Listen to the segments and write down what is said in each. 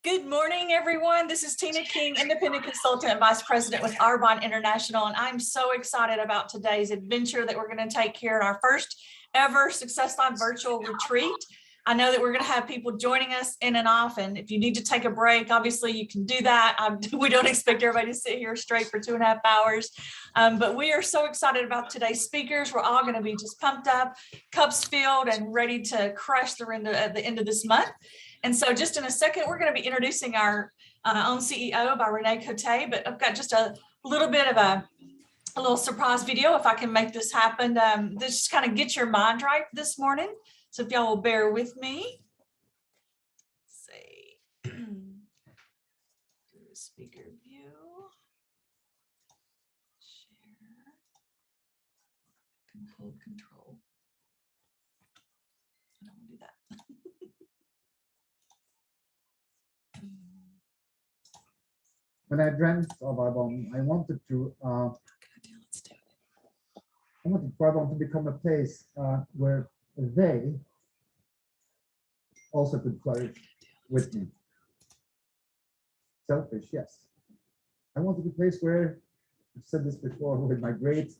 Good morning, everyone. This is Tina King, Independent Consultant and Vice President with Arbonne International, and I'm so excited about today's adventure that we're going to take here in our first ever Success Live virtual retreat. I know that we're going to have people joining us in and off, and if you need to take a break, obviously you can do that. We don't expect everybody to sit here straight for 2.5 hours, but we are so excited about today's speakers. We're all going to be just pumped up, cups filled, and ready to crush at the end of this month. And so just in a second, we're going to be introducing our own CEO by Renee Cote, but I've got just a little bit of a little surprise video if I can make this happen. This just kind of get your mind right this morning. So if y'all will bear with me. Let's see. Do a speaker view. Share. Hold control. I don't want to do that. When I dreamt of Arbonne, I wanted Arbonne to become a place where they also could flourish with me. Selfish, yes. I wanted a place where, I've said this before, with my great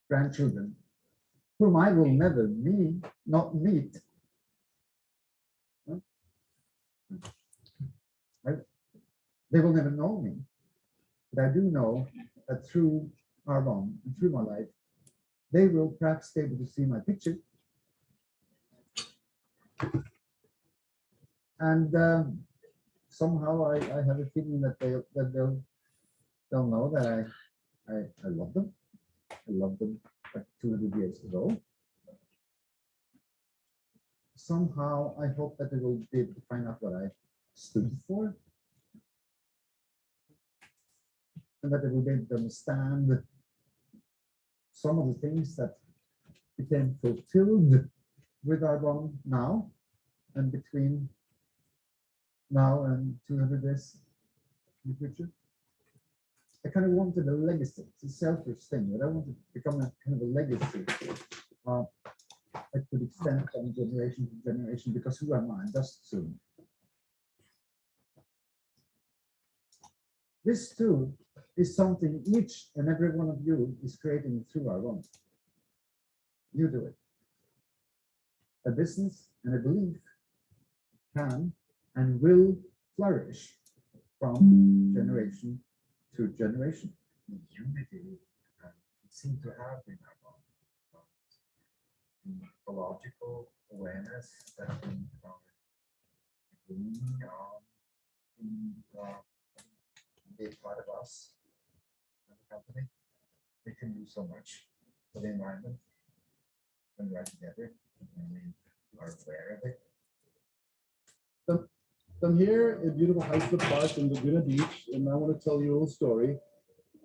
grandchildren, whom I will never not meet. They will never know me, but I do know that through Arbonne and through my life, they will perhaps be able to see my picture. And somehow I have a feeling that they'll know that I love them. I loved them like 200 years ago. Somehow I hope that they will be able to find out what I stood for. And that they will be able to understand some of the things that became fulfilled with Arbonne now and between now and 200 years in the future. I kind of wanted a legacy. It's a selfish thing, but I wanted to become a kind of a legacy that could extend from generation to generation, because who am I? Just soon. This too is something each and every one of you is creating through Arbonne. You do it. A business and a belief can and will flourish from generation to generation. The unity we seem to have in Arbonne, the ecological awareness that we are bringing be part of us as a company. We can do so much for the environment when we're together and we are aware of it. I'm here in beautiful Highslip Park in Laguna Beach, and I want to tell you a little story.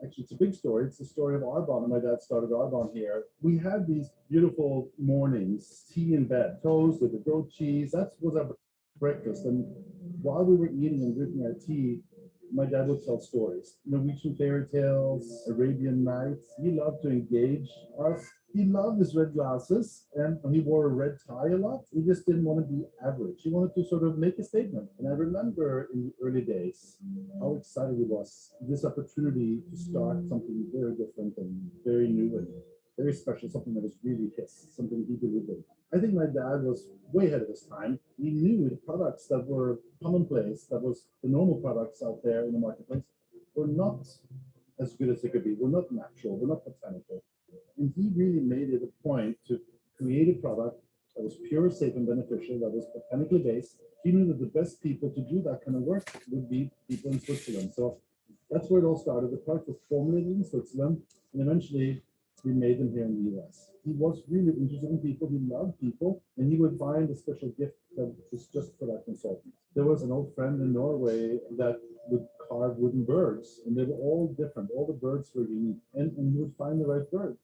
Actually, it's a big story. It's the story of Arbonne, and my dad started Arbonne here. We had these beautiful mornings, tea in bed, toast with the goat cheese. That was our breakfast. And while we were eating and drinking our tea, my dad would tell stories, Norwegian fairy tales, Arabian Nights. He loved to engage us. He loved his red glasses, and he wore a red tie a lot. He just didn't want to be average. He wanted to sort of make a statement. And I remember in the early days how excited he was, this opportunity to start something very different and very new and very special, something that was really his, something he believed in. I think my dad was way ahead of his time. He knew the products that were commonplace, that was the normal products out there in the marketplace, were not as good as they could be. We're not natural, we're not botanical. And he really made it a point to create a product that was pure, safe, and beneficial, that was botanically based. He knew that the best people to do that kind of work would be people in Switzerland. So that's where it all started. The product was formulated in Switzerland, and eventually we made them here in the US. He was really interested in people, he loved people, and he would find a special gift that was just for that consultant. There was an old friend in Norway that would carve wooden birds, and they were all different. All the birds were unique, and he would find the right bird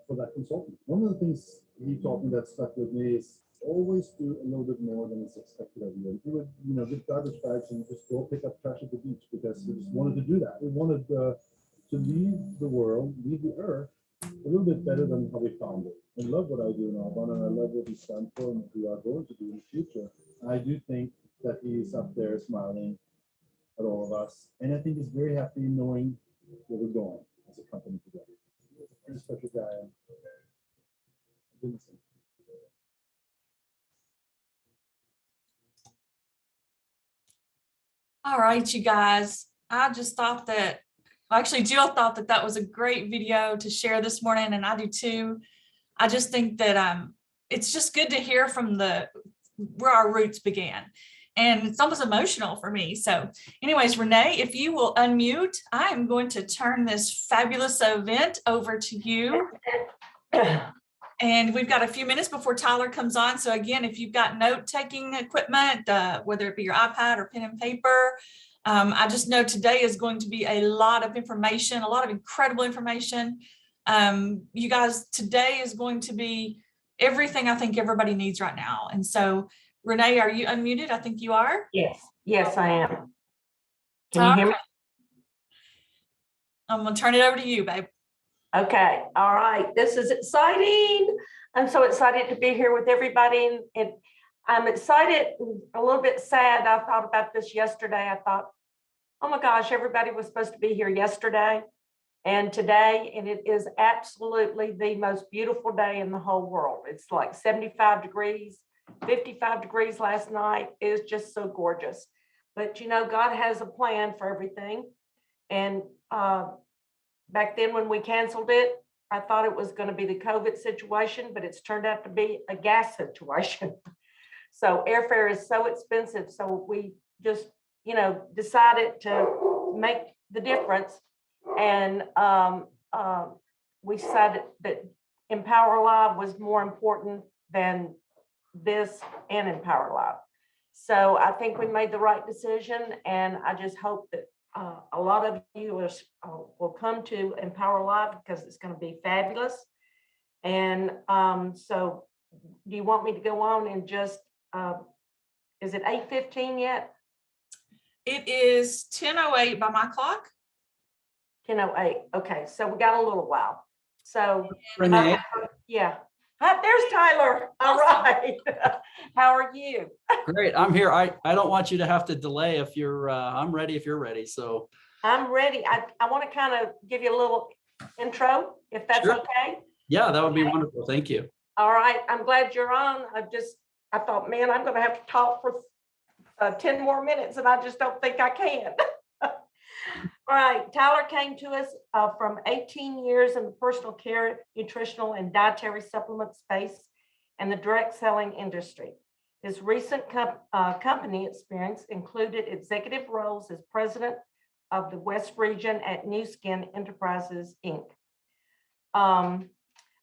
for that consultant. One of the things he taught me that stuck with me is always do a little bit more than is expected of you. And he would, get garbage bags and just go pick up trash at the beach, because he just wanted to do that. He wanted to leave the world, leave the earth, a little bit better than how we found it. I love what I do in Arbonne, and I love what we stand for and what we are going to do in the future. I do think that he's up there smiling at all of us. And I think he's very happy knowing where we're going as a company together. He's a pretty special guy. Vincent. All right, you guys, I just thought that, well, actually Jill thought that that was a great video to share this morning, and I do too. I just think that it's just good to hear from where our roots began. And it's almost emotional for me. So anyways, Renee, if you will unmute, I am going to turn this fabulous event over to you. And we've got a few minutes before Tyler comes on. So again, if you've got note-taking equipment, whether it be your iPad or pen and paper, I just know today is going to be a lot of information, a lot of incredible information. You guys, today is going to be everything I think everybody needs right now. And so, Renee, are you unmuted? I think you are. Yes, I am. Can you hear me? I'm going to turn it over to you, babe. Okay, all right. This is exciting. I'm so excited to be here with everybody. And I'm excited, a little bit sad. I thought about this yesterday. I thought, oh my gosh, everybody was supposed to be here yesterday and today, and it is absolutely the most beautiful day in the whole world. It's like 75 degrees, 55 degrees last night. It was just so gorgeous. But you know, God has a plan for everything. And back then when we canceled it, I thought it was going to be the COVID situation, but it's turned out to be a gas situation. So airfare is so expensive. So we just, you know, decided to make the difference. And we decided that Empower Live was more important than this and Empower Live. So I think we made the right decision. And I just hope that a lot of you will come to Empower Live because it's going to be fabulous. And so do you want me to go on and just, is it 8:15 yet? It is 10:08 by my clock. 10:08. Okay, so we got a little while. So Renee, yeah. Hi, there's Tyler. All right. How are you? great. I'm here. I don't want you to have to delay if you're, I'm ready if you're ready. So I'm ready. I want to kind of give you a little intro, if that's Sure. okay. yeah, that would be wonderful. Thank you. All right. I'm glad you're on. I thought, man, I'm going to have to talk for 10 more minutes, and I just don't think I can. All right. Tyler came to us from 18 years in the personal care, nutritional, and dietary supplement space and the direct selling industry. His recent company experience included executive roles as president of the West region at New Skin Enterprises, Inc.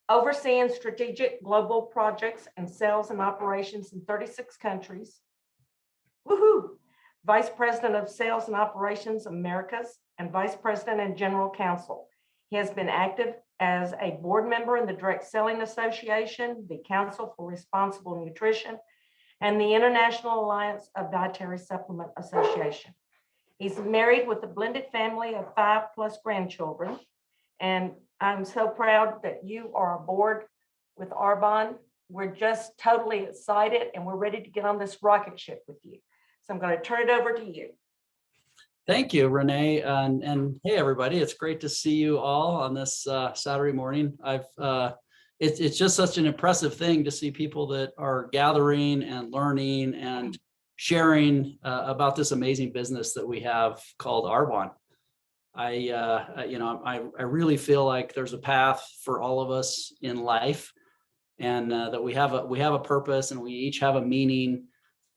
Overseeing strategic global projects and sales and operations in 36 countries. Woohoo! Vice President of Sales and Operations Americas and Vice President and General Counsel. He has been active as a board member in the Direct Selling Association, the Council for Responsible Nutrition, and the International Alliance of Dietary Supplement Association. He's married with a blended family of 5+ grandchildren. And I'm so proud that you are aboard with Arbonne. We're just totally excited and we're ready to get on this rocket ship with you. So I'm going to turn it over to you. Thank you, Renee. And hey, everybody, it's great to see you all on this Saturday morning. It's just such an impressive thing to see people that are gathering and learning and sharing about this amazing business that we have called Arbonne. I really feel like there's a path for all of us in life, and that we have a purpose and we each have a meaning.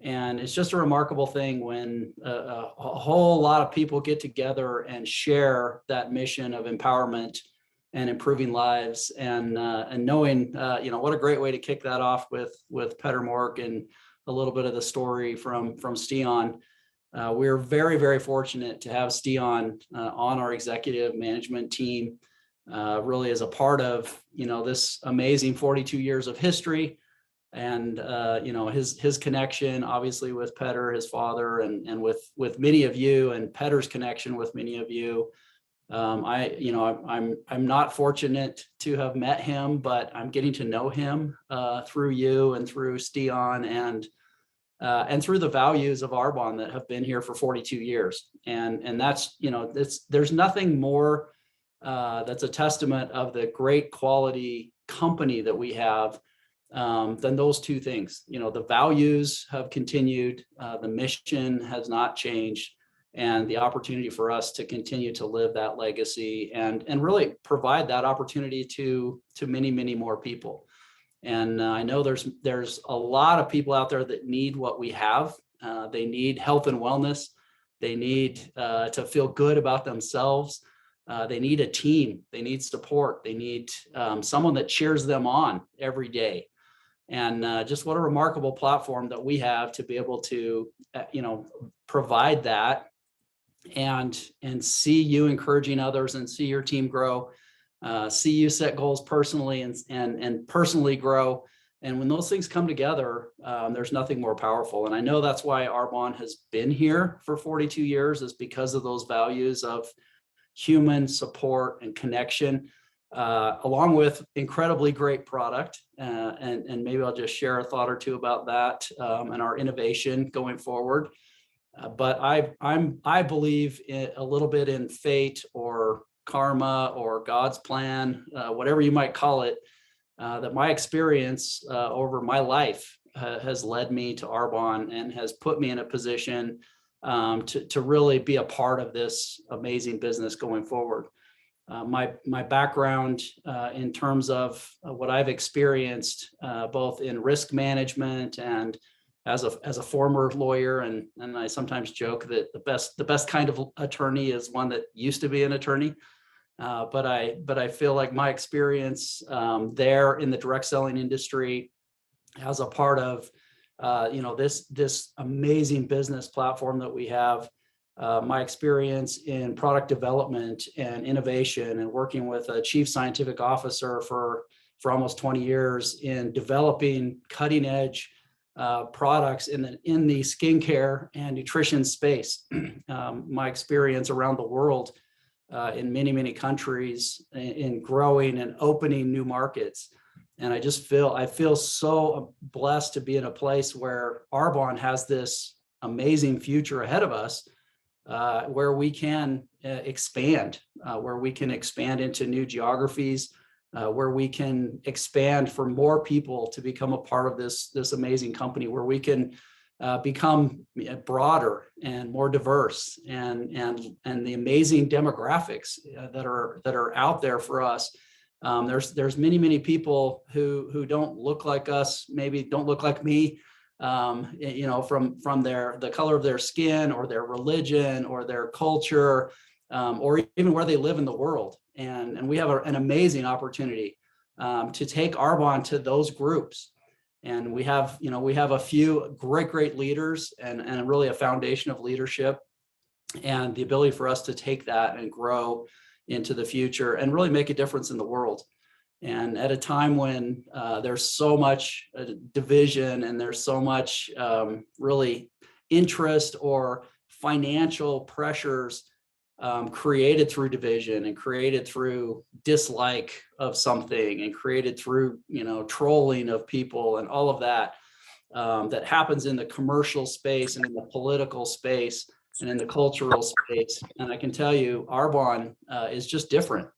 And it's just a remarkable thing when a whole lot of people get together and share that mission of empowerment and improving lives, and knowing, what a great way to kick that off with Petter Mork and a little bit of the story from Stian. We're very, very fortunate to have Stian on our executive management team, really as a part of, this amazing 42 years of history. And his connection obviously with Petter, his father, and with many of you, and Petter's connection with many of you. I'm not fortunate to have met him, but I'm getting to know him through you and through Stian, and and through the values of Arbonne that have been here for 42 years. And that's, there's nothing more that's a testament of the great quality company that we have than those two things. The values have continued, the mission has not changed, and the opportunity for us to continue to live that legacy and really provide that opportunity to many, many more people. And I know there's a lot of people out there that need what we have. They need health and wellness. They need to feel good about themselves. They need a team. They need support. They need someone that cheers them on every day. And just what a remarkable platform that we have to be able to, provide that and see you encouraging others and see your team grow, see you set goals personally and personally grow. And when those things come together, there's nothing more powerful. And I know that's why Arbonne has been here for 42 years, is because of those values of human support and connection, along with incredibly great product. And maybe I'll just share a thought or two about that and our innovation going forward. But I believe a little bit in fate or karma or God's plan, whatever you might call it, that my experience over my life has led me to Arbonne and has put me in a position to really be a part of this amazing business going forward. My background in terms of what I've experienced, both in risk management and as a former lawyer, and I sometimes joke that the best kind of attorney is one that used to be an attorney. But I feel like my experience there in the direct selling industry as a part of this amazing business platform that we have, my experience in product development and innovation and working with a chief scientific officer for almost 20 years in developing cutting edge products in the skincare and nutrition space. My experience around the world in many, many countries in growing and opening new markets. And I feel so blessed to be in a place where Arbonne has this amazing future ahead of us, where we can expand into new geographies, where we can expand for more people to become a part of this amazing company, where we can become broader and more diverse, and the amazing demographics that are out there for us. There's many people who don't look like us, maybe don't look like me, from the color of their skin or their religion or their culture, or even where they live in the world. And we have an amazing opportunity to take Arbonne to those groups. And we have a few great leaders and really a foundation of leadership and the ability for us to take that and grow into the future and really make a difference in the world. And at a time when there's so much division and there's so much really interest or financial pressures created through division and created through dislike of something and created through trolling of people and all of that that happens in the commercial space and in the political space and in the cultural space. And I can tell you, Arbonne is just different.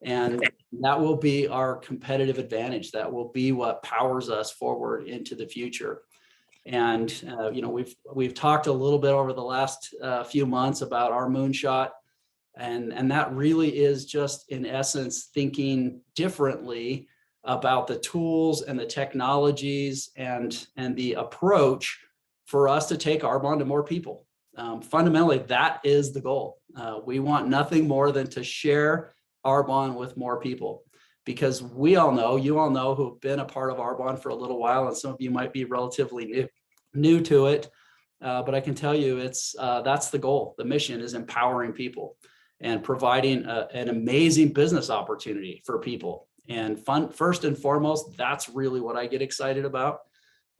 And that will be our competitive advantage. That will be what powers us forward into the future. And we've talked a little bit over the last few months about our moonshot, and that really is just in essence thinking differently about the tools and the technologies and the approach for us to take Arbonne to more people. Fundamentally, that is the goal. We want nothing more than to share Arbonne with more people, because we all know, you all know, who have been a part of Arbonne for a little while, and some of you might be relatively new to it, but I can tell you that's the goal. The mission is empowering people and providing an amazing business opportunity for people. And first and foremost, that's really what I get excited about.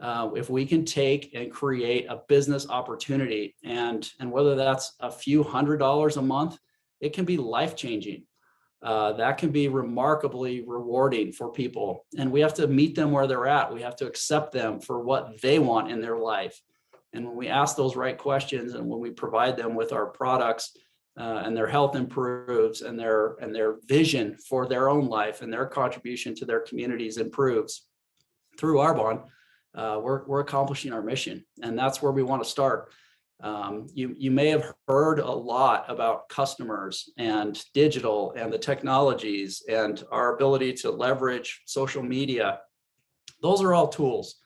If we can take and create a business opportunity, and whether that's a few $100s a month, it can be life-changing. That can be remarkably rewarding for people. And we have to meet them where they're at. We have to accept them for what they want in their life. And when we ask those right questions and when we provide them with our products, and their health improves and their vision for their own life and their contribution to their communities improves through Arbonne, we're accomplishing our mission. And that's where we want to start. You may have heard a lot about customers and digital and the technologies and our ability to leverage social media. Those are all tools.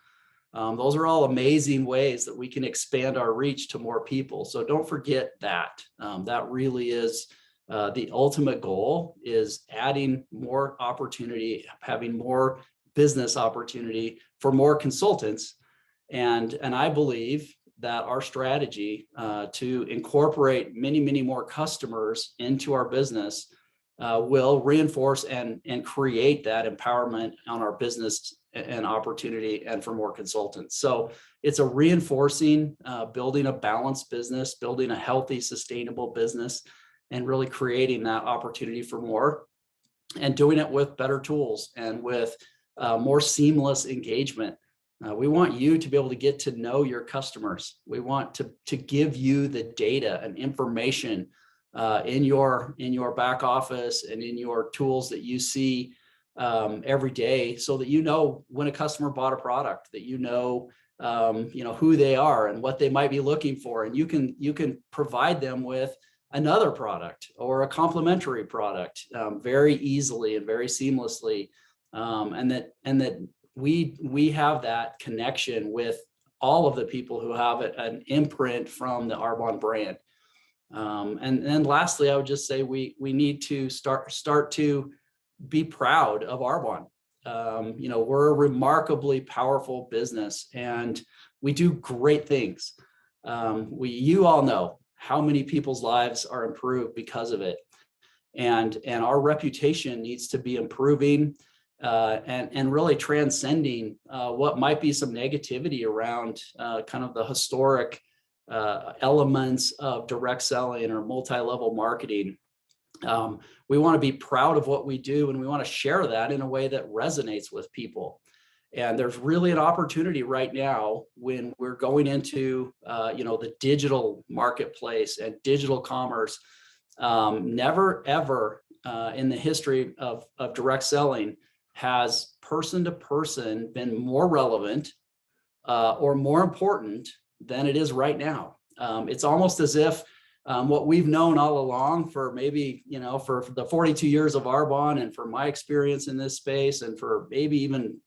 Those are all amazing ways that we can expand our reach to more people. So don't forget that. That really is the ultimate goal, is adding more opportunity, having more business opportunity for more consultants. And I believe that our strategy to incorporate many, many more customers into our business will reinforce and create that empowerment on our business and opportunity and for more consultants. So it's a reinforcing, building a balanced business, building a healthy, sustainable business, and really creating that opportunity for more, and doing it with better tools and with more seamless engagement. We want you to be able to get to know your customers. We want to give you the data and information in your back office and in your tools that you see every day, so that you know when a customer bought a product, that you know who they are and what they might be looking for, and you can provide them with another product or a complementary product very easily and very seamlessly, and that we have that connection with all of the people who have an imprint from the Arbonne brand. And then lastly, I would just say we need to start to be proud of Arbonne. We're a remarkably powerful business and we do great things. You all know how many people's lives are improved because of it. And our reputation needs to be improving and really transcending what might be some negativity around kind of the historic elements of direct selling or multi-level marketing. We want to be proud of what we do, and we want to share that in a way that resonates with people. And there's really an opportunity right now when we're going into the digital marketplace and digital commerce. Never ever in the history of direct selling has person to person been more relevant or more important than it is right now. It's almost as if what we've known all along for maybe, for the 42 years of Arbonne and for my experience in this space and for maybe even,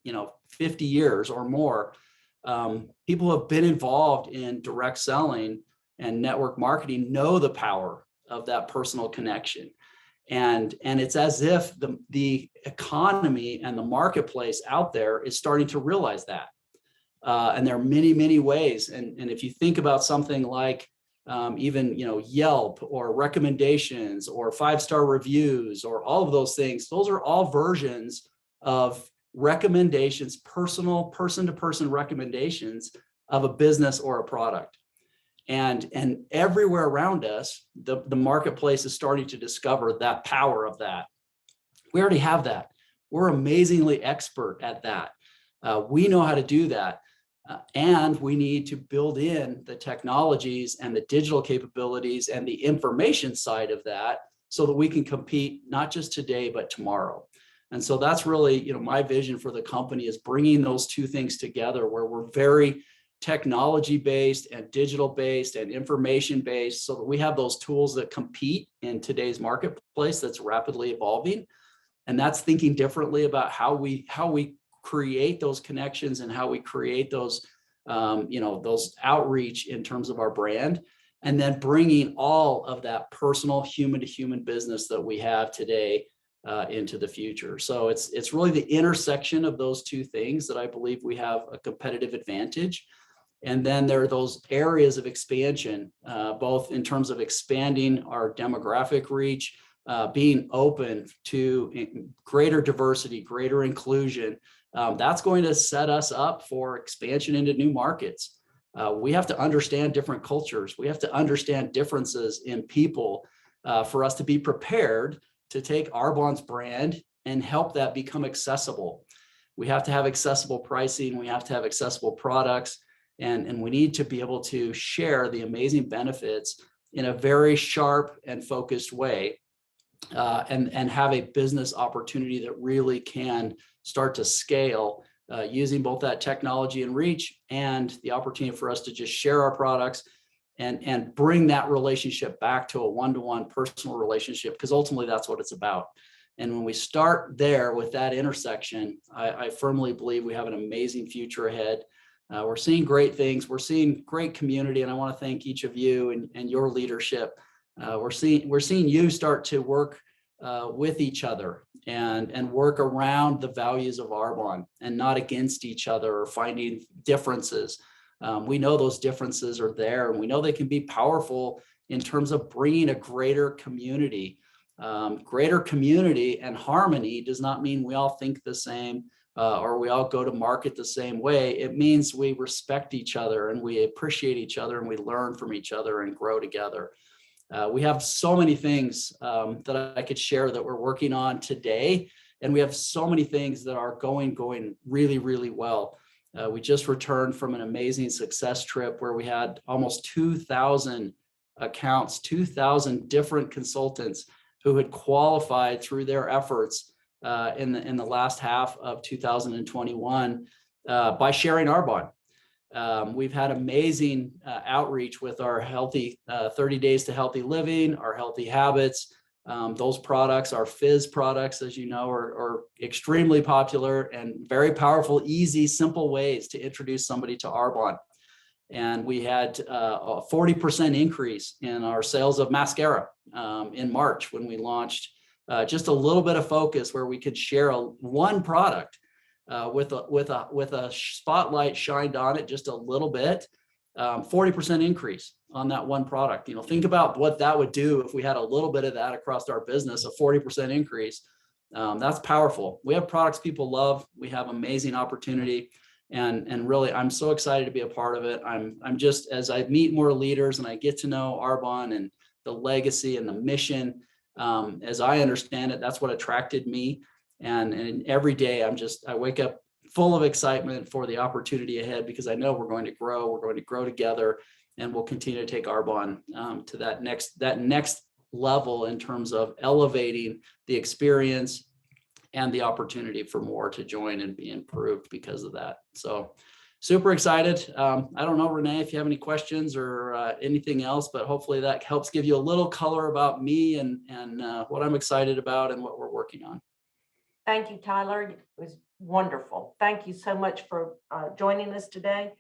50 years or more, people who have been involved in direct selling and network marketing know the power of that personal connection. And it's as if the economy and the marketplace out there is starting to realize that. And there are many, many ways. And if you think about something like even Yelp or recommendations or 5-star reviews or all of those things, those are all versions of recommendations, person-to-person recommendations of a business or a product. And everywhere around us, the marketplace is starting to discover that power of that. We already have that. We're amazingly expert at that. We know how to do that. And we need to build in the technologies and the digital capabilities and the information side of that so that we can compete not just today, but tomorrow. And so that's really, my vision for the company is bringing those two things together, where we're very technology-based and digital-based and information-based, so that we have those tools that compete in today's marketplace that's rapidly evolving. And that's thinking differently about how we create those connections and how we create those, those outreach in terms of our brand, and then bringing all of that personal human-to-human business that we have today into the future. So it's really the intersection of those two things that I believe we have a competitive advantage. And then there are those areas of expansion, both in terms of expanding our demographic reach, being open to greater diversity, greater inclusion. That's going to set us up for expansion into new markets. We have to understand different cultures. We have to understand differences in people for us to be prepared to take Arbonne's brand and help that become accessible. We have to have accessible pricing. We have to have accessible products. And we need to be able to share the amazing benefits in a very sharp and focused way, and have a business opportunity that really can start to scale using both that technology and reach and the opportunity for us to just share our products and bring that relationship back to a one-to-one personal relationship, because ultimately that's what it's about. And when we start there with that intersection, I firmly believe we have an amazing future ahead. We're seeing great things. We're seeing great community, and I want to thank each of you and your leadership. We're seeing you start to work with each other and work around the values of Arbonne and not against each other or finding differences. We know those differences are there, and we know they can be powerful in terms of bringing a greater community. Greater community and harmony does not mean we all think the same or we all go to market the same way. It means we respect each other and we appreciate each other and we learn from each other and grow together. We have so many things that I could share that we're working on today, and we have so many things that are going really, really well. We just returned from an amazing success trip where we had almost 2,000 accounts, 2,000 different consultants who had qualified through their efforts in the last half of 2021 by sharing Arbonne. We've had amazing outreach with our healthy 30 days to healthy living, our healthy habits. Those products, our Fizz products, as you know, are extremely popular and very powerful, easy, simple ways to introduce somebody to Arbonne. And we had a 40% increase in our sales of mascara in March when we launched just a little bit of focus where we could share one product with a spotlight shined on it just a little bit. 40% increase on that one product. You know, think about what that would do if we had a little bit of that across our business, a 40% increase. That's powerful. We have products people love. We have amazing opportunity. And really, I'm so excited to be a part of it. I'm just, as I meet more leaders and I get to know Arbonne and the legacy and the mission, as I understand it, that's what attracted me. And every day I wake up full of excitement for the opportunity ahead, because I know we're going to grow together, and we'll continue to take Arbonne to that next level in terms of elevating the experience and the opportunity for more to join and be improved because of that. So super excited. I don't know, Renee, if you have any questions or anything else, but hopefully that helps give you a little color about me and what I'm excited about and what we're working on. Thank you, Tyler. It was wonderful. Thank you so much for joining us today.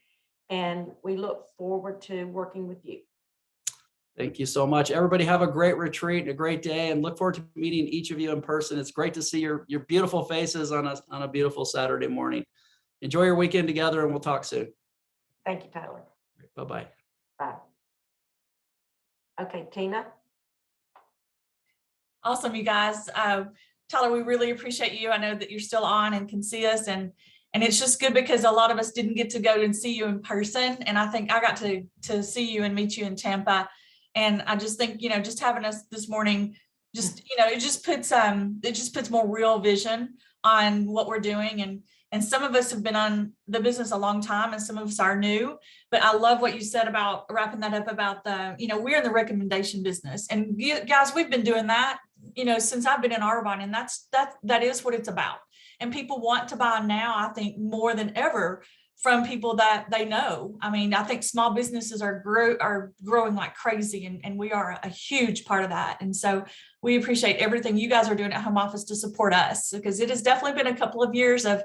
And we look forward to working with you. Thank you so much. Everybody have a great retreat and a great day, and look forward to meeting each of you in person. It's great to see your beautiful faces on a beautiful Saturday morning. Enjoy your weekend together, and we'll talk soon. Thank you, Tyler. Bye-bye. Bye. Okay, Tina. Awesome, you guys. Tyler, we really appreciate you. I know that you're still on and can see us, and it's just good because a lot of us didn't get to go and see you in person. And I think I got to see you and meet you in Tampa. And I just think, you know, just having us this morning, just, you know, it just puts more real vision on what we're doing. And some of us have been on the business a long time and some of us are new, but I love what you said about wrapping that up about we're in the recommendation business, and guys, we've been doing that, you know, since I've been in Arbonne, and that is what it's about. And people want to buy now, I think, more than ever from people that they know. I mean, I think small businesses are growing like crazy, and we are a huge part of that. And so we appreciate everything you guys are doing at home office to support us, because it has definitely been a couple of years of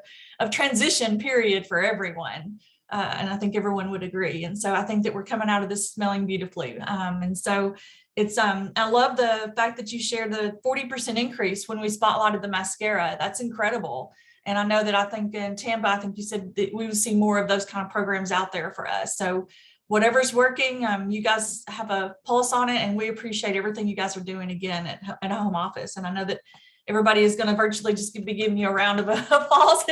transition period for everyone. And I think everyone would agree. And so I think that we're coming out of this smelling beautifully. And so it's, I love the fact that you shared the 40% increase when we spotlighted the mascara. That's incredible. And I know that I think in Tampa, I think you said that we would see more of those kind of programs out there for us. So whatever's working, you guys have a pulse on it, and we appreciate everything you guys are doing again at home office. And I know that everybody is going to virtually just be giving you a round of applause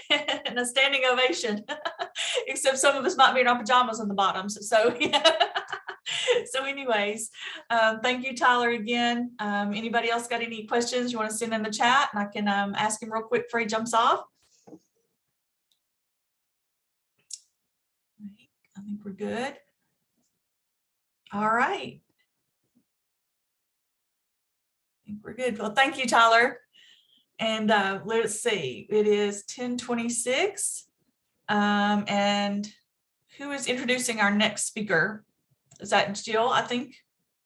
and a standing ovation, except some of us might be in our pajamas on the bottoms. So, yeah. So anyways, thank you, Tyler, again. Anybody else got any questions you want to send in the chat? And I can ask him real quick before he jumps off. I think we're good. All right. I think we're good. Well, thank you, Tyler. And let's see, it is 10:26. And who is introducing our next speaker? Is that Jill, I think?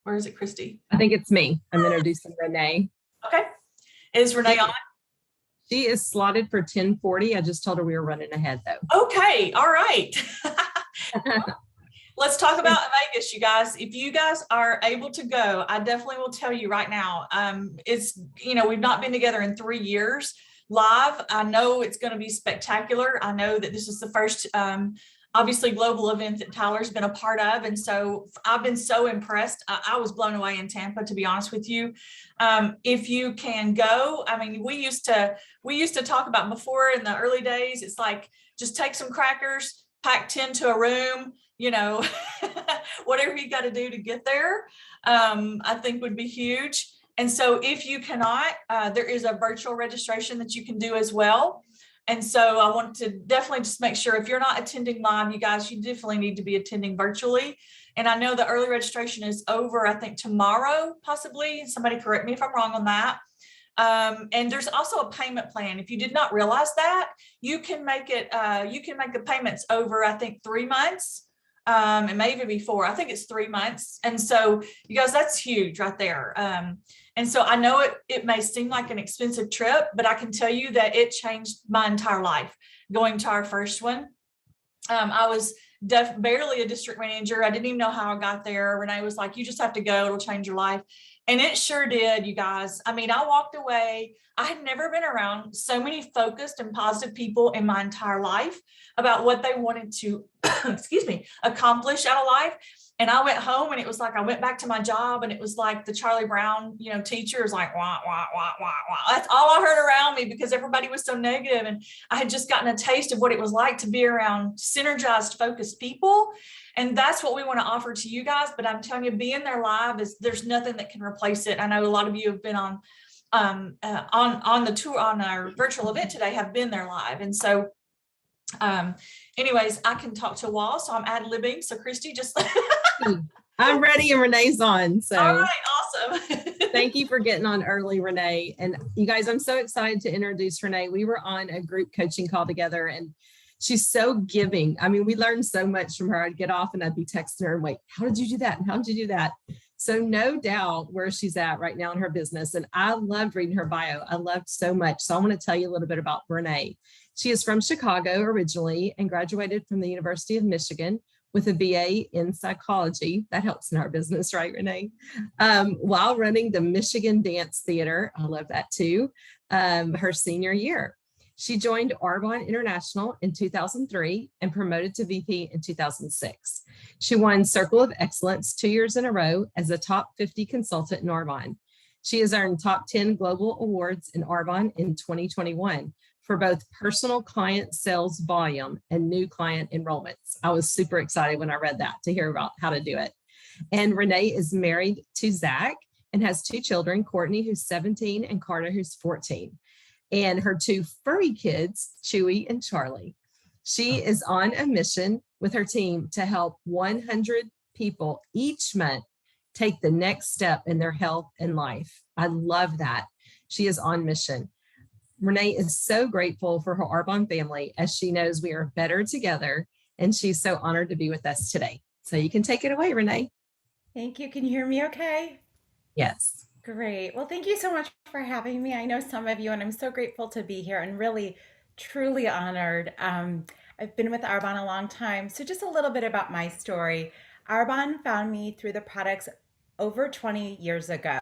Or is it Christy? I think it's me. I'm introducing Renee. Okay. Is Renee on? She is slotted for 10:40. I just told her we were running ahead though. Okay, all right. Let's talk about Vegas, you guys. If you guys are able to go, I definitely will tell you right now. It's, we've not been together in 3 years live. I know it's going to be spectacular. I know that this is the first, obviously, global event that Tyler's been a part of. And so I've been so impressed. I was blown away in Tampa, to be honest with you. If you can go, I mean, we used to talk about before in the early days, it's like, just take some crackers, pack 10 to a room, whatever you got to do to get there, I think would be huge. And so if you cannot, there is a virtual registration that you can do as well. And so I want to definitely just make sure if you're not attending live, you guys, you definitely need to be attending virtually. And I know the early registration is over, I think tomorrow, possibly. Somebody correct me if I'm wrong on that. And there's also a payment plan. If you did not realize that, you can make the payments over, I think, 3 months. It may even be 4. I think it's 3 months. And so you guys, that's huge right there. And so I know it may seem like an expensive trip, but I can tell you that it changed my entire life going to our first one. I was barely a district manager. I didn't even know how I got there. Renee was like, you just have to go, it'll change your life. And it sure did, you guys. I mean, I walked away. I had never been around so many focused and positive people in my entire life about what they wanted to, accomplish out of life. And I went home and it was like, I went back to my job and it was like the Charlie Brown, teacher is like, wah, wah, wah, wah, wah. That's all I heard around me because everybody was so negative. And I had just gotten a taste of what it was like to be around synergized, focused people. And that's what we want to offer to you guys. But I'm telling you, being there live there's nothing that can replace it. I know a lot of you have been on the tour, on our virtual event today, have been there live. And so anyways, I can talk to Wall, so I'm ad-libbing. So Christy, just I'm ready and Renee's on. So all right, awesome. thank you for getting on early, Renee. And you guys, I'm so excited to introduce Renee. We were on a group coaching call together and she's so giving. I mean, we learned so much from her. I'd get off and I'd be texting her and wait, how did you do that? And how did you do that? So no doubt where she's at right now in her business. And I loved reading her bio. I loved so much. So I want to tell you a little bit about Renee. She is from Chicago originally and graduated from the University of Michigan with a BA in psychology. That helps in our business, right, Renee? While running the Michigan Dance Theater, I love that too, her senior year. She joined Arbonne International in 2003 and promoted to VP in 2006. She won Circle of Excellence 2 years in a row as a top 50 consultant in Arbonne. She has earned top 10 global awards in Arbonne in 2021 for both personal client sales volume and new client enrollments. I was super excited when I read that to hear about how to do it. And Renee is married to Zach and has 2 children, Courtney, who's 17, and Carter, who's 14. And her 2 furry kids, Chewy and Charlie. She is on a mission with her team to help 100 people each month take the next step in their health and life. I love that. She is on mission. Renee is so grateful for her Arbonne family as she knows we are better together, and she's so honored to be with us today. So you can take it away, Renee. Thank you. Can you hear me okay? Yes. Great. Well, thank you so much for having me. I know some of you, and I'm so grateful to be here and really, truly honored. I've been with Arbonne a long time. So just a little bit about my story. Arbonne found me through the products over 20 years ago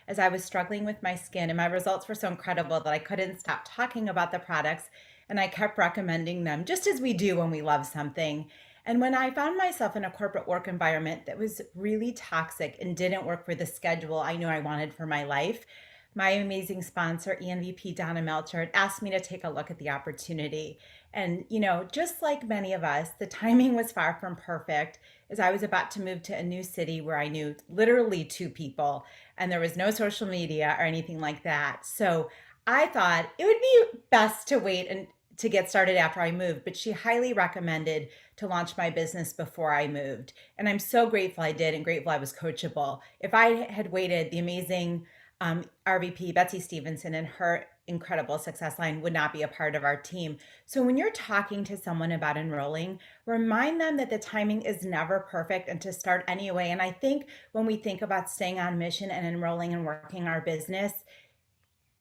as I was struggling with my skin, and my results were so incredible that I couldn't stop talking about the products, and I kept recommending them, just as we do when we love something. And when I found myself in a corporate work environment that was really toxic and didn't work for the schedule I knew I wanted for my life, my amazing sponsor, ENVP Donna Melcher, had asked me to take a look at the opportunity. And, just like many of us, the timing was far from perfect as I was about to move to a new city where I knew literally 2 people and there was no social media or anything like that. So I thought it would be best to wait and to get started after I moved, but she highly recommended to launch my business before I moved. And I'm so grateful I did and grateful I was coachable. If I had waited, the amazing RVP Betsy Stevenson and her incredible success line would not be a part of our team. So when you're talking to someone about enrolling, remind them that the timing is never perfect and to start anyway. And I think when we think about staying on mission and enrolling and working our business,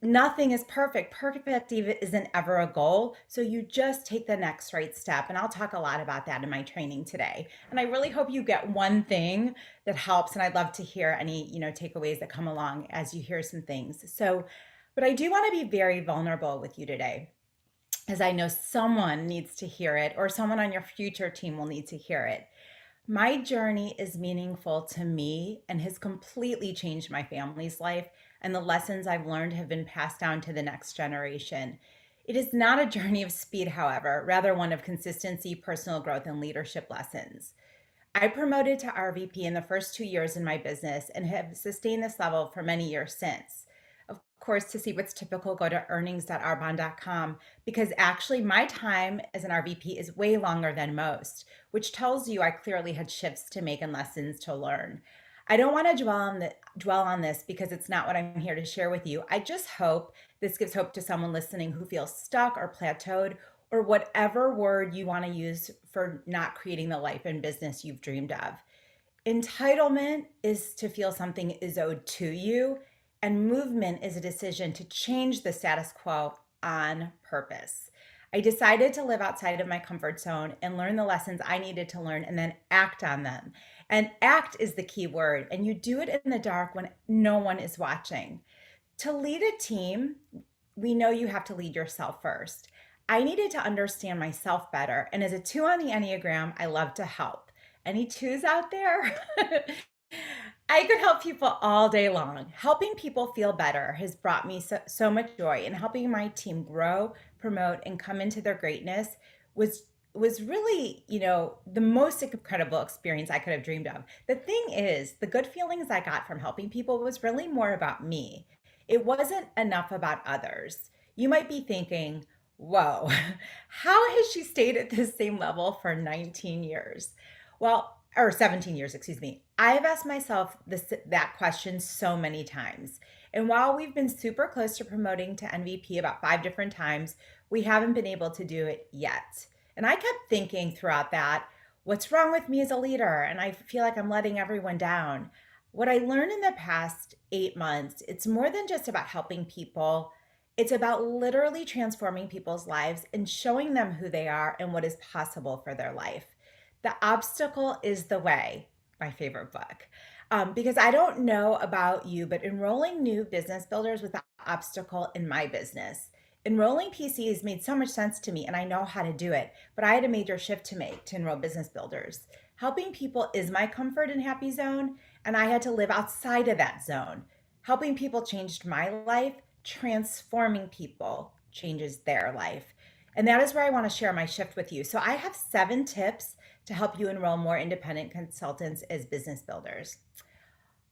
nothing is perfect. Perfect isn't ever a goal. So you just take the next right step. And I'll talk a lot about that in my training today. And I really hope you get one thing that helps. And I'd love to hear any, takeaways that come along as you hear some things. So, but I do want to be very vulnerable with you today, as I know someone needs to hear it, or someone on your future team will need to hear it. My journey is meaningful to me and has completely changed my family's life, and the lessons I've learned have been passed down to the next generation. It is not a journey of speed, however, rather one of consistency, personal growth, and leadership lessons. I promoted to RVP in the first 2 years in my business and have sustained this level for many years since. Of course, to see what's typical, go to earnings.arbonne.com, because actually my time as an RVP is way longer than most, which tells you I clearly had shifts to make and lessons to learn. I don't want to dwell on this because it's not what I'm here to share with you. I just hope this gives hope to someone listening who feels stuck or plateaued, or whatever word you want to use for not creating the life and business you've dreamed of. Entitlement is to feel something is owed to you, and movement is a decision to change the status quo on purpose. I decided to live outside of my comfort zone and learn the lessons I needed to learn and then act on them. And act is the key word, and you do it in the dark when no one is watching. To lead a team, we know you have to lead yourself first. I needed to understand myself better, and as a 2 on the Enneagram, I love to help. Any 2s out there? I could help people all day long. Helping people feel better has brought me so much joy, and helping my team grow, promote, and come into their greatness was really, the most incredible experience I could have dreamed of. The thing is, the good feelings I got from helping people was really more about me. It wasn't enough about others. You might be thinking, whoa, how has she stayed at this same level for 19 years? Well, or 17 years, excuse me. I've asked myself that question so many times. And while we've been super close to promoting to MVP about 5 different times, we haven't been able to do it yet. And I kept thinking throughout that, what's wrong with me as a leader? And I feel like I'm letting everyone down. What I learned in the past 8 months, it's more than just about helping people. It's about literally transforming people's lives and showing them who they are and what is possible for their life. The Obstacle is the Way, my favorite book. Because I don't know about you, but enrolling new business builders was the obstacle in my business. Enrolling PCs made so much sense to me, and I know how to do it, but I had a major shift to make to enroll business builders. Helping people is my comfort and happy zone, and I had to live outside of that zone. Helping people changed my life. Transforming people changes their life. And that is where I want to share my shift with you. So I have 7 tips to help you enroll more independent consultants as business builders.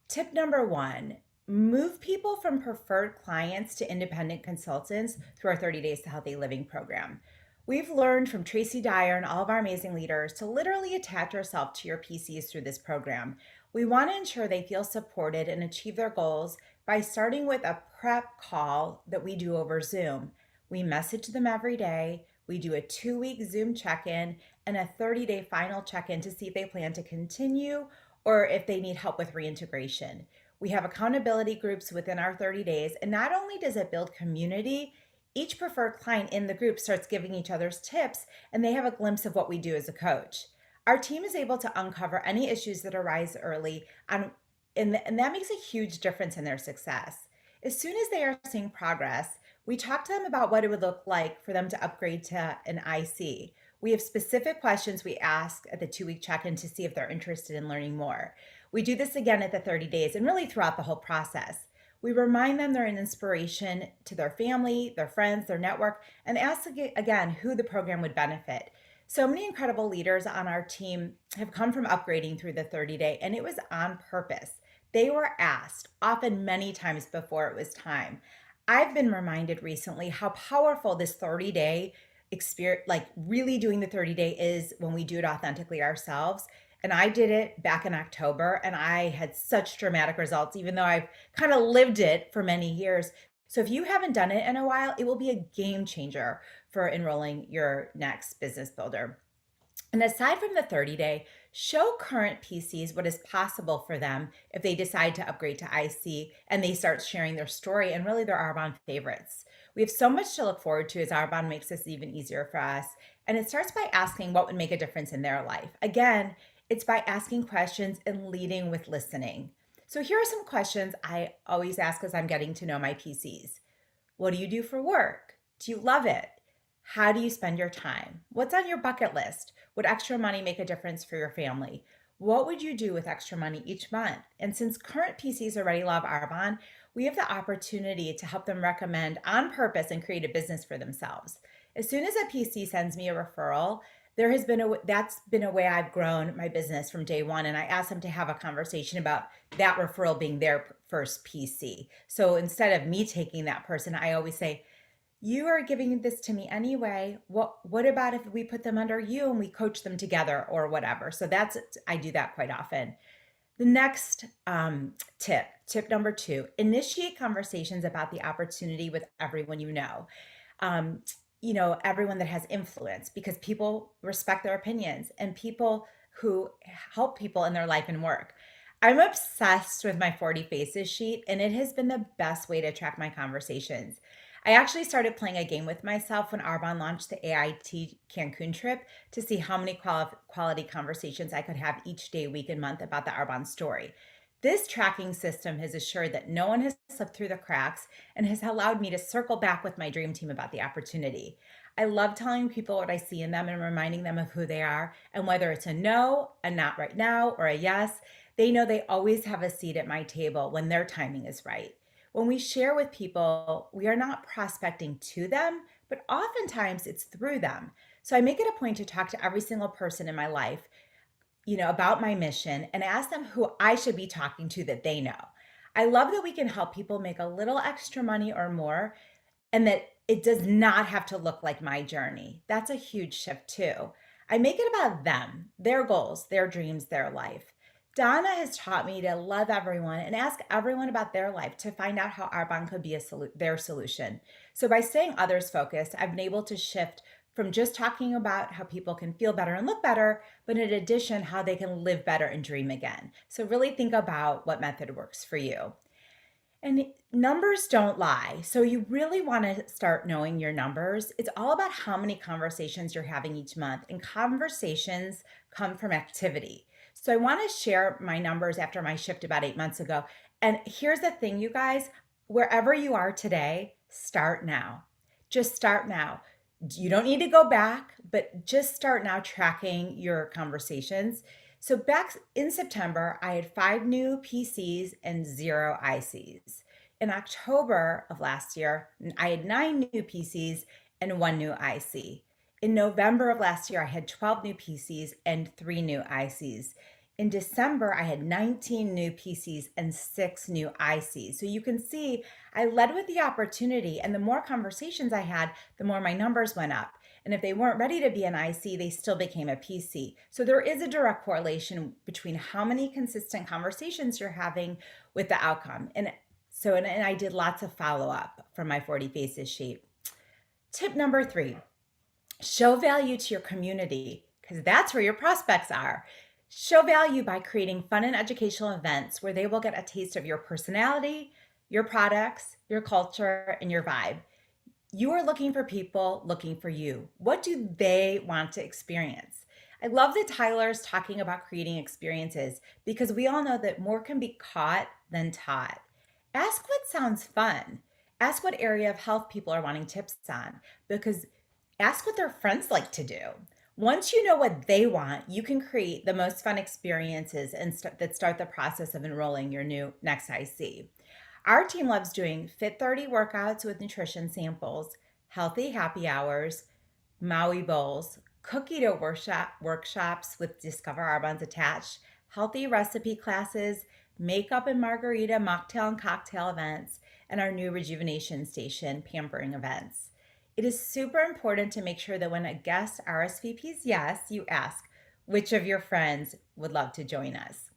Tip number 1, move people from preferred clients to independent consultants through our 30 Days to Healthy Living program. We've learned from Tracy Dyer and all of our amazing leaders to literally attach yourself to your PCs through this program. We want to ensure they feel supported and achieve their goals by starting with a prep call that we do over Zoom. We message them every day. We do a 2-week Zoom check-in and a 30-day final check-in to see if they plan to continue or if they need help with reintegration. We have accountability groups within our 30 days, and not only does it build community, each preferred client in the group starts giving each other's tips, and they have a glimpse of what we do as a coach. Our team is able to uncover any issues that arise early, and that makes a huge difference in their success. As soon as they are seeing progress, we talk to them about what it would look like for them to upgrade to an IC. We have specific questions we ask at the 2-week check-in to see if they're interested in learning more. We do this again at the 30 days and really throughout the whole process. We remind them they're an inspiration to their family, their friends, their network, and ask again who the program would benefit. So many incredible leaders on our team have come from upgrading through the 30-day, and it was on purpose. They were asked, often many times before it was time. I've been reminded recently how powerful this 30-day experience, like really doing the 30-day is when we do it authentically ourselves. And I did it back in October and I had such dramatic results, even though I've kind of lived it for many years. So if you haven't done it in a while, it will be a game changer for enrolling your next business builder. And aside from the 30-day, show current PCs what is possible for them if they decide to upgrade to IC and they start sharing their story and really their Arbonne favorites. We have so much to look forward to as Arbonne makes this even easier for us. And it starts by asking what would make a difference in their life. Again, it's by asking questions and leading with listening. So here are some questions I always ask as I'm getting to know my PCs. What do you do for work? Do you love it? How do you spend your time? What's on your bucket list? Would extra money make a difference for your family? What would you do with extra money each month? And since current PCs already love Arbonne, we have the opportunity to help them recommend on purpose and create a business for themselves. As soon as a PC sends me a referral, that's been a way I've grown my business from day one. And I ask them to have a conversation about that referral being their first PC. So instead of me taking that person, I always say, you are giving this to me anyway. What about if we put them under you and we coach them together or whatever? So I do that quite often. The next tip number 2, initiate conversations about the opportunity with everyone you know. Everyone that has influence, because people respect their opinions and people who help people in their life and work. I'm obsessed with my 40 Faces sheet, and it has been the best way to track my conversations. I actually started playing a game with myself when Arbonne launched the AIT Cancun trip to see how many quality conversations I could have each day, week, and month about the Arbonne story. This tracking system has assured that no one has slipped through the cracks and has allowed me to circle back with my dream team about the opportunity. I love telling people what I see in them and reminding them of who they are, and whether it's a no, a not right now, or a yes, they know they always have a seat at my table when their timing is right. When we share with people, we are not prospecting to them, but oftentimes it's through them. So I make it a point to talk to every single person in my life, about my mission and ask them who I should be talking to that they know. I love that we can help people make a little extra money or more, and that it does not have to look like my journey. That's a huge shift too. I make it about them, their goals, their dreams, their life. Donna has taught me to love everyone and ask everyone about their life to find out how Arbonne could be their solution. So by staying others focused, I've been able to shift from just talking about how people can feel better and look better, but in addition, how they can live better and dream again. So really think about what method works for you. And numbers don't lie. So you really want to start knowing your numbers. It's all about how many conversations you're having each month, and conversations come from activity. So I want to share my numbers after my shift about 8 months ago. And here's the thing, you guys, wherever you are today, start now. Just start now. You don't need to go back, but just start now tracking your conversations. So back in September, I had 5 new PCs and 0 ICs. In October of last year, I had 9 new PCs and 1 new IC. In November of last year, I had 12 new PCs and 3 new ICs. In December, I had 19 new PCs and 6 new ICs. So you can see I led with the opportunity, and the more conversations I had, the more my numbers went up. And if they weren't ready to be an IC, they still became a PC. So there is a direct correlation between how many consistent conversations you're having with the outcome. And I did lots of follow-up from my 40 Faces sheet. Tip number 3, show value to your community, because that's where your prospects are. Show value by creating fun and educational events where they will get a taste of your personality, your products, your culture, and your vibe. You are looking for people looking for you. What do they want to experience? I love that Tyler's talking about creating experiences, because we all know that more can be caught than taught. Ask what sounds fun. Ask what area of health people are wanting tips on, because ask what their friends like to do. Once you know what they want, you can create the most fun experiences that start the process of enrolling your next IC. Our team loves doing Fit 30 workouts with nutrition samples, healthy happy hours, Maui bowls, cookie dough workshops with Discover Arbonne's attached, healthy recipe classes, makeup and margarita, mocktail and cocktail events, and our new rejuvenation station pampering events. It is super important to make sure that when a guest RSVPs yes, you ask which of your friends would love to join us.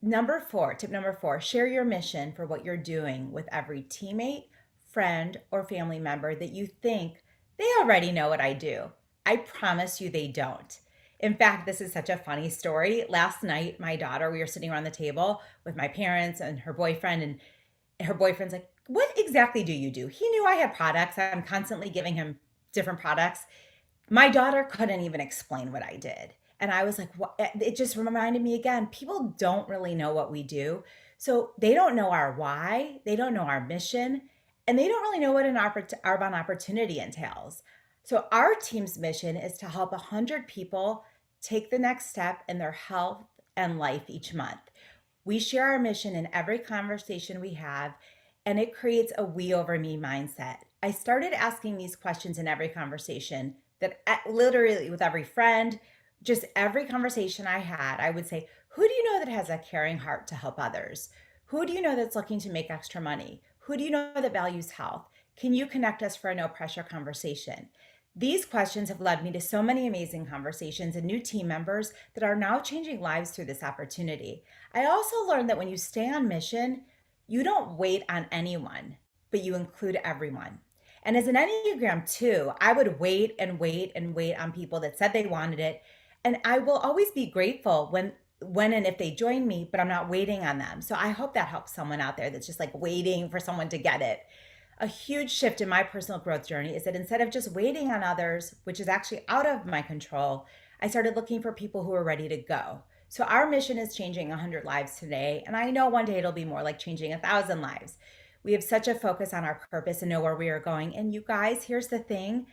Tip number four, share your mission for what you're doing with every teammate, friend, or family member that you think they already know what I do. I promise you they don't. In fact, this is such a funny story. Last night, my daughter, we were sitting around the table with my parents and her boyfriend, and her boyfriend's like, "What exactly do you do?" He knew I had products. I'm constantly giving him different products. My daughter couldn't even explain what I did. And I was like, what? It just reminded me again, people don't really know what we do. So they don't know our why, they don't know our mission, and they don't really know what an Arbonne opportunity entails. So our team's mission is to help 100 people take the next step in their health and life each month. We share our mission in every conversation we have, and it creates a we over me mindset. I started asking these questions in every conversation that literally with every friend, just every conversation I had, I would say, who do you know that has a caring heart to help others? Who do you know that's looking to make extra money? Who do you know that values health? Can you connect us for a no pressure conversation? These questions have led me to so many amazing conversations and new team members that are now changing lives through this opportunity. I also learned that when you stay on mission, you don't wait on anyone, but you include everyone. And as an Enneagram 2, I would wait and wait and wait on people that said they wanted it. And I will always be grateful when and if they join me, but I'm not waiting on them. So I hope that helps someone out there that's just like waiting for someone to get it. A huge shift in my personal growth journey is that instead of just waiting on others, which is actually out of my control, I started looking for people who are ready to go. So our mission is changing 100 lives today. And I know one day it'll be more like changing 1,000 lives. We have such a focus on our purpose and know where we are going. And you guys, here's the thing.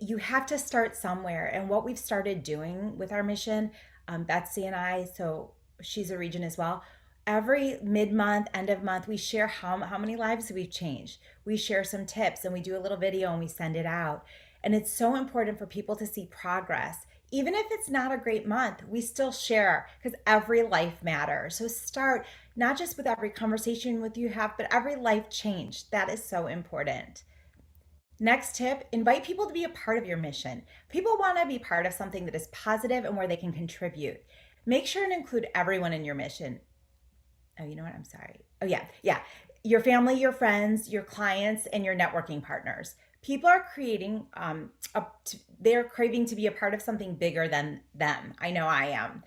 You have to start somewhere. And what we've started doing with our mission, Betsy and I, so she's a region as well. Every mid-month, end of month, we share how many lives we've changed. We share some tips and we do a little video and we send it out. And it's so important for people to see progress. Even if it's not a great month, we still share because every life matters. So start not just with every conversation with you have, but every life change. That is so important. Next tip, invite people to be a part of your mission. People want to be part of something that is positive and where they can contribute. Make sure and include everyone in your mission. Oh, you know what? I'm sorry. Oh, yeah. Your family, your friends, your clients, and your networking partners. People are they're craving to be a part of something bigger than them. I know I am.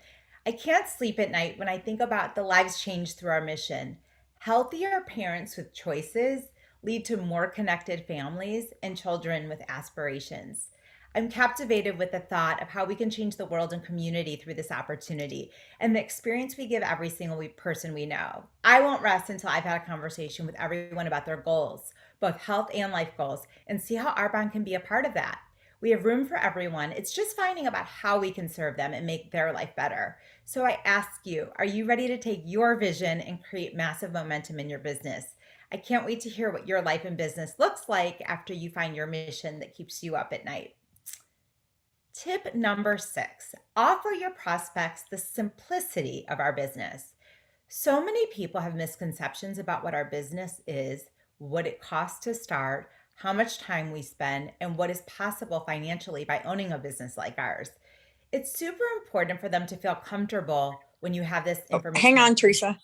I can't sleep at night when I think about the lives changed through our mission. Healthier parents with choices lead to more connected families and children with aspirations. I'm captivated with the thought of how we can change the world and community through this opportunity and the experience we give every single person we know. I won't rest until I've had a conversation with everyone about their goals, both health and life goals, and see how Arbonne can be a part of that. We have room for everyone. It's just finding about how we can serve them and make their life better. So I ask you, are you ready to take your vision and create massive momentum in your business? I can't wait to hear what your life and business looks like after you find your mission that keeps you up at night. Tip number 6, offer your prospects the simplicity of our business. So many people have misconceptions about what our business is, what it costs to start, how much time we spend, and what is possible financially by owning a business like ours. It's super important for them to feel comfortable when you have this information. Hang on, Teresa.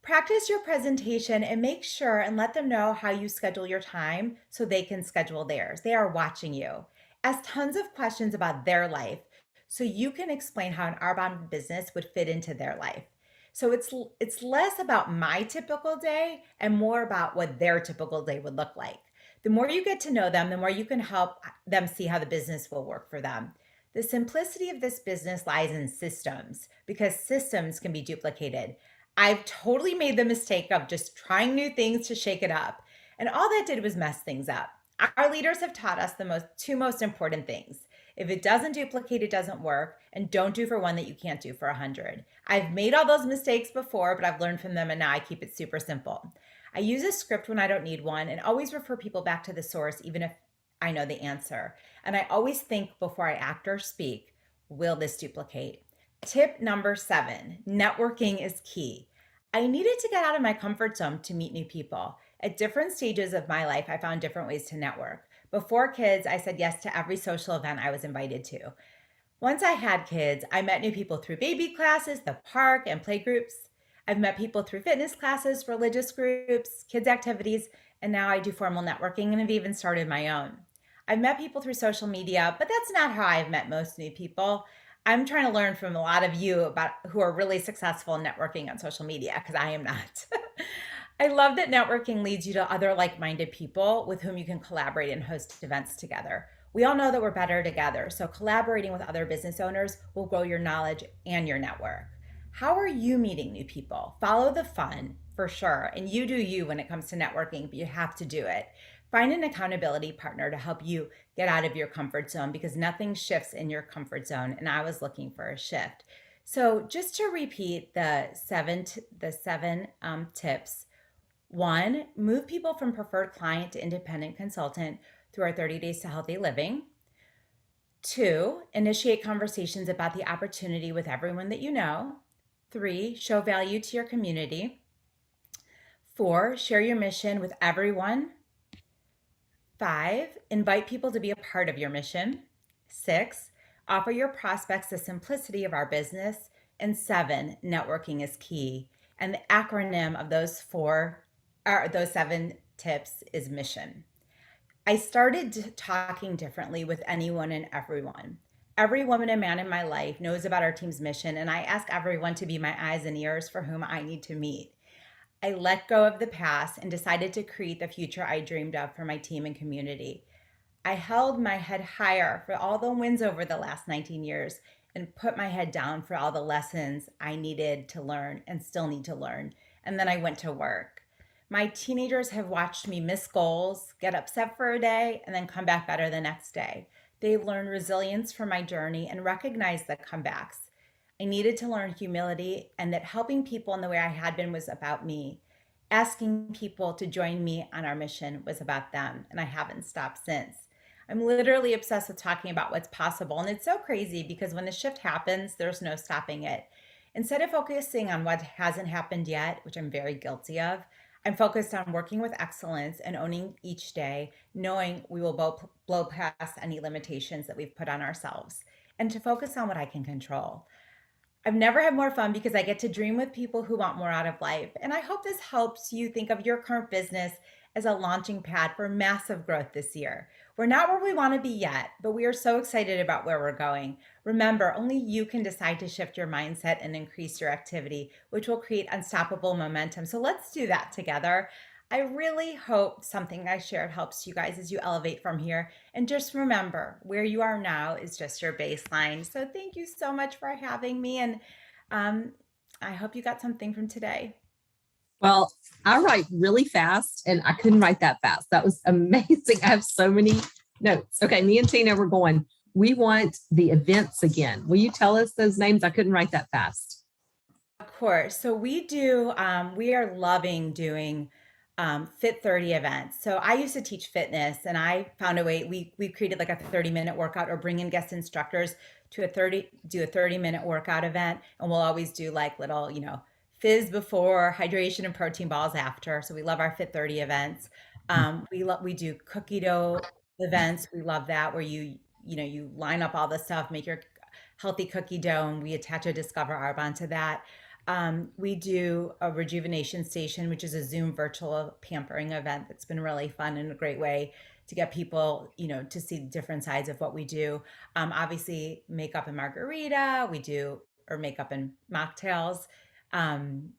Practice your presentation and make sure and let them know how you schedule your time so they can schedule theirs. They are watching you. Ask tons of questions about their life so you can explain how an Arbonne business would fit into their life. So it's less about my typical day and more about what their typical day would look like. The more you get to know them, the more you can help them see how the business will work for them. The simplicity of this business lies in systems because systems can be duplicated. I've totally made the mistake of just trying new things to shake it up. And all that did was mess things up. Our leaders have taught us the two most important things. If it doesn't duplicate, it doesn't work. And don't do for one that you can't do for 100. I've made all those mistakes before, but I've learned from them and now I keep it super simple. I use a script when I don't need one and always refer people back to the source, even if I know the answer. And I always think before I act or speak, will this duplicate? Tip number 7, networking is key. I needed to get out of my comfort zone to meet new people. At different stages of my life, I found different ways to network. Before kids, I said yes to every social event I was invited to. Once I had kids, I met new people through baby classes, the park, and play groups. I've met people through fitness classes, religious groups, kids' activities, and now I do formal networking and have even started my own. I've met people through social media, but that's not how I've met most new people. I'm trying to learn from a lot of you about who are really successful in networking on social media, because I am not. I love that networking leads you to other like-minded people with whom you can collaborate and host events together. We all know that we're better together, so collaborating with other business owners will grow your knowledge and your network. How are you meeting new people? Follow the fun, for sure, and you do you when it comes to networking, but you have to do it. Find an accountability partner to help you get out of your comfort zone, because nothing shifts in your comfort zone, and I was looking for a shift. So just to repeat the seven tips. 1, move people from preferred client to independent consultant through our 30 Days to Healthy Living. 2, initiate conversations about the opportunity with everyone that you know. 3, show value to your community. 4, share your mission with everyone. 5, invite people to be a part of your mission. 6, offer your prospects the simplicity of our business. And 7, networking is key. And the acronym of those 7 tips is mission. I started talking differently with anyone and everyone. Every woman and man in my life knows about our team's mission, and I ask everyone to be my eyes and ears for whom I need to meet. I let go of the past and decided to create the future I dreamed of for my team and community. I held my head higher for all the wins over the last 19 years and put my head down for all the lessons I needed to learn and still need to learn. And then I went to work. My teenagers have watched me miss goals, get upset for a day, and then come back better the next day. They learned resilience from my journey and recognized the comebacks. I needed to learn humility, and that helping people in the way I had been was about me. Asking people to join me on our mission was about them, and I haven't stopped since. I'm literally obsessed with talking about what's possible, and it's so crazy because when the shift happens, there's no stopping it. Instead of focusing on what hasn't happened yet, which I'm very guilty of, I'm focused on working with excellence and owning each day, knowing we will both blow past any limitations that we've put on ourselves, and to focus on what I can control. I've never had more fun because I get to dream with people who want more out of life. And I hope this helps you think of your current business as a launching pad for massive growth this year. We're not where we want to be yet, but we are so excited about where we're going. Remember, only you can decide to shift your mindset and increase your activity, which will create unstoppable momentum. So let's do that together. I really hope something I shared helps you guys as you elevate from here. And just remember, where you are now is just your baseline. So thank you so much for having me. And I hope you got something from today. Well, I write really fast and I couldn't write that fast. That was amazing. I have so many notes. Okay, me and Tina were going, we want the events again. Will you tell us those names? I couldn't write that fast. Of course. So we do, we are loving doing Fit 30 events. So I used to teach fitness and I found a way, we created like a 30-minute workout or bring in guest instructors to do a 30-minute workout event. And we'll always do like little, fizz before, hydration and protein balls after. So we love our Fit 30 events. We do cookie dough events. We love that where you line up all the stuff, make your healthy cookie dough, and we attach a Discover Arbonne to that. We do a rejuvenation station, which is a Zoom virtual pampering event that's been really fun and a great way to get people, to see different sides of what we do. Obviously, makeup and margarita, or makeup and mocktails. And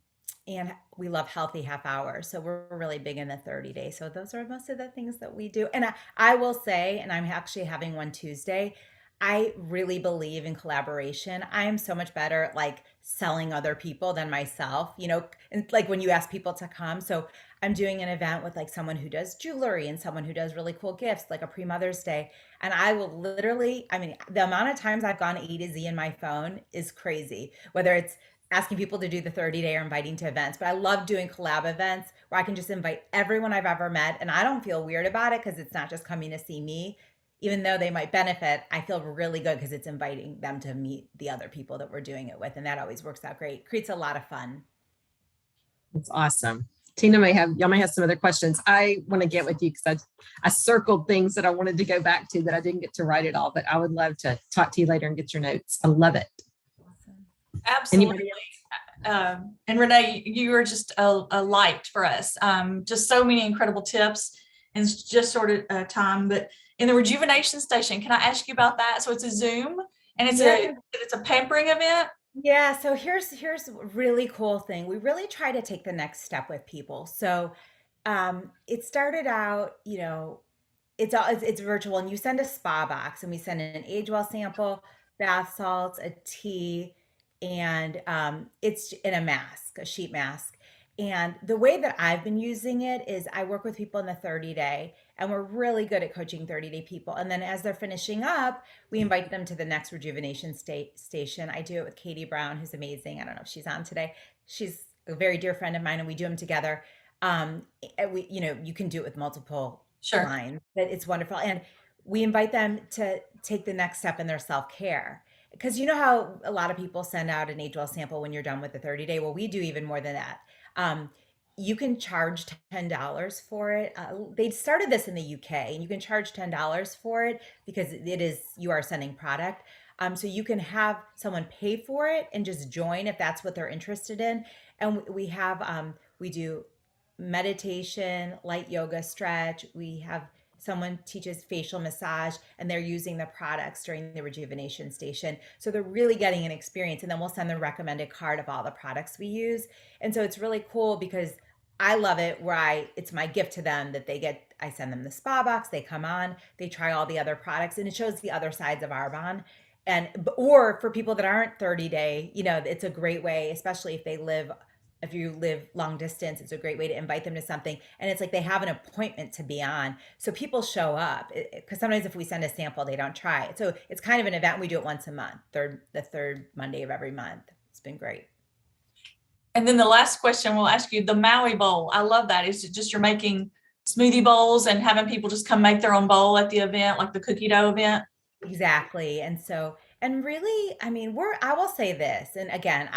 we love healthy half hours. So we're really big in the 30 days. So those are most of the things that we do. And I will say, and I'm actually having one Tuesday, I really believe in collaboration. I am so much better at like selling other people than myself, and like when you ask people to come. So I'm doing an event with like someone who does jewelry and someone who does really cool gifts, like a pre-Mother's Day. And I will literally, the amount of times I've gone A to Z in my phone is crazy, whether it's asking people to do the 30-day or inviting to events. But I love doing collab events where I can just invite everyone I've ever met. And I don't feel weird about it because it's not just coming to see me. Even though they might benefit, I feel really good because it's inviting them to meet the other people that we're doing it with. And that always works out great. Creates a lot of fun. That's awesome. Y'all may have some other questions. I want to get with you because I circled things that I wanted to go back to that I didn't get to write it all, but I would love to talk to you later and get your notes. I love it. Awesome. Absolutely. And Renee, you are just a light for us. Just so many incredible tips, and it's just sort of time. But in the rejuvenation station, can I ask you about that? So it's a Zoom, and it's a pampering event. Yeah, so here's a really cool thing. We really try to take the next step with people. So it started out, it's virtual, and you send a spa box, and we send an age well sample, bath salts, a tea, and it's in a mask, a sheet mask. And the way that I've been using it is I work with people in the 30-day, and we're really good at coaching 30-day people. And then as they're finishing up, we invite them to the next rejuvenation station. I do it with Katie Brown, who's amazing. I don't know if she's on today. She's a very dear friend of mine, and we do them together. And you can do it with multiple lines, but it's wonderful. And we invite them to take the next step in their self-care. Because you know how a lot of people send out an age well sample when you're done with the 30-day? Well, we do even more than that. You can charge $10 for it. They started this in the UK, and you can charge $10 for it because you are sending product. So you can have someone pay for it and just join if that's what they're interested in. And we do meditation, light yoga, stretch. We have someone teaches facial massage, and they're using the products during the rejuvenation station. So they're really getting an experience, and then we'll send the recommended card of all the products we use. And so it's really cool because I love it it's my gift to them that I send them the spa box, they come on, they try all the other products, and it shows the other sides of Arbonne. Or for people that aren't 30-day, it's a great way, especially if you live long distance, it's a great way to invite them to something. And it's like they have an appointment to be on. So people show up, because sometimes if we send a sample, they don't try it. So it's kind of an event. We do it once a month, the third Monday of every month. It's been great. And then the last question we'll ask you, the Maui Bowl. I love that. Is it just you're making smoothie bowls and having people just come make their own bowl at the event, like the cookie dough event? Exactly. And really, I mean, I will say this, and again,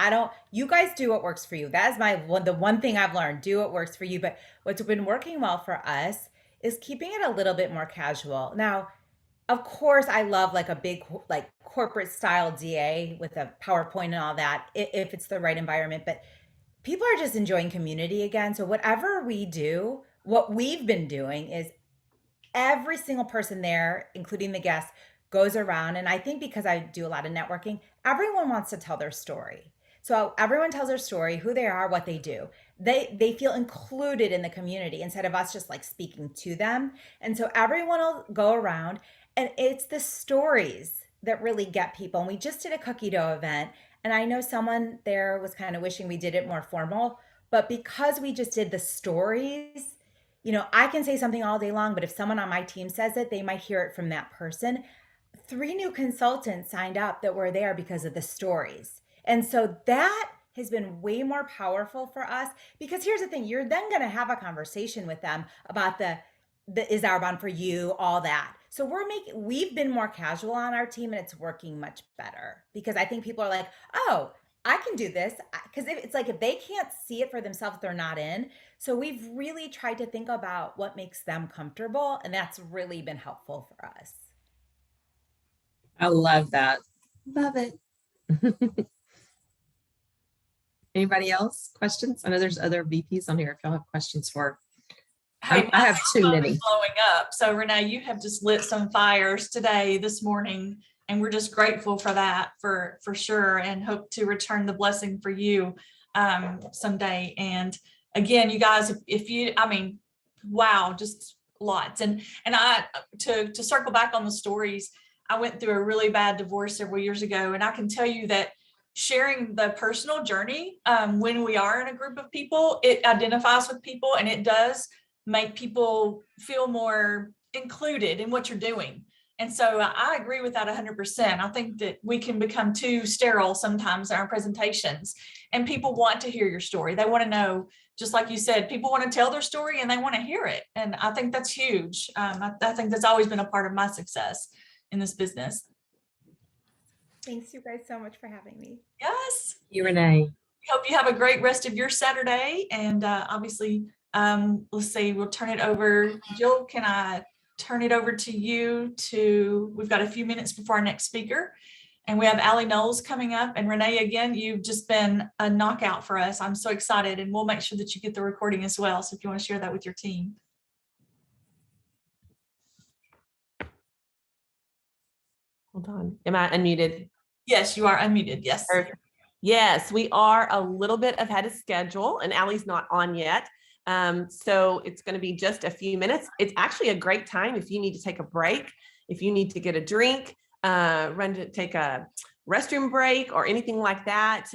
you guys do what works for you. That is the one thing I've learned, do what works for you. But what's been working well for us is keeping it a little bit more casual. Now, of course, I love like a big, like corporate style DA with a PowerPoint and all that, if it's the right environment, but people are just enjoying community again. So whatever we do, what we've been doing is every single person there, including the guests, goes around. And I think because I do a lot of networking, everyone wants to tell their story. So everyone tells their story, who they are, what they do. They feel included in the community instead of us just like speaking to them. And so everyone will go around, and it's the stories that really get people. And we just did a cookie dough event, and I know someone there was kind of wishing we did it more formal, but because we just did the stories, I can say something all day long, but if someone on my team says it, they might hear it from that person. 3 new consultants signed up that were there because of the stories. And so that has been way more powerful for us, because here's the thing, you're then going to have a conversation with them about the is Arbonne for you, all that. So we've been more casual on our team, and it's working much better because I think people are like, oh, I can do this, because it's like if they can't see it for themselves, they're not in. So we've really tried to think about what makes them comfortable, and that's really been helpful for us. I love that. Love it. Anybody else? Questions? I know there's other VPs on here if y'all have questions for. Hey, I have too phone many. is blowing up. So Renee, you have just lit some fires this morning, and we're just grateful for that for sure, and hope to return the blessing for you someday. And again, you guys, wow, just lots. And to circle back on the stories, I went through a really bad divorce several years ago, and I can tell you that sharing the personal journey when we are in a group of people, it identifies with people, and it does make people feel more included in what you're doing. And so I agree with that 100%. I think that we can become too sterile sometimes in our presentations, and people want to hear your story. They want to know, just like you said, people want to tell their story and they want to hear it. And I think that's huge. I think that's always been a part of my success in this business. Thanks you guys so much for having me. Yes. You, Renee. Hope you have a great rest of your Saturday. And obviously, let's see, we'll turn it over. Jill, can I turn it over to you we've got a few minutes before our next speaker. And we have Allie Knowles coming up. And Renee, again, you've just been a knockout for us. I'm so excited. And we'll make sure that you get the recording as well. So if you want to share that with your team. Hold on. Am I unmuted? Yes, you are unmuted. Yes. Perfect. Yes, we are a little bit ahead of schedule and Allie's not on yet. So it's going to be just a few minutes. It's actually a great time if you need to take a break, if you need to get a drink, run to take a restroom break or anything like that.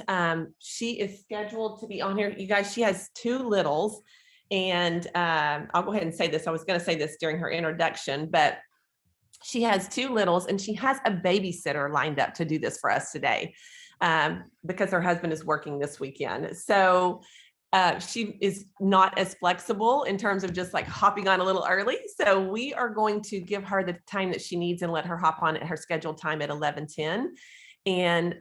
She is scheduled to be on here. You guys, she has 2 littles. And I'll go ahead and say this. I was going to say this during her introduction, but she has 2 littles and she has a babysitter lined up to do this for us today because her husband is working this weekend. So she is not as flexible in terms of just like hopping on a little early. So we are going to give her the time that she needs and let her hop on at her scheduled time at 11:10. And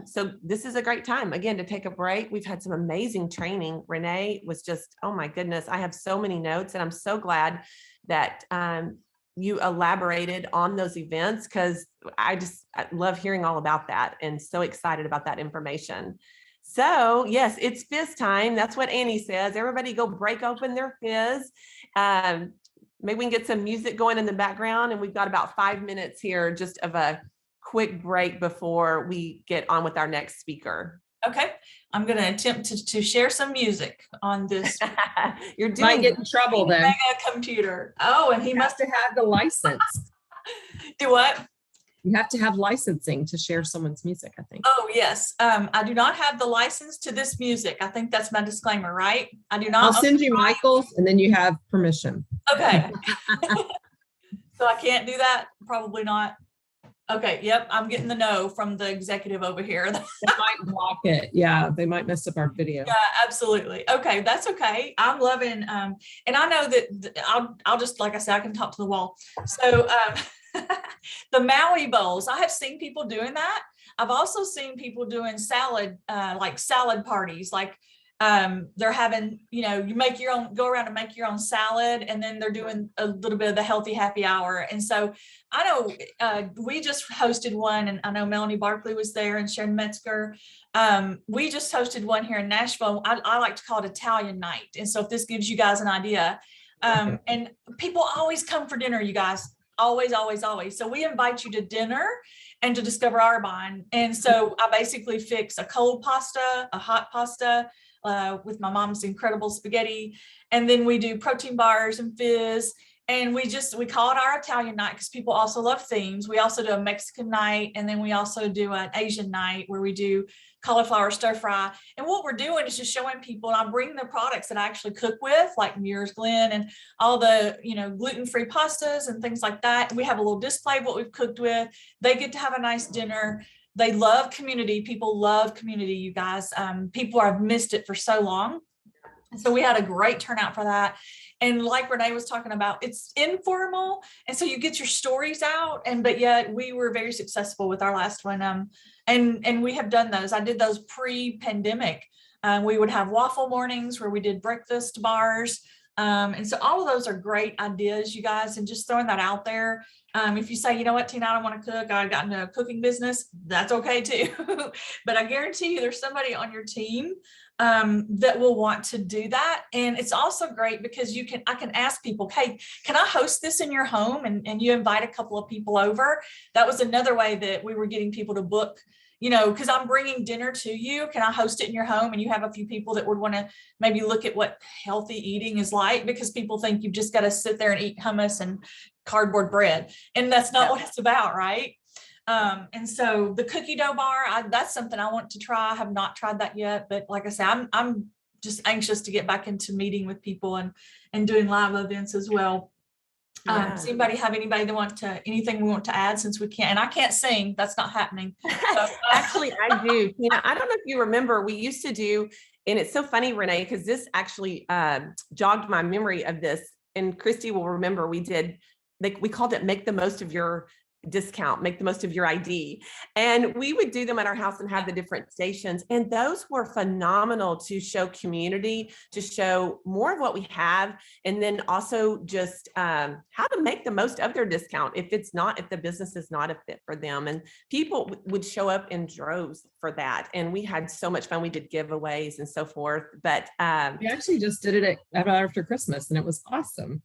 so this is a great time, again, to take a break. We've had some amazing training. Renee was just, oh my goodness, I have so many notes and I'm so glad that you elaborated on those events because I love hearing all about that and so excited about that information. So yes, it's fizz time. That's what Annie says. Everybody go break open their fizz. Maybe we can get some music going in the background and we've got about 5 minutes here just of a quick break before we get on with our next speaker. Okay, I'm going to attempt to share some music on this. You're Might doing get in trouble though. Mega computer. Oh, and he You must have to have the license. do what? You have to have licensing to share someone's music, I think. Oh, yes. I do not have the license to this music. I think that's my disclaimer, right? I do not. I'll send you Michael's and then you have permission. Okay. So I can't do that? Probably not. Okay, yep, I'm getting the no from the executive over here. They might block it. Yeah, they might mess up our video. Yeah, absolutely. Okay, that's okay. I'm loving, and I know that I'll just, like I said, I can talk to the wall. So the Maui bowls, I have seen people doing that. I've also seen people doing salad, like salad parties, like they're having, you make your own, go around and make your own salad, and then they're doing a little bit of the healthy happy hour. And so I know we just hosted one, and I know Melanie Barkley was there and Sharon Metzger. We just hosted one here in Nashville. I like to call it Italian night. And so if this gives you guys an idea, and people always come for dinner, you guys, always, always, always. So we invite you to dinner and to discover Arbonne. And so I basically fix a cold pasta, a hot pasta, with my mom's incredible spaghetti. And then we do protein bars and fizz. And we call it our Italian night because people also love themes. We also do a Mexican night. And then we also do an Asian night where we do cauliflower stir fry. And what we're doing is just showing people, and I'm bringing the products that I actually cook with, like Muir's Glen and all the, gluten-free pastas and things like that. We have a little display of what we've cooked with. They get to have a nice dinner. They love community. People love community, you guys. People have missed it for so long. And so we had a great turnout for that. And like Renee was talking about, it's informal. And so you get your stories out, but yet we were very successful with our last one. And we have done those. I did those pre-pandemic. We would have waffle mornings where we did breakfast bars. And so all of those are great ideas, you guys, and just throwing that out there. If you say, you know what, Tina, I don't want to cook, I got into a cooking business, that's okay too. But I guarantee you there's somebody on your team that will want to do that. And it's also great because I can ask people, hey, can I host this in your home? And you invite a couple of people over. That was another way that we were getting people to book, because I'm bringing dinner to you. Can I host it in your home? And you have a few people that would want to maybe look at what healthy eating is like, because people think you've just got to sit there and eat hummus and cardboard bread. And that's not what it's about, right? And so the cookie dough bar, that's something I want to try. I have not tried that yet, but like I said, I'm just anxious to get back into meeting with people and doing live events as well. Does anybody have anything we want to add, since we can't, and I can't sing, that's not happening. So, Actually, I do. I don't know if you remember, we used to do, and it's so funny, Renee, because this actually jogged my memory of this. And Christy will remember, we called it Make the Most of Your discount, make the most of your ID. And we would do them at our house and have the different stations. And those were phenomenal to show community, to show more of what we have. And then also just how to make the most of their discount if the business is not a fit for them. And people would show up in droves for that. And we had so much fun. We did giveaways and so forth. But We actually just did it after Christmas and it was awesome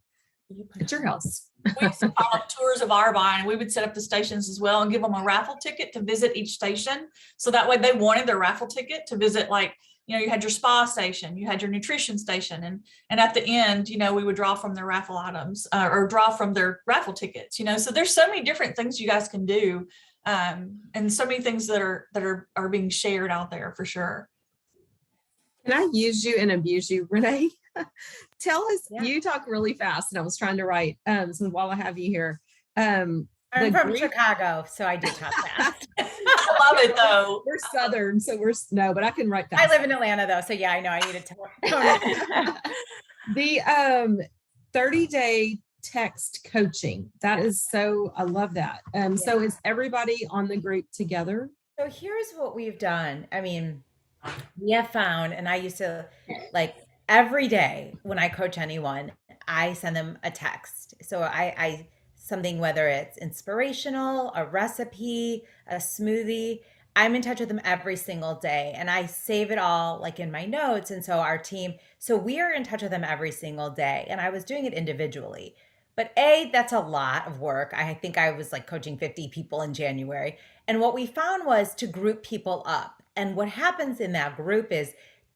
at your house. We used to call up tours of Arbonne, and we would set up the stations as well and give them a raffle ticket to visit each station. So that way they wanted their raffle ticket to visit, like, you had your spa station, you had your nutrition station, and at the end, we would draw from their raffle items or draw from their raffle tickets, so there's so many different things you guys can do. And so many things that are being shared out there for sure. Can I use you and abuse you, Renee? Tell us, Yeah. you talk really fast and I was trying to write, so while I have you here. I'm The from Greek- Chicago, so I do talk fast. I love it though. We're Southern, so no, but I can write fast. I live in Atlanta though, so yeah, I know I need to tone it. The 30-day text coaching, that is I love that. So is everybody on the group together? So here's what we've done. I mean, we have found, and I used to like every day when I coach anyone, I send them a text. So I something, whether it's inspirational, a recipe, a smoothie, I'm in touch with them every single day and I save it all like in my notes. And so our team, so we are in touch with them every single day. And I was doing it individually. But that's a lot of work. I think I was like coaching 50 people in January. And what we found was to group people up. And what happens in that group is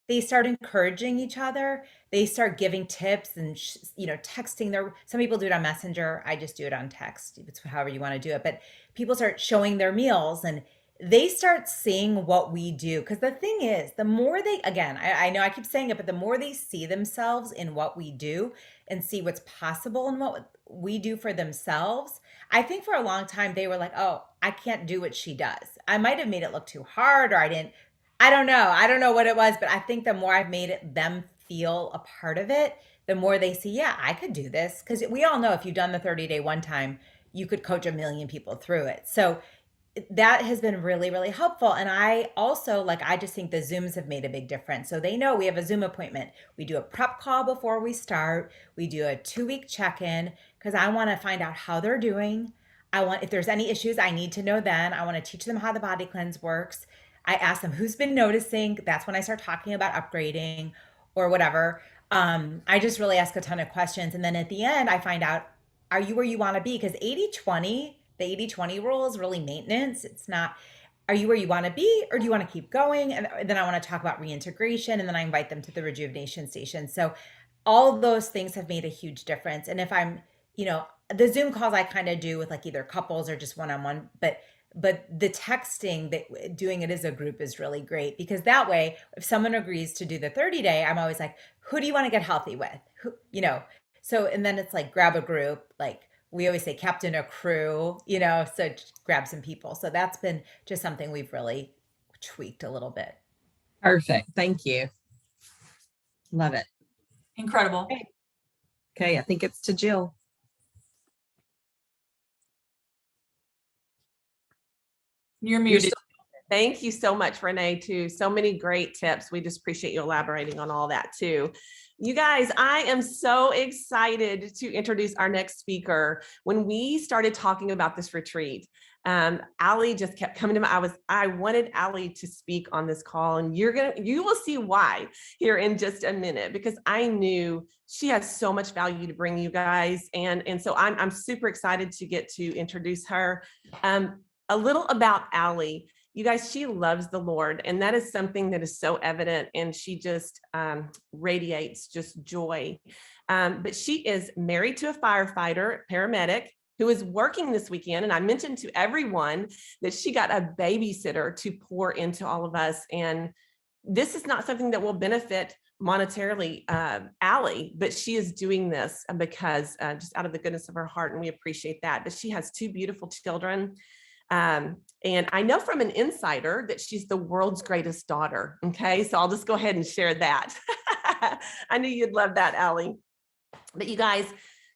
they start encouraging each other. They start giving tips and, texting some people do it on Messenger. I just do it on text. It's however you want to do it. But people start showing their meals and they start seeing what we do. Because the thing is, the more I know I keep saying it, but the more they see themselves in what we do and see what's possible in what we do for themselves, I think for a long time they were like, oh, I can't do what she does. I might have made it look too hard, or I don't know. I don't know what it was, but I think the more I've made them feel a part of it, the more they see, yeah, I could do this. Because we all know if you've done the 30-day one time, you could coach 1 million people through it. So that has been really, really helpful. And I also, I just think the Zooms have made a big difference. So they know we have a Zoom appointment. We do a prep call before we start. We do a 2-week check-in because I want to find out how they're doing. If there's any issues, I need to know then. I want to teach them how the body cleanse works. I ask them who's been noticing. That's when I start talking about upgrading or whatever. I just really ask a ton of questions. And then at the end, I find out, are you where you want to be? Because 80-20, the 80-20 rule is really maintenance. It's not, are you where you want to be or do you want to keep going? And then I want to talk about reintegration, and then I invite them to the rejuvenation station. So all of those things have made a huge difference. And if I'm, the Zoom calls I kind of do with either couples or just one-on-one, but the texting, doing it as a group is really great, because that way, if someone agrees to do the 30-day, I'm always like, who do you want to get healthy with? So, and then it's grab a group, we always say captain a crew, so just grab some people. So that's been just something we've really tweaked a little bit. Perfect. Thank you. Love it. Incredible. Okay. I think it's to Jill. You're muted. Thank you so much, Renee, too. So many great tips. We just appreciate you elaborating on all that too. You guys, I am so excited to introduce our next speaker. When we started talking about this retreat, Allie just kept coming to me. I wanted Allie to speak on this call, and you will see why here in just a minute, because I knew she has so much value to bring you guys. And so I'm super excited to get to introduce her. A little about Allie. You guys, she loves the Lord, and that is something that is so evident, and she just radiates just joy. But she is married to a firefighter, paramedic, who is working this weekend. And I mentioned to everyone that she got a babysitter to pour into all of us. And this is not something that will benefit monetarily Allie, but she is doing this because just out of the goodness of her heart, and we appreciate that. But she has 2 beautiful children. And I know from an insider that she's the world's greatest daughter. Okay, so I'll just go ahead and share that. I knew you'd love that, Allie. But you guys,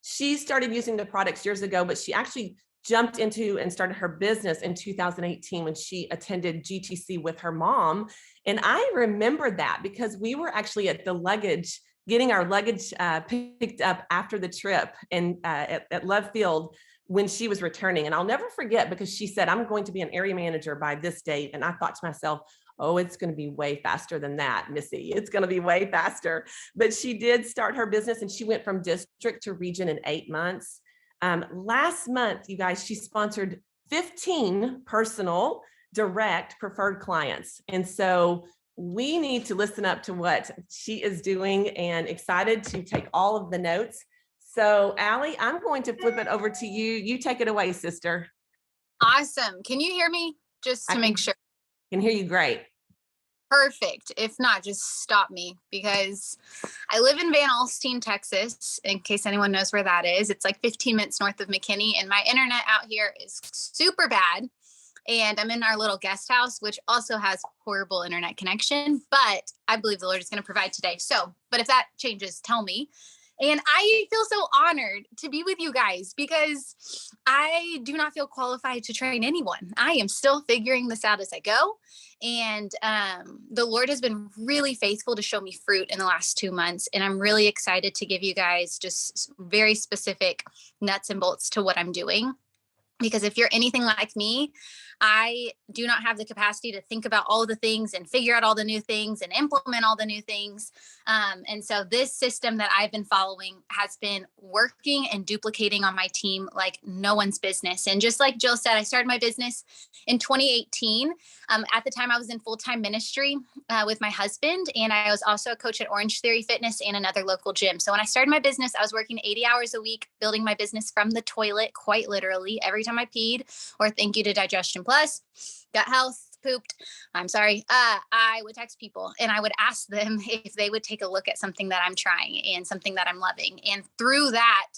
she started using the products years ago, but she actually jumped into and started her business in 2018 when she attended GTC with her mom. And I remember that because we were actually at the luggage, getting our luggage picked up after the trip and at Love Field when she was returning. And I'll never forget because she said, I'm going to be an area manager by this date. And I thought to myself, oh, it's going to be way faster than that, Missy. It's going to be way faster. But she did start her business and she went from district to region in 8 months. Last month, you guys, she sponsored 15 personal, direct, preferred clients. And so we need to listen up to what she is doing and excited to take all of the notes. So Allie, I'm going to flip it over to you. You take it away, sister. Awesome. Can you hear me? Just to make sure. Can hear you great. Perfect. If not, just stop me because I live in Van Alstyne, Texas, in case anyone knows where that is. It's like 15 minutes north of McKinney, and my internet out here is super bad. And I'm in our little guest house, which also has horrible internet connection, but I believe the Lord is going to provide today. So, but if that changes, tell me. And I feel so honored to be with you guys because I do not feel qualified to train anyone. I am still figuring this out as I go. And the Lord has been really faithful to show me fruit in the last 2 months. And I'm really excited to give you guys just very specific nuts and bolts to what I'm doing. Because if you're anything like me, I do not have the capacity to think about all the things and figure out all the new things and implement all the new things. And so this system that I've been following has been working and duplicating on my team like no one's business. And just like Jill said, I started my business in 2018. At the time I was in full-time ministry with my husband, and I was also a coach at Orange Theory Fitness and another local gym. So when I started my business, I was working 80 hours a week, building my business from the toilet, quite literally, every time I peed, or thank you to Digestion Plus, Gut Health, pooped, I'm sorry, I would text people and I would ask them if they would take a look at something that I'm trying and something that I'm loving. And through that,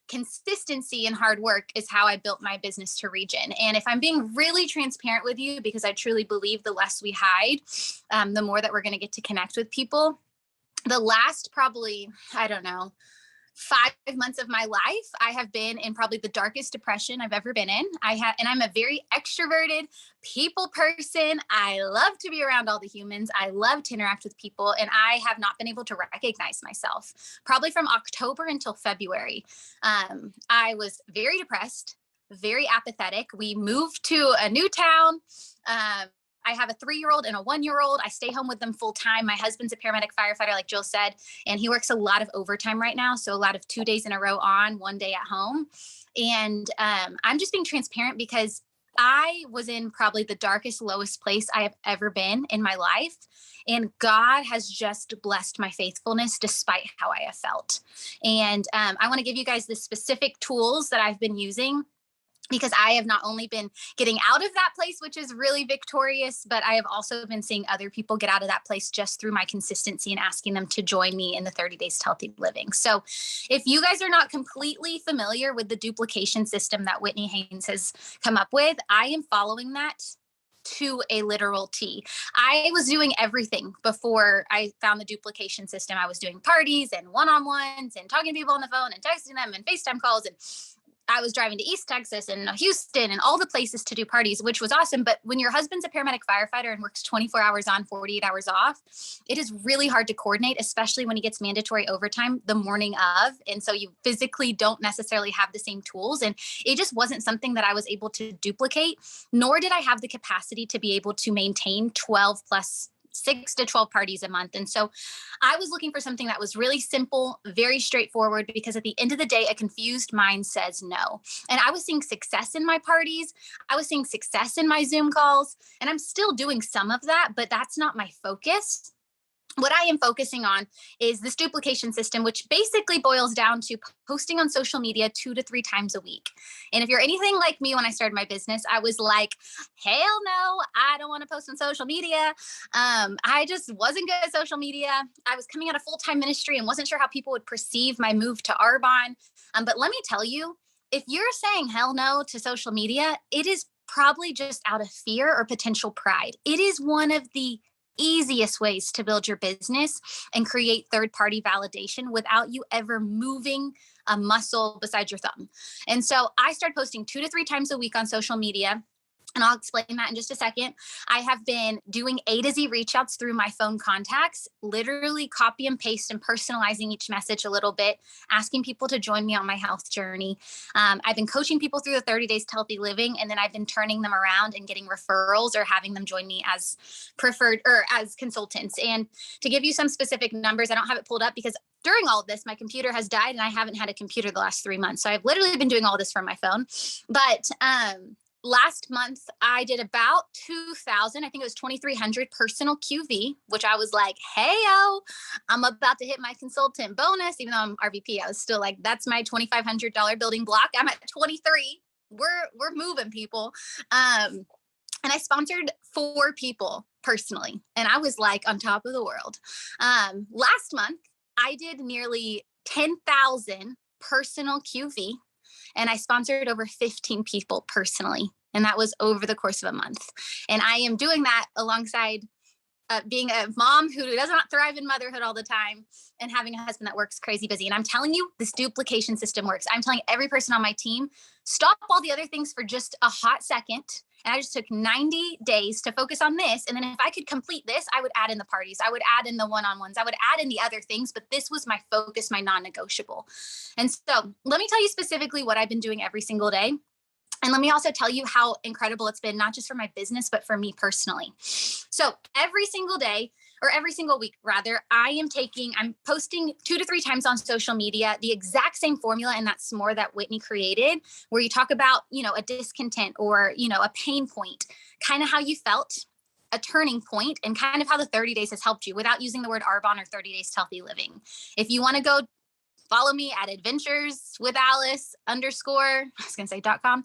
consistency and hard work is how I built my business to region. And if I'm being really transparent with you, because I truly believe the less we hide, the more that we're going to get to connect with people. The last probably, I don't know, 5 months of my life, I have been in probably the darkest depression I've ever been in. And I'm a very extroverted people person. I love to be around all the humans. I love to interact with people. And I have not been able to recognize myself probably from October until February. I was very depressed, very apathetic. We moved to a new town. I have a 3-year-old and a 1-year-old. I stay home with them full time. My husband's a paramedic firefighter, like Jill said, and he works a lot of overtime right now. So a lot of 2 days in a row on, 1 day at home. And I'm just being transparent because I was in probably the darkest, lowest place I have ever been in my life. And God has just blessed my faithfulness despite how I have felt. And I want to give you guys the specific tools that I've been using, because I have not only been getting out of that place, which is really victorious, but I have also been seeing other people get out of that place just through my consistency and asking them to join me in the 30 Days to Healthy Living. So if you guys are not completely familiar with the duplication system that Whitney Haynes has come up with, I am following that to a literal T. I was doing everything before I found the duplication system. I was doing parties and one-on-ones and talking to people on the phone and texting them and FaceTime calls, and I was driving to East Texas and Houston and all the places to do parties, which was awesome. But when your husband's a paramedic firefighter and works 24 hours on, 48 hours off, it is really hard to coordinate, especially when he gets mandatory overtime the morning of. And so you physically don't necessarily have the same tools. And it just wasn't something that I was able to duplicate, nor did I have the capacity to be able to maintain 12 plus 6 to 12 parties a month. And so I was looking for something that was really simple, very straightforward, because at the end of the day, a confused mind says no. And I was seeing success in my parties. I was seeing success in my Zoom calls, and I'm still doing some of that, but that's not my focus. What I am focusing on is this duplication system, which basically boils down to posting on social media 2 to 3 times a week. And if you're anything like me, when I started my business, I was like, hell no, I don't want to post on social media. I just wasn't good at social media. I was coming out of full-time ministry and wasn't sure how people would perceive my move to Arbonne. But let me tell you, if you're saying hell no to social media, it is probably just out of fear or potential pride. It is one of the easiest ways to build your business and create third-party validation without you ever moving a muscle besides your thumb. And so I started posting 2 to 3 times a week on social media. And I'll explain that in just a second. I have been doing A to Z reach outs through my phone contacts, literally copy and paste and personalizing each message a little bit, asking people to join me on my health journey. I've been coaching people through the 30 days to healthy living, and then I've been turning them around and getting referrals or having them join me as preferred or as consultants. And to give you some specific numbers, I don't have it pulled up because during all of this, my computer has died and I haven't had a computer the last 3 months. So I've literally been doing all this from my phone. But last month, I did about 2,000, I think it was 2,300 personal QV, which I was like, hey-o, I'm about to hit my consultant bonus. Even though I'm RVP, I was still like, that's my $2,500 building block. I'm at 23. We're moving, people. And I sponsored 4 people personally. And I was like on top of the world. Last month, I did nearly 10,000 personal QV. And I sponsored over 15 people personally. And that was over the course of a month. And I am doing that alongside being a mom who does not thrive in motherhood all the time and having a husband that works crazy busy. And I'm telling you, this duplication system works. I'm telling every person on my team, stop all the other things for just a hot second. And I just took 90 days to focus on this. And then if I could complete this, I would add in the parties. I would add in the one-on-ones. I would add in the other things. But this was my focus, my non-negotiable. And so let me tell you specifically what I've been doing every single day. And let me also tell you how incredible it's been, not just for my business, but for me personally. So every single day, or every single week rather, I'm posting 2 to 3 times on social media, the exact same formula in that s'more that Whitney created, where you talk about, a discontent or, a pain point, kind of how you felt, a turning point, and kind of how the 30 days has helped you without using the word Arbonne or 30 days to healthy living. If you want to go follow me at adventureswithalice_.com.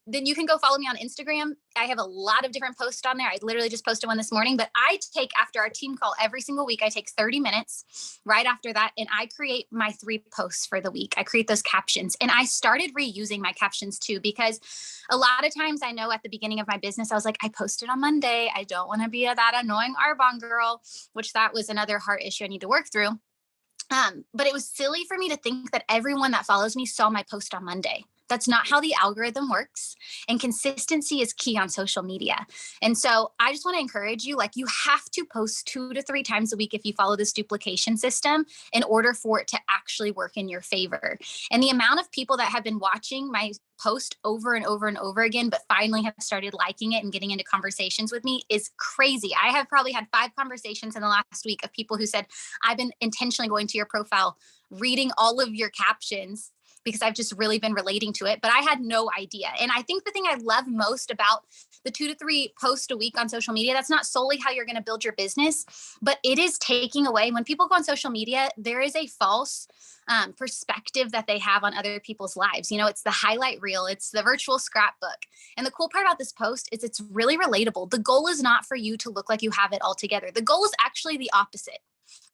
Then you can go follow me on Instagram. I have a lot of different posts on there. I literally just posted one this morning, but I take, after our team call every single week, I take 30 minutes right after that. And I create my 3 posts for the week. I create those captions, and I started reusing my captions too, because a lot of times I know at the beginning of my business, I was like, I posted on Monday. I don't want to be that annoying Arbonne girl, which that was another heart issue I need to work through. But it was silly for me to think that everyone that follows me saw my post on Monday. That's not how the algorithm works. And consistency is key on social media. And so I just want to encourage you, you have to post 2 to 3 times a week if you follow this duplication system in order for it to actually work in your favor. And the amount of people that have been watching my post over and over and over again, but finally have started liking it and getting into conversations with me is crazy. I have probably had 5 conversations in the last week of people who said, I've been intentionally going to your profile, reading all of your captions, because I've just really been relating to it, but I had no idea. And I think the thing I love most about the 2 to 3 posts a week on social media, that's not solely how you're going to build your business, but it is taking away, when people go on social media, there is a false perspective that they have on other people's lives. It's the highlight reel, it's the virtual scrapbook. And the cool part about this post is it's really relatable. The goal is not for you to look like you have it all together. The goal is actually the opposite,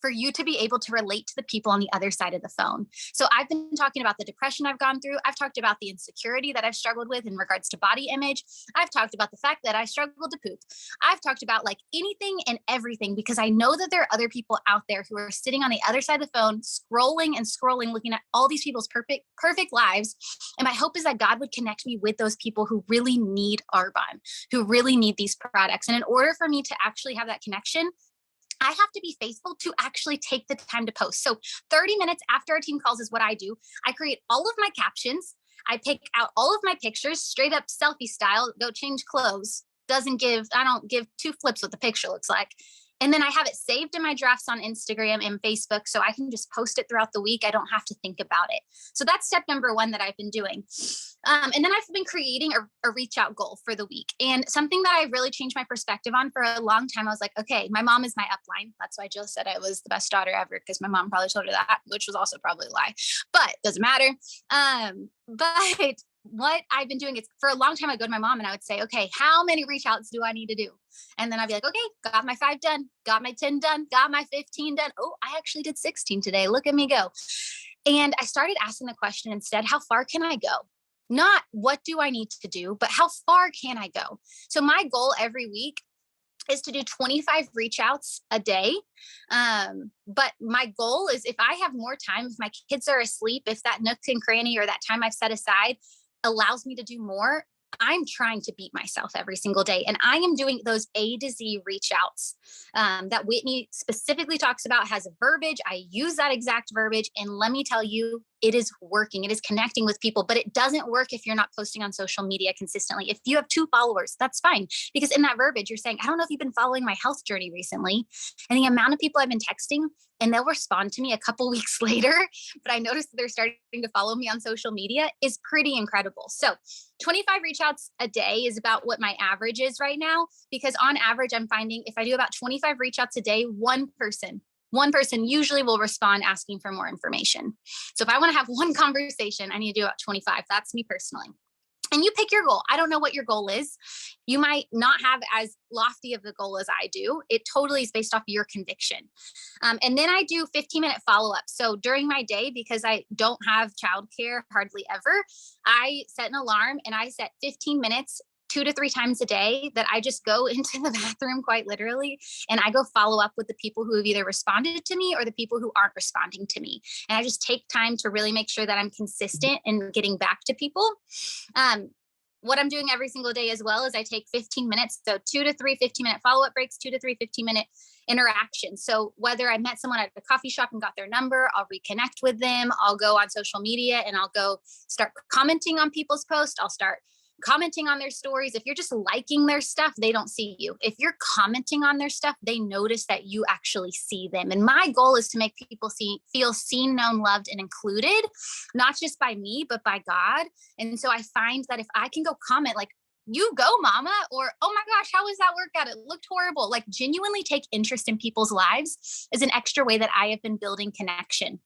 for you to be able to relate to the people on the other side of the phone. So I've been talking about the depression I've gone through. I've talked about the insecurity that I've struggled with in regards to body image. I've talked about the fact that I struggled to poop. I've talked about anything and everything, because I know that there are other people out there who are sitting on the other side of the phone, scrolling and scrolling, looking at all these people's perfect lives. And my hope is that God would connect me with those people who really need Arbonne, who really need these products. And in order for me to actually have that connection, I have to be faithful to actually take the time to post. So 30 minutes after our team calls is what I do. I create all of my captions. I pick out all of my pictures, straight up selfie style, go change clothes. I don't give 2 flips what the picture looks like. And then I have it saved in my drafts on Instagram and Facebook, so I can just post it throughout the week. I don't have to think about it. So that's step number 1 that I've been doing. And then I've been creating a reach out goal for the week. And something that I really changed my perspective on for a long time, I was like, okay, my mom is my upline. That's why Jill said I was the best daughter ever, because my mom probably told her that, which was also probably a lie, but doesn't matter. But what I've been doing is, for a long time, I go to my mom and I would say, okay, how many reach outs do I need to do? And then I'd be like, okay, got my 5 done, got my 10 done, got my 15 done. Oh, I actually did 16 today. Look at me go. And I started asking the question instead, how far can I go? Not what do I need to do, but how far can I go? So my goal every week is to do 25 reach outs a day. But my goal is if I have more time, if my kids are asleep, if that nook and cranny or that time I've set aside allows me to do more, I'm trying to beat myself every single day. And I am doing those A to Z reach outs that Whitney specifically talks about, has a verbiage. I use that exact verbiage. And let me tell you, it is working. It is connecting with people, but it doesn't work if you're not posting on social media consistently. If you have 2 followers, that's fine. Because in that verbiage, you're saying, I don't know if you've been following my health journey recently. And the amount of people I've been texting, and they'll respond to me a couple weeks later, but I noticed that they're starting to follow me on social media, is pretty incredible. So 25 reach outs a day is about what my average is right now, because on average, I'm finding if I do about 25 reach outs a day, one person usually will respond asking for more information. So if I want to have one conversation, I need to do about 25. That's me personally. And you pick your goal. I don't know what your goal is. You might not have as lofty of a goal as I do. It totally is based off your conviction. And then I do 15-minute follow-up. So during my day, because I don't have childcare hardly ever, I set an alarm and I set 15 minutes 2 to 3 times a day that I just go into the bathroom quite literally. And I go follow up with the people who have either responded to me or the people who aren't responding to me. And I just take time to really make sure that I'm consistent in getting back to people. What I'm doing every single day as well is I take 15 minutes. So 2 to 3 15-minute follow-up breaks, 2 to 3 15-minute interactions. So whether I met someone at a coffee shop and got their number, I'll reconnect with them. I'll go on social media and I'll go start commenting on people's posts. I'll start commenting on their stories. If you're just liking their stuff, they don't see you. If you're commenting on their stuff, they notice that you actually see them. And my goal is to make people feel seen, known, loved, and included, not just by me, but by God. And so I find that if I can go comment like, you go, mama, or, oh my gosh, how was that workout? It looked horrible. Like genuinely take interest in people's lives is an extra way that I have been building connection.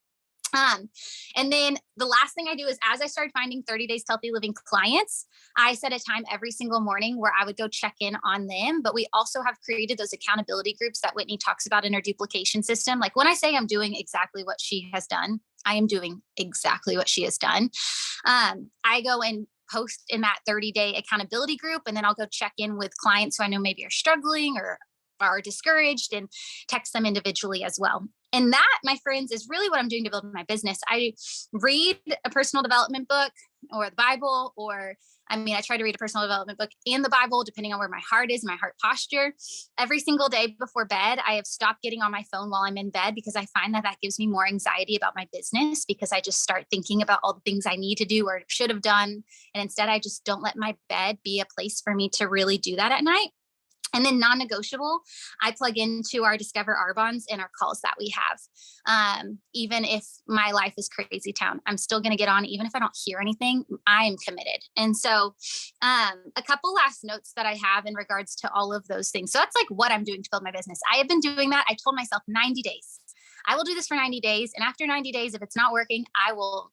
And then the last thing I do is as I started finding 30 Days Healthy Living clients, I set a time every single morning where I would go check in on them. But we also have created those accountability groups that Whitney talks about in her duplication system. Like when I say I'm doing exactly what she has done, I am doing exactly what she has done. I go and post in that 30-day accountability group, and then I'll go check in with clients who I know maybe are struggling or are discouraged and text them individually as well. And that, my friends, is really what I'm doing to build my business. I read a personal development book or the Bible, I try to read a personal development book and the Bible, depending on where my heart is, my heart posture. Every single day before bed, I have stopped getting on my phone while I'm in bed because I find that gives me more anxiety about my business because I just start thinking about all the things I need to do or should have done. And instead, I just don't let my bed be a place for me to really do that at night. And then non-negotiable, I plug into our Discover Arbonnes and our calls that we have. Even if my life is crazy town, I'm still going to get on. Even if I don't hear anything, I am committed. And so a couple last notes that I have in regards to all of those things. So that's like what I'm doing to build my business. I have been doing that. I told myself 90 days. I will do this for 90 days. And after 90 days, if it's not working, I will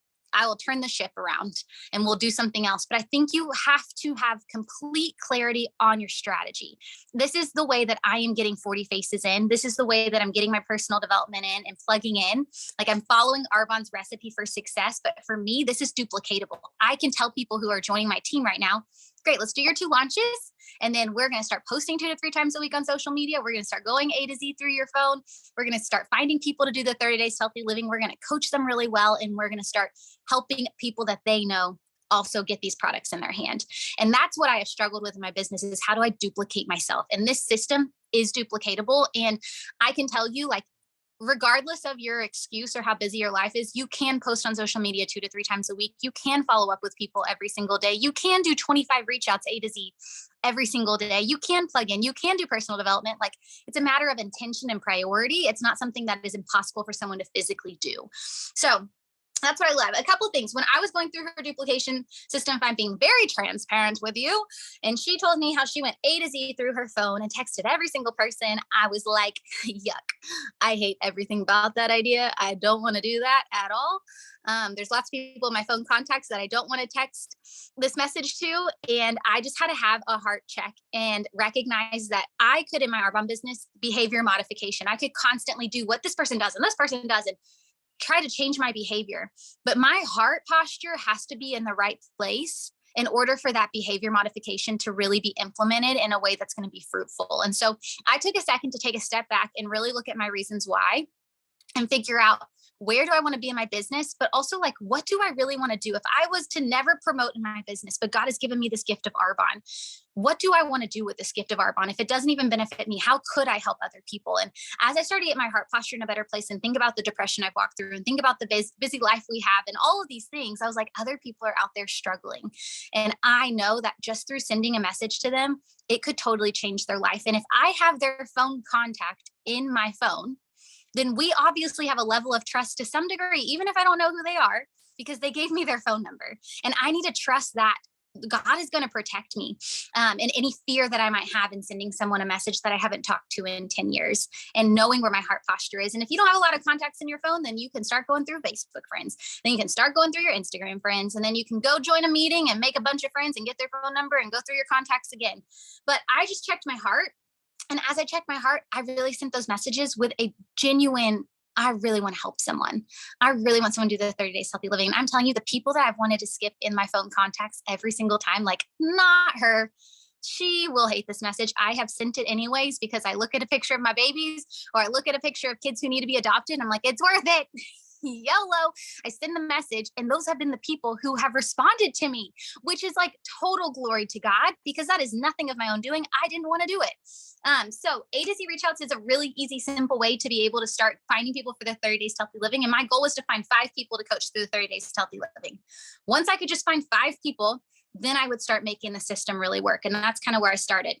turn the ship around and we'll do something else. But I think you have to have complete clarity on your strategy. This is the way that I am getting 40 Faces in. This is the way that I'm getting my personal development in and plugging in. Like I'm following Arbonne's recipe for success. But for me, this is duplicatable. I can tell people who are joining my team right now, great, let's do your 2 launches. And then we're going to start posting 2 to 3 times a week on social media. We're going to start going A to Z through your phone. We're going to start finding people to do the 30 Days Healthy Living. We're going to coach them really well. And we're going to start helping people that they know also get these products in their hand. And that's what I have struggled with in my business is how do I duplicate myself? And this system is duplicatable. And I can tell you, like, regardless of your excuse or how busy your life is, you can post on social media 2 to 3 times a week. You can follow up with people every single day. You can do 25 reach outs A to Z every single day. You can plug in, you can do personal development. Like it's a matter of intention and priority. It's not something that is impossible for someone to physically do. So that's what I love. A couple of things. When I was going through her duplication system, if I'm being very transparent with you, and she told me how she went A to Z through her phone and texted every single person, I was like, yuck. I hate everything about that idea. I don't want to do that at all. There's lots of people in my phone contacts that I don't want to text this message to. And I just had to have a heart check and recognize that I could, in my Arbonne business, behavior modification, I could constantly do what this person does and this person does and try to change my behavior. But my heart posture has to be in the right place in order for that behavior modification to really be implemented in a way that's going to be fruitful. And so I took a second to take a step back and really look at my reasons why and figure out, where do I want to be in my business? But also, like, what do I really want to do? If I was to never promote in my business, but God has given me this gift of Arbonne, what do I want to do with this gift of Arbonne? If it doesn't even benefit me, how could I help other people? And as I started to get my heart posture in a better place and think about the depression I've walked through and think about the busy life we have and all of these things, I was like, other people are out there struggling. And I know that just through sending a message to them, it could totally change their life. And if I have their phone contact in my phone, then we obviously have a level of trust to some degree, even if I don't know who they are, because they gave me their phone number. And I need to trust that God is going to protect me and any fear that I might have in sending someone a message that I haven't talked to in 10 years and knowing where my heart posture is. And if you don't have a lot of contacts in your phone, then you can start going through Facebook friends. Then you can start going through your Instagram friends. And then you can go join a meeting and make a bunch of friends and get their phone number and go through your contacts again. But I just checked my heart. And as I checked my heart, I really sent those messages with a genuine, I really want to help someone. I really want someone to do the 30 days healthy living. And I'm telling you, the people that I've wanted to skip in my phone contacts every single time, like, not her, she will hate this message. I have sent it anyways, because I look at a picture of my babies or I look at a picture of kids who need to be adopted. And I'm like, it's worth it. YOLO. I send the message, and those have been the people who have responded to me, which is like total glory to God, because that is nothing of my own doing. I didn't want to do it. So A to Z reach outs is a really easy, simple way to be able to start finding people for the 30 days to healthy living. And my goal was to find 5 people to coach through the 30 days to healthy living. Once I could just find 5 people, then I would start making the system really work. And that's kind of where I started.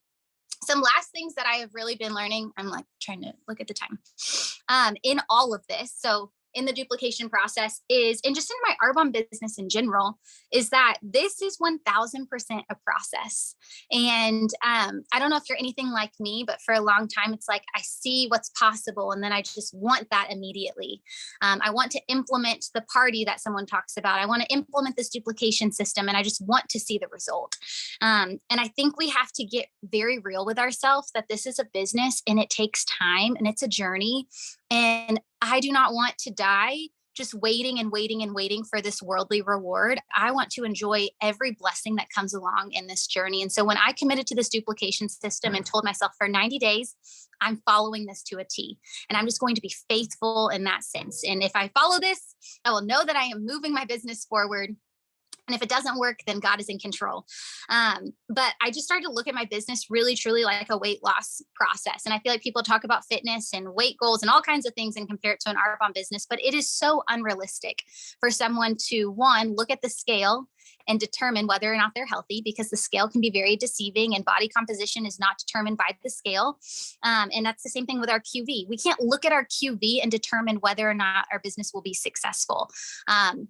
Some last things that I have really been learning, I'm like trying to look at the time, in all of this. So in the duplication process is, and just in my Arbonne business in general, is that this is 1000% a process. And I don't know if you're anything like me, but for a long time, it's like, I see what's possible. And then I just want that immediately. I want to implement the party that someone talks about. I want to implement this duplication system, and I just want to see the result. And I think we have to get very real with ourselves that this is a business and it takes time and it's a journey. And I do not want to die just waiting and waiting and waiting for this worldly reward. I want to enjoy every blessing that comes along in this journey. And so when I committed to this duplication system and told myself for 90 days, I'm following this to a T, and I'm just going to be faithful in that sense. And if I follow this, I will know that I am moving my business forward. And if it doesn't work, then God is in control. But I just started to look at my business really, truly like a weight loss process. And I feel like people talk about fitness and weight goals and all kinds of things and compare it to an Arbonne business, but it is so unrealistic for someone to, one, look at the scale and determine whether or not they're healthy, because the scale can be very deceiving and body composition is not determined by the scale. And that's the same thing with our QV. We can't look at our QV and determine whether or not our business will be successful.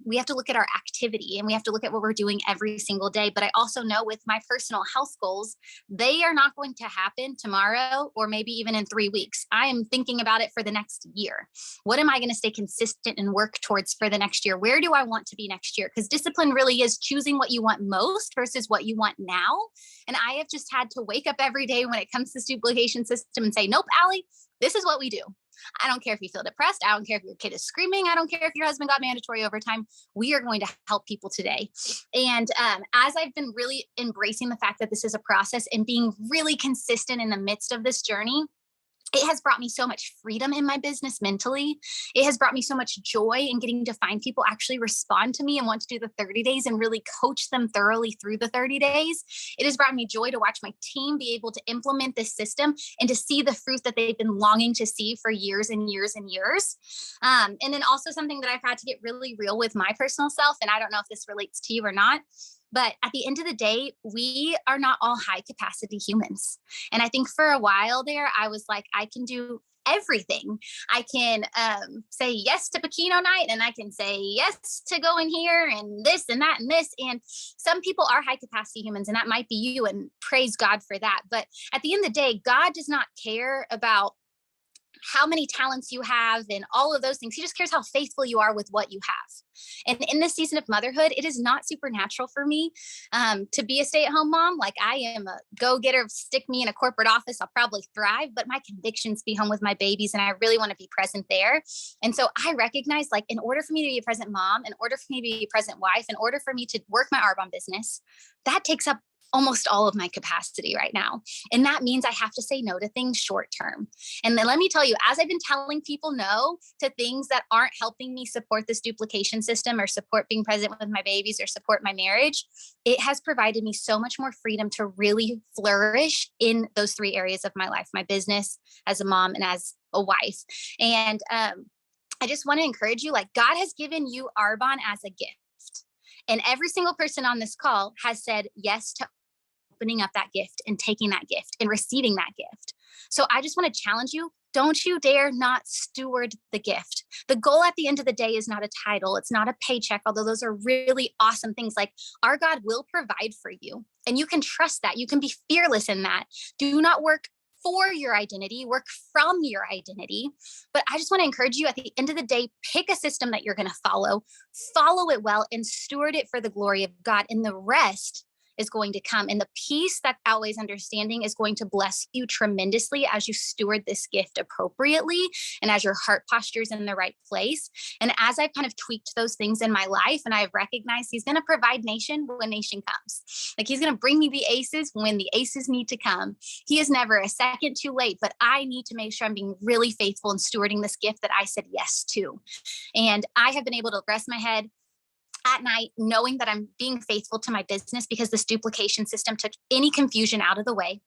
We have to look at our activity, and we have to look at what we're doing every single day. But I also know with my personal health goals, they are not going to happen tomorrow or maybe even in 3 weeks. I am thinking about it for the next year. What am I going to stay consistent and work towards for the next year? Where do I want to be next year? Because discipline really is choosing what you want most versus what you want now. And I have just had to wake up every day when it comes to this duplication system and say, nope, Allie, this is what we do. I don't care if you feel depressed. I don't care if your kid is screaming. I don't care if your husband got mandatory overtime. We are going to help people today. And as I've been really embracing the fact that this is a process and being really consistent in the midst of this journey, it has brought me so much freedom in my business mentally. It has brought me so much joy in getting to find people actually respond to me and want to do the 30 days and really coach them thoroughly through the 30 days. It has brought me joy to watch my team be able to implement this system and to see the fruit that they've been longing to see for years and years and years. And then also something that I've had to get really real with my personal self, and I don't know if this relates to you or not, but at the end of the day, we are not all high capacity humans. And I think for a while there, I was like, I can do everything. I can say yes to Bikino night, and I can say yes to going here and this and that and this. And some people are high capacity humans, and that might be you, and praise God for that. But at the end of the day, God does not care about how many talents you have and all of those things. He just cares how faithful you are with what you have. And in this season of motherhood, it is not supernatural for me to be a stay-at-home mom. Like, I am a go-getter. Stick me in a corporate office, I'll probably thrive, but my convictions be home with my babies, and I really want to be present there. And so I recognize, like, in order for me to be a present mom, in order for me to be a present wife, in order for me to work my Arbonne business, that takes up almost all of my capacity right now. And that means I have to say no to things short term. And then let me tell you, as I've been telling people no to things that aren't helping me support this duplication system or support being present with my babies or support my marriage, it has provided me so much more freedom to really flourish in those 3 areas of my life: my business, as a mom, and as a wife. And I just want to encourage you, like, God has given you Arbonne as a gift. And every single person on this call has said yes to opening up that gift and taking that gift and receiving that gift. So I just want to challenge you. Don't you dare not steward the gift. The goal at the end of the day is not a title. It's not a paycheck, although those are really awesome things. Like, our God will provide for you, and you can trust that. You can be fearless in that. Do not work for your identity, work from your identity. But I just want to encourage you, at the end of the day, pick a system that you're going to follow it well, and steward it for the glory of God. And the rest is going to come. And the peace that outweighs understanding is going to bless you tremendously as you steward this gift appropriately, and as your heart posture is in the right place. And as I've kind of tweaked those things in my life, and I've recognized He's going to provide nation when nation comes. Like, He's going to bring me the aces when the aces need to come. He is never a second too late, but I need to make sure I'm being really faithful in stewarding this gift that I said yes to. And I have been able to rest my head at night knowing that I'm being faithful to my business, because this duplication system took any confusion out of the way.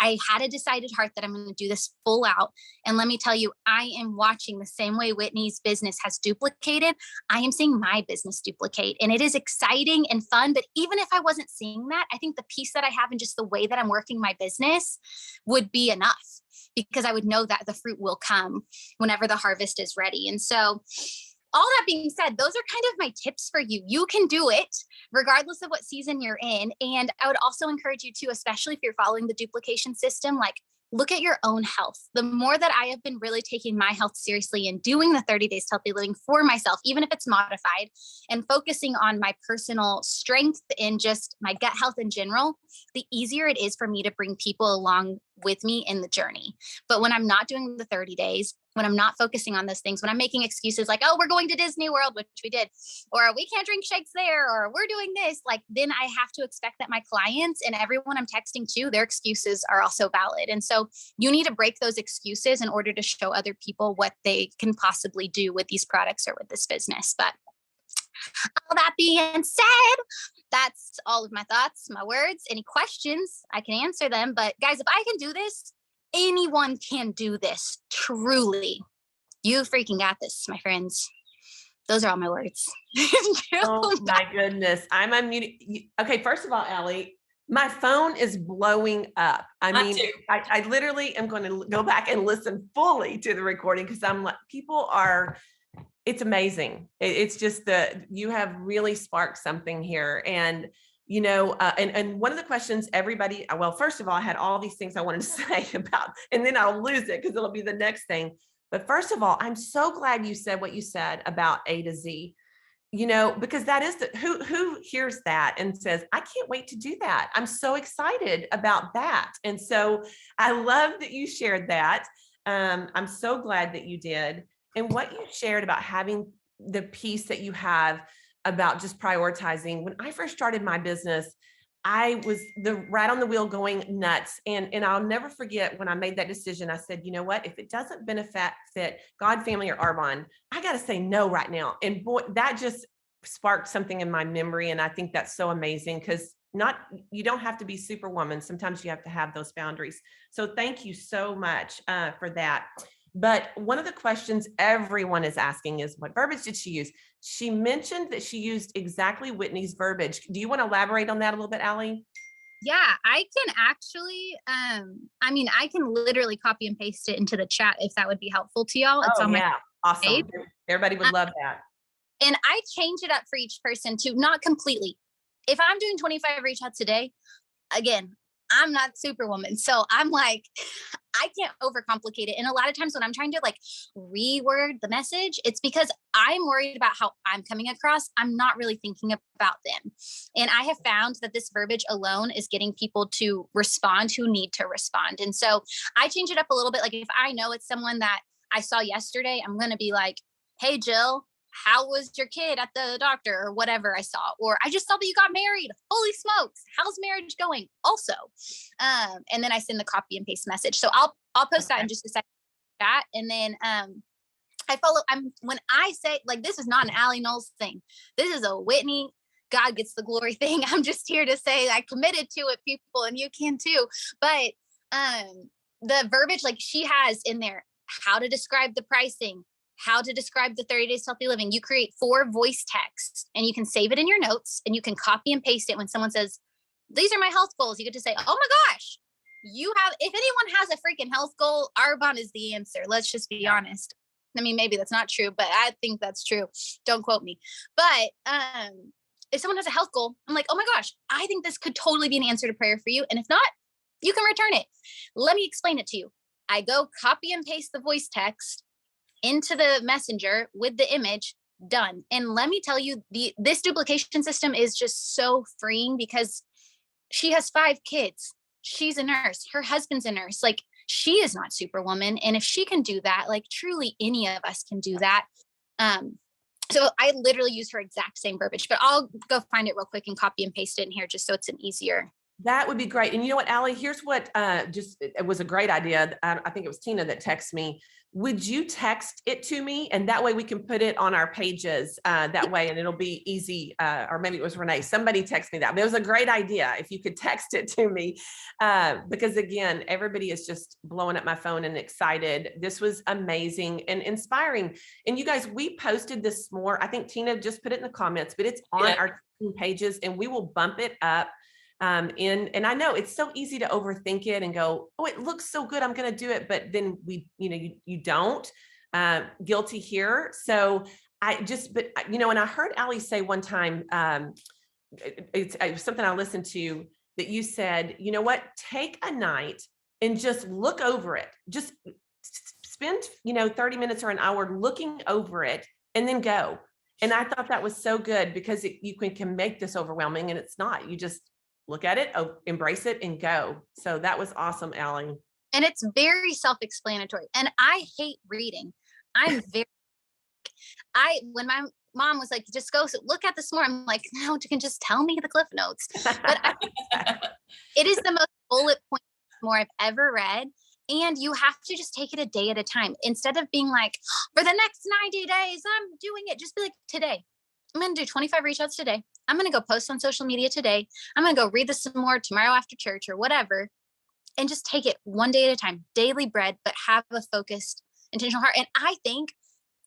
I had a decided heart that I'm going to do this full out. And let me tell you, I am watching the same way Whitney's business has duplicated. I am seeing my business duplicate, and it is exciting and fun. But even if I wasn't seeing that, I think the peace that I have in just the way that I'm working my business would be enough, because I would know that the fruit will come whenever the harvest is ready. And so, all that being said, those are kind of my tips for you. You can do it regardless of what season you're in. And I would also encourage you to, especially if you're following the duplication system, like, look at your own health. The more that I have been really taking my health seriously and doing the 30 days healthy living for myself, even if it's modified, and focusing on my personal strength and just my gut health in general, the easier it is for me to bring people along with me in the journey. But when I'm not doing the 30 days, when I'm not focusing on those things, when I'm making excuses like, oh, we're going to Disney World, which we did, or we can't drink shakes there, or we're doing this, like, then I have to expect that my clients and everyone I'm texting to, their excuses are also valid. And so you need to break those excuses in order to show other people what they can possibly do with these products or with this business. But all that being said, that's all of my thoughts, my words. Any questions, I can answer them. But guys, if I can do this, anyone can do this. Truly. You freaking got this, my friends. Those are all my words. Oh my goodness. I'm unmuted. Okay, first of all, Ellie, my phone is blowing up. I mean, I literally am going to go back and listen fully to the recording, because I'm like, it's amazing. It's just you have really sparked something here. And, you know, and one of the questions everybody, well, first of all, I had all these things I wanted to say about, and then I'll lose it because it'll be the next thing. But first of all, I'm so glad you said what you said about A to Z, you know, because that is who hears that and says, I can't wait to do that. I'm so excited about that. And so I love that you shared that. I'm so glad that you did. And what you shared about having the peace that you have about just prioritizing. When I first started my business, I was right on the wheel going nuts. And I'll never forget when I made that decision. I said, you know what, if it doesn't benefit God, family, or Arbonne, I got to say no right now. And boy, that just sparked something in my memory. And I think that's so amazing, because you don't have to be superwoman. Sometimes you have to have those boundaries. So thank you so much for that. But one of the questions everyone is asking is, what verbiage did she use? She mentioned that she used exactly Whitney's verbiage. Do you want to elaborate on that a little bit, Allie? Yeah, I can actually, I can literally copy and paste it into the chat if that would be helpful to y'all. It's on my awesome. page. Everybody would love that. And I change it up for each person too, not completely. If I'm doing 25 reach outs a day, again, I'm not Superwoman. So I'm like, I can't overcomplicate it. And a lot of times when I'm trying to like reword the message, it's because I'm worried about how I'm coming across. I'm not really thinking about them. And I have found that this verbiage alone is getting people to respond who need to respond. And so I change it up a little bit. Like if I know it's someone that I saw yesterday, I'm going to be like, hey, Jill, how was your kid at the doctor or whatever I saw, or I just saw that you got married. Holy smokes. How's marriage going? Also. And then I send the copy and paste message. So I'll post that in just a second. That. And then, when I say like, this is not an Allie Knowles thing. This is a Whitney, God gets the glory thing. I'm just here to say I committed to it, people, and you can too. But, the verbiage, like she has in there, how to describe the pricing, how to describe the 30 days healthy living. You create 4 voice texts and you can save it in your notes and you can copy and paste it. When someone says, these are my health goals, you get to say, oh my gosh, if anyone has a freaking health goal, Arbonne is the answer. Let's just be honest. I mean, maybe that's not true, but I think that's true. Don't quote me. But if someone has a health goal, I'm like, oh my gosh, I think this could totally be an answer to prayer for you. And if not, you can return it. Let me explain it to you. I go copy and paste the voice text into the messenger with the image, done. And let me tell you, this duplication system is just so freeing because she has 5 kids. She's a nurse. Her husband's a nurse. Like she is not Superwoman. And if she can do that, like truly any of us can do that. So I literally use her exact same verbiage, but I'll go find it real quick and copy and paste it in here just so it's an easier. That would be great. And you know what, Allie, here's what it was a great idea. I think it was Tina that texted me. Would you text it to me? And that way we can put it on our pages that way, and it'll be easy. Or maybe it was Renee. Somebody texted me that. But it was a great idea if you could text it to me. Because again, everybody is just blowing up my phone and excited. This was amazing and inspiring. And you guys, we posted this more. I think Tina just put it in the comments, but it's on our pages and we will bump it up. And I know it's so easy to overthink it and go, oh, it looks so good, I'm going to do it. But then you don't, guilty here. So and I heard Allie say one time, it was something I listened to that you said, you know what, take a night and just look over it. Just spend, 30 minutes or an hour looking over it and then go. And I thought that was so good because you can make this overwhelming, and it's not. You just look at it, embrace it, and go. So that was awesome, Allie. And it's very self-explanatory. And I hate reading. When my mom was like, just go look at this more, I'm like, no, you can just tell me the Cliff Notes. But it is the most bullet point more I've ever read. And you have to just take it a day at a time. Instead of being like, for the next 90 days, I'm doing it. Just be like, today, I'm going to do 25 reach outs today. I'm going to go post on social media today. I'm going to go read this some more tomorrow after church or whatever. And just take it one day at a time, daily bread, but have a focused, intentional heart. And I think,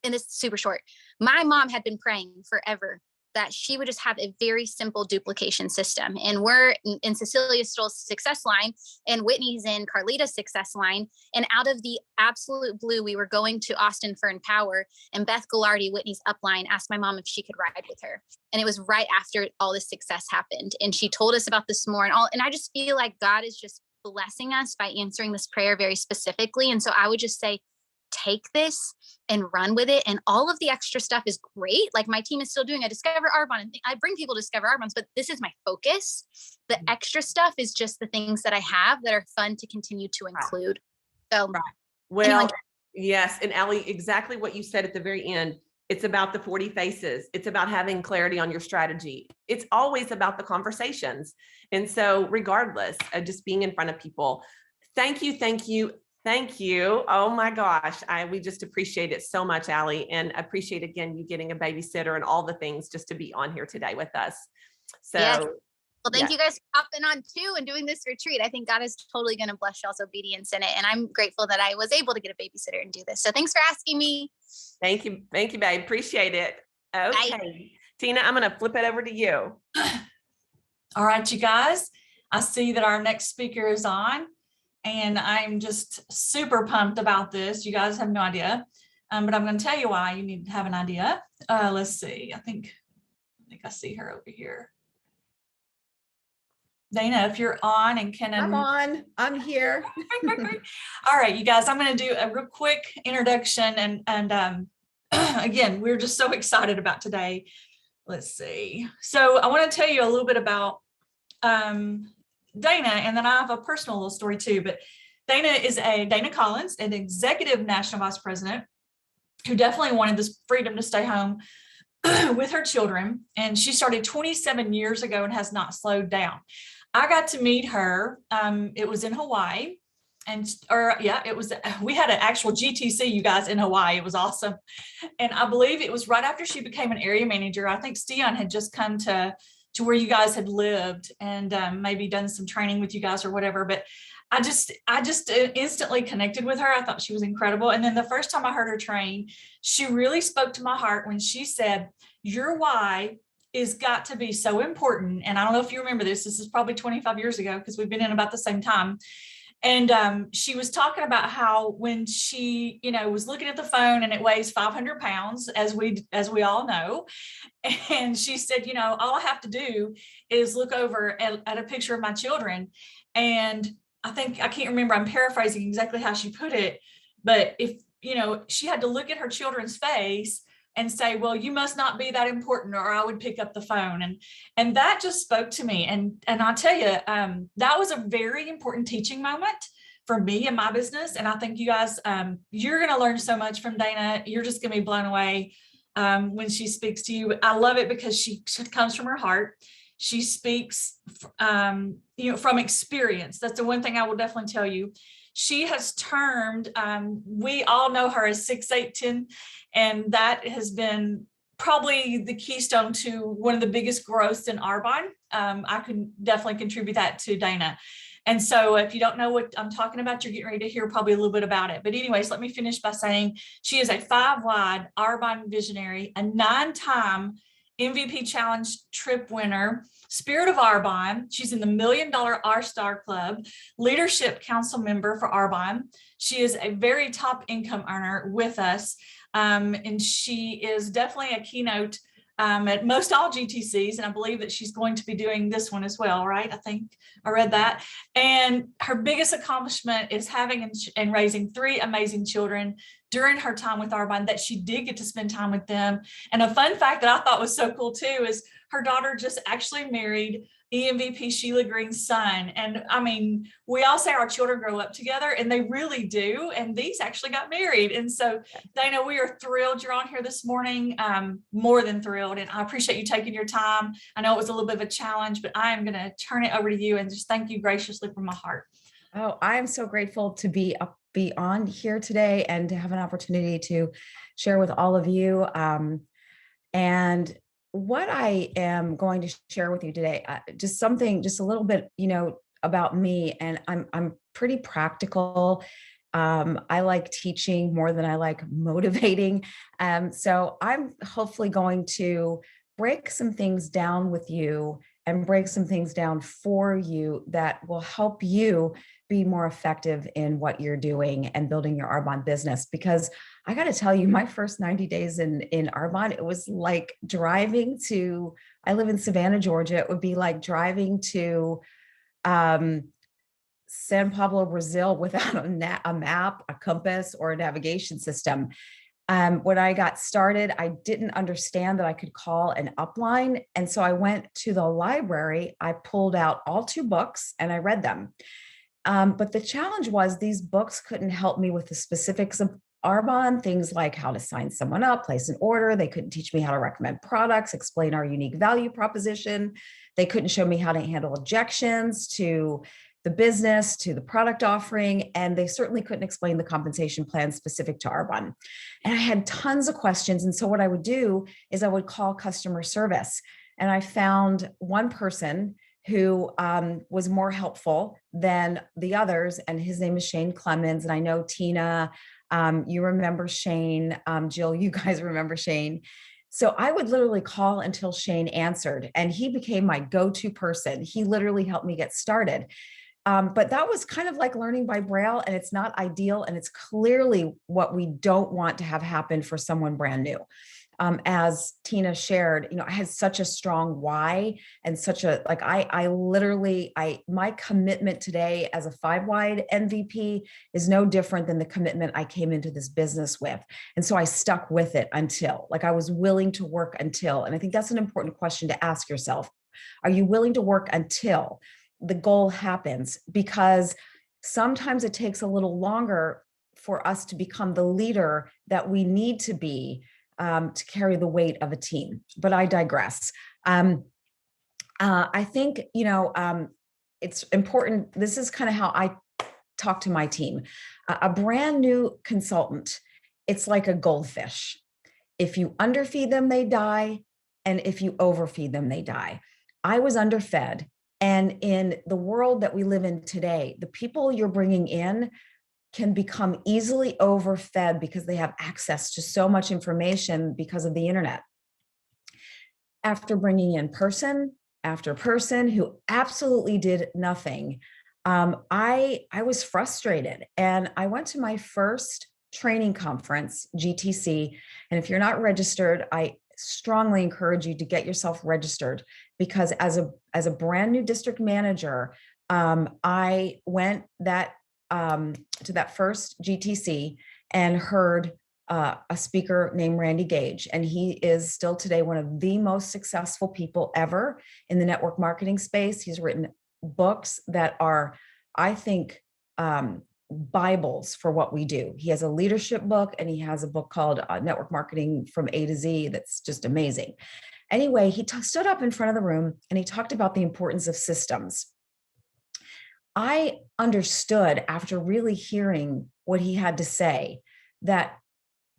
and this is super short, my mom had been praying forever that she would just have a very simple duplication system. And we're in Cecilia Stoll's success line, and Whitney's in Carlita's success line. And out of the absolute blue, we were going to Austin for Empower, and Beth Goulardi, Whitney's upline, asked my mom if she could ride with her. And it was right after all this success happened. And she told us about this more and I just feel like God is just blessing us by answering this prayer very specifically. And so I would just say, take this and run with it. And all of the extra stuff is great. Like my team is still doing a Discover Arbonne, and I bring people to Discover Arbonnes, but this is my focus. The extra stuff is just the things that I have that are fun to continue to include. So, well, yes. And Allie, exactly what you said at the very end. It's about the 40 faces. It's about having clarity on your strategy. It's always about the conversations. And so regardless of just being in front of people, thank you. Thank you. Oh my gosh. We just appreciate it so much, Allie, and appreciate again, you getting a babysitter and all the things just to be on here today with us. So, yes. Well, thank you guys for hopping on too and doing this retreat. I think God is totally going to bless y'all's obedience in it. And I'm grateful that I was able to get a babysitter and do this. So thanks for asking me. Thank you. Thank you, babe. Appreciate it. Okay. Bye. Tina, I'm going to flip it over to you. All right, you guys, I see that our next speaker is on. And I'm just super pumped about this. You guys have no idea, but I'm going to tell you why you need to have an idea. Let's see. I think I see her over here. Dana, if you're on and can. I'm on. I'm here. All right, you guys, I'm going to do a real quick introduction and again, we're just so excited about today. Let's see. So I want to tell you a little bit about Dana, and then I have a personal little story too, but Dana Collins, an executive national vice president who definitely wanted this freedom to stay home with her children. And she started 27 years ago and has not slowed down. I got to meet her. It was in Hawaii. We had an actual GTC, you guys, in Hawaii. It was awesome. And I believe it was right after she became an area manager. I think Stian had just come to where you guys had lived and maybe done some training with you guys or whatever. But I just instantly connected with her. I thought she was incredible. And then the first time I heard her train, she really spoke to my heart when she said, your why is got to be so important. And I don't know if you remember this. This is probably 25 years ago because we've been in about the same time. And she was talking about how when she, was looking at the phone and it weighs 500 pounds, as we all know. And she said, all I have to do is look over at a picture of my children. And I can't remember, I'm paraphrasing exactly how she put it, but if, she had to look at her children's face and say, well, you must not be that important, or I would pick up the phone. And that just spoke to me. And I'll tell you, that was a very important teaching moment for me and my business. And I think you guys, you're going to learn so much from Dana. You're just going to be blown away when she speaks to you. I love it because she comes from her heart. She speaks, from experience. That's the one thing I will definitely tell you. She has termed, we all know her as 6'8", and that has been probably the keystone to one of the biggest growths in Arbonne. I can definitely contribute that to Dana. And so if you don't know what I'm talking about, you're getting ready to hear probably a little bit about it. But anyways, let me finish by saying she is a 5-wide Arbonne visionary, a 9-time MVP Challenge trip winner, Spirit of Arbonne. She's in the $1 Million R-Star Club, Leadership Council member for Arbonne. She is a very top income earner with us. And she is definitely a keynote at most all GTCs. And I believe that she's going to be doing this one as well, right? I think I read that. And her biggest accomplishment is having and raising 3 amazing children during her time with Arbonne, that she did get to spend time with them. And a fun fact that I thought was so cool too is her daughter just actually married EMVP Sheila Green's son. And I mean, we all say our children grow up together, and they really do. And these actually got married. And so, Dana, we are thrilled you're on here this morning, more than thrilled. And I appreciate you taking your time. I know it was a little bit of a challenge, but I am going to turn it over to you and just thank you graciously from my heart. Oh, I am so grateful to be on here today and to have an opportunity to share with all of you. And what I am going to share with you today, just a little bit, about me. And I'm pretty practical. I like teaching more than I like motivating. So I'm hopefully going to break some things down with you and break some things down for you that will help you be more effective in what you're doing and building your Arbonne business. Because I got to tell you, my first 90 days in Arbonne, it was like driving to, I live in Savannah, Georgia. It would be like driving to San Pablo, Brazil without a map, a compass, or a navigation system. When I got started, I didn't understand that I could call an upline. And so I went to the library, I pulled out all 2 books and I read them. But the challenge was these books couldn't help me with the specifics of Arbonne, things like how to sign someone up, place an order. They couldn't teach me how to recommend products, explain our unique value proposition. They couldn't show me how to handle objections to the business, to the product offering, and they certainly couldn't explain the compensation plan specific to Arbonne. And I had tons of questions. And so what I would do is I would call customer service. And I found one person who was more helpful than the others. And his name is Shane Clemens. And I know Tina, you remember Shane, Jill, you guys remember Shane. So I would literally call until Shane answered, and he became my go-to person. He literally helped me get started. But that was kind of like learning by Braille, and it's not ideal. And it's clearly what we don't want to have happen for someone brand new. as Tina shared, I had such a strong why and such a, like, I literally, my commitment today as a 5-wide MVP is no different than the commitment I came into this business with. And so I stuck with it until, like, I was willing to work until, and I think that's an important question to ask yourself. Are you willing to work until the goal happens? Because sometimes it takes a little longer for us to become the leader that we need to be to carry the weight of a team. But I digress. I think, it's important. This is kind of how I talk to my team. A brand new consultant, it's like a goldfish. If you underfeed them, they die. And if you overfeed them, they die. I was underfed. And in the world that we live in today, the people you're bringing in can become easily overfed because they have access to so much information because of the internet. After bringing in person after person who absolutely did nothing, I was frustrated. And I went to my first training conference, GTC. And if you're not registered, I strongly encourage you to get yourself registered, because as a brand new district manager, I went to that first GTC and heard a speaker named Randy Gage. And he is still today one of the most successful people ever in the network marketing space. He's written books that are, I think, Bibles for what we do. He has a leadership book, and he has a book called Network Marketing from A to Z that's just amazing. Anyway, he stood up in front of the room and he talked about the importance of systems. I understood after really hearing what he had to say that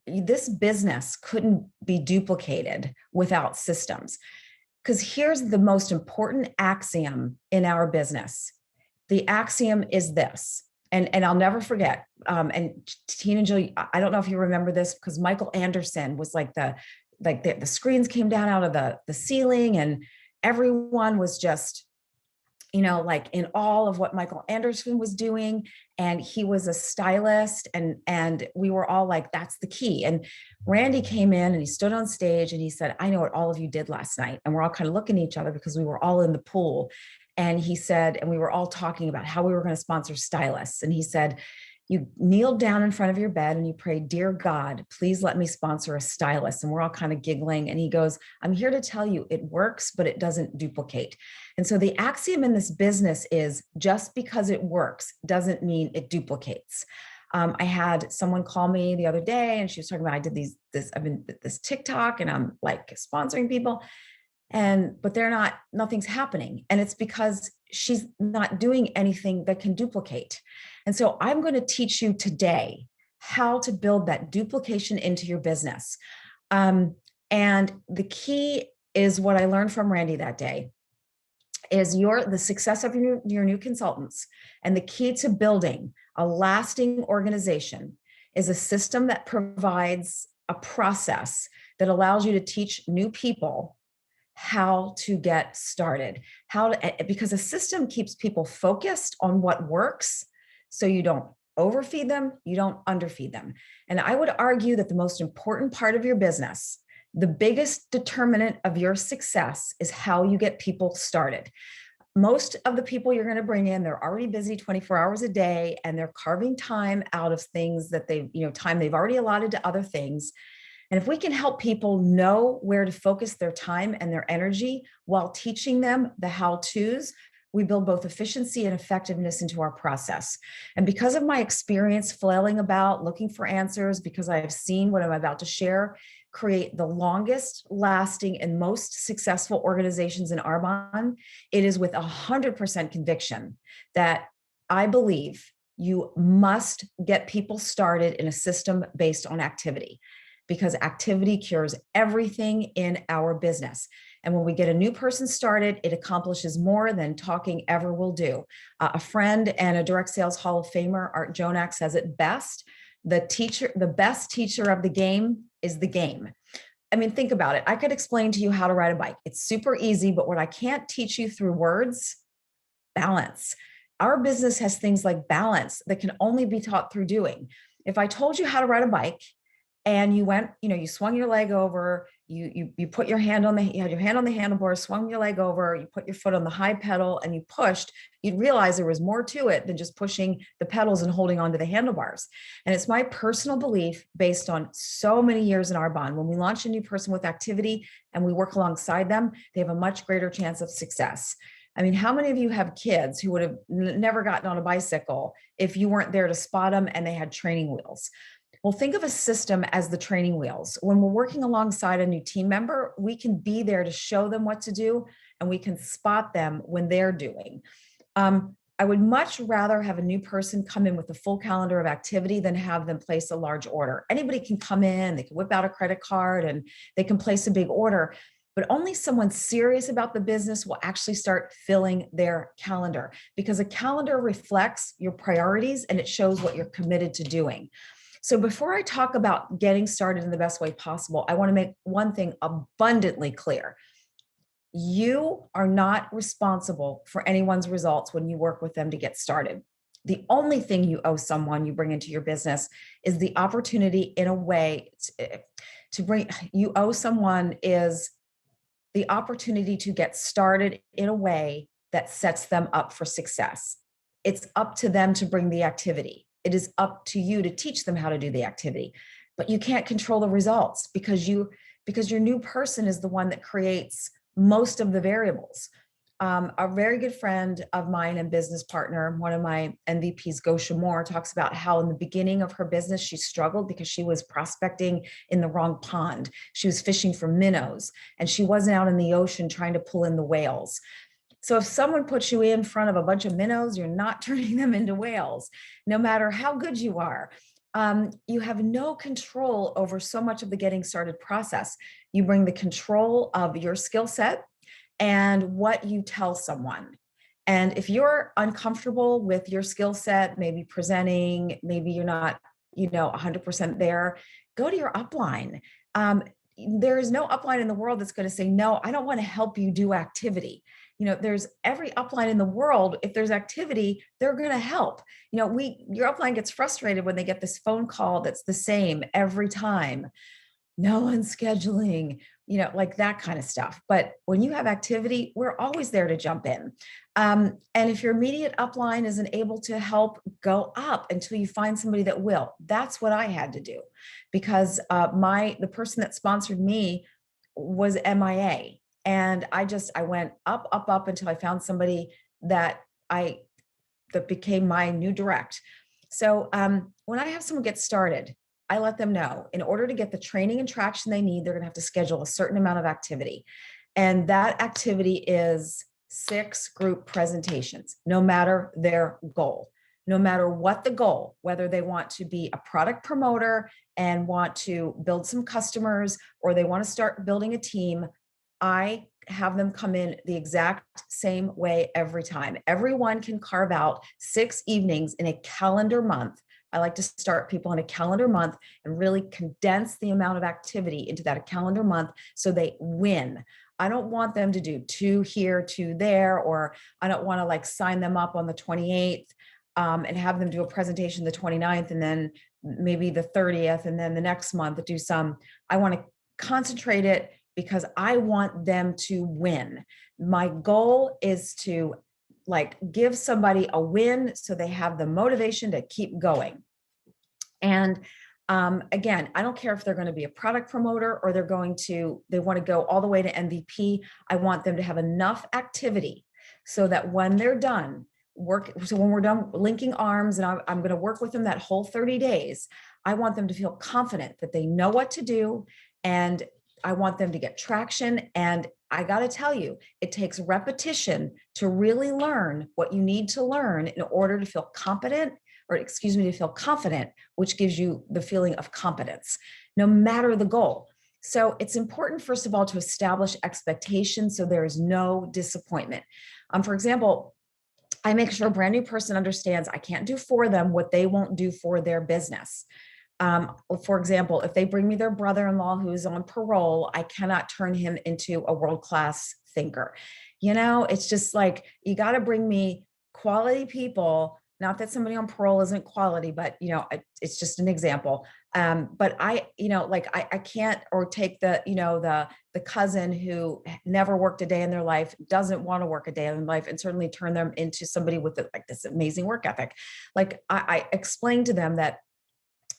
this business couldn't be duplicated without systems. Because here's the most important axiom in our business. The axiom is this, and I'll never forget. And Tina and Jill, I don't know if you remember this, because Michael Anderson was like the screens came down out of the ceiling, and everyone was just, like in all of what Michael Anderson was doing. And he was a stylist, and we were all like, that's the key. And Randy came in and he stood on stage and he said, I know what all of you did last night. And we're all kind of looking at each other because we were all in the pool. And he said, and we were all talking about how we were going to sponsor stylists. And he said, you kneeled down in front of your bed and you prayed, dear God, please let me sponsor a stylist. And we're all kind of giggling. And he goes, I'm here to tell you it works, but it doesn't duplicate. And so the axiom in this business is just because it works doesn't mean it duplicates. I had someone call me the other day and she was talking about, I did I've been this TikTok and I'm like sponsoring people. But nothing's happening. And it's because she's not doing anything that can duplicate. And so I'm going to teach you today how to build that duplication into your business. And the key is what I learned from Randy that day is the success of your new consultants. And the key to building a lasting organization is a system that provides a process that allows you to teach new people how to get started, because a system keeps people focused on what works. So you don't overfeed them, you don't underfeed them. And I would argue that the most important part of your business, the biggest determinant of your success, is how you get people started. Most of the people you're going to bring in, they're already busy 24 hours a day, and they're carving time out of things that time they've already allotted to other things. And if we can help people know where to focus their time and their energy while teaching them the how-tos, we build both efficiency and effectiveness into our process. And because of my experience flailing about, looking for answers, because I have seen what I'm about to share create the longest lasting and most successful organizations in Arbonne, it is with 100% conviction that I believe you must get people started in a system based on activity, because activity cures everything in our business. And when we get a new person started, it accomplishes more than talking ever will do. A friend and a direct sales Hall of Famer, Art Jonak, says it best: the best teacher of the game is the game. I mean, think about it. I could explain to you how to ride a bike. It's super easy, but what I can't teach you through words, balance. Our business has things like balance that can only be taught through doing. If I told you how to ride a bike and you went, you swung your leg over, you put your hand on you had your hand on the handlebar, swung your leg over, you put your foot on the high pedal and you pushed, you'd realize there was more to it than just pushing the pedals and holding onto the handlebars. And it's my personal belief, based on so many years in Arbonne, when we launch a new person with activity and we work alongside them, they have a much greater chance of success. I mean, how many of you have kids who would have never gotten on a bicycle if you weren't there to spot them and they had training wheels? Well, think of a system as the training wheels. When we're working alongside a new team member, we can be there to show them what to do, and we can spot them when they're doing. I would much rather have a new person come in with a full calendar of activity than have them place a large order. Anybody can come in, they can whip out a credit card and they can place a big order, but only someone serious about the business will actually start filling their calendar, because a calendar reflects your priorities and it shows what you're committed to doing. So before I talk about getting started in the best way possible, I want to make one thing abundantly clear. You are not responsible for anyone's results when you work with them to get started. The only thing you owe someone you bring into your business is the opportunity, in a way, you owe someone is the opportunity to get started in a way that sets them up for success. It's up to them to bring the activity. It is up to you to teach them how to do the activity, but you can't control the results because your new person is the one that creates most of the variables. A very good friend of mine and business partner, one of my MVPs, Gosha Moore, talks about how in the beginning of her business, she struggled because she was prospecting in the wrong pond. She was fishing for minnows and she wasn't out in the ocean trying to pull in the whales. So if someone puts you in front of a bunch of minnows, you're not turning them into whales, no matter how good you are. You have no control over so much of the getting started process. You bring the control of your skill set and what you tell someone. And if you're uncomfortable with your skill set, maybe presenting, maybe you're not, 100% there, go to your upline. There is no upline in the world that's going to say, no, I don't want to help you do activity. There's every upline in the world. If there's activity, they're going to help. Your upline gets frustrated when they get this phone call that's the same every time. No one's scheduling, like that kind of stuff. But when you have activity, we're always there to jump in. And if your immediate upline isn't able to help, go up until you find somebody that will. That's what I had to do, because the person that sponsored me was MIA. And I went up until I found somebody that became my new direct. So when I have someone get started, I let them know in order to get the training and traction they need, they're going to have to schedule a certain amount of activity. And that activity is 6 group presentations, no matter their goal, no matter what the goal, whether they want to be a product promoter and want to build some customers, or they want to start building a team. I have them come in the exact same way every time. Everyone can carve out 6 evenings in a calendar month. I like to start people in a calendar month and really condense the amount of activity into that calendar month so they win. I don't want them to do 2 here, 2 there, or I don't want to sign them up on the 28th and have them do a presentation the 29th and then maybe the 30th and then the next month do some. I want to concentrate it because I want them to win. My goal is to give somebody a win so they have the motivation to keep going. And again, I don't care if they're going to be a product promoter or they want to go all the way to MVP. I want them to have enough activity so that when they're done when we're done linking arms and I'm going to work with them that whole 30 days, I want them to feel confident that they know what to do. And I want them to get traction. And I got to tell you, it takes repetition to really learn what you need to learn in order to feel confident, which gives you the feeling of competence, no matter the goal. So it's important, first of all, to establish expectations so there is no disappointment. For example, I make sure a brand new person understands I can't do for them what they won't do for their business. For example, if they bring me their brother-in-law who's on parole, I cannot turn him into a world-class thinker. It's just you got to bring me quality people not that somebody on parole isn't quality, but it's just an example. But I can't, or take the cousin who never worked a day in their life, doesn't want to work a day in their life, and certainly turn them into somebody with like this amazing work ethic. Like I explained to them that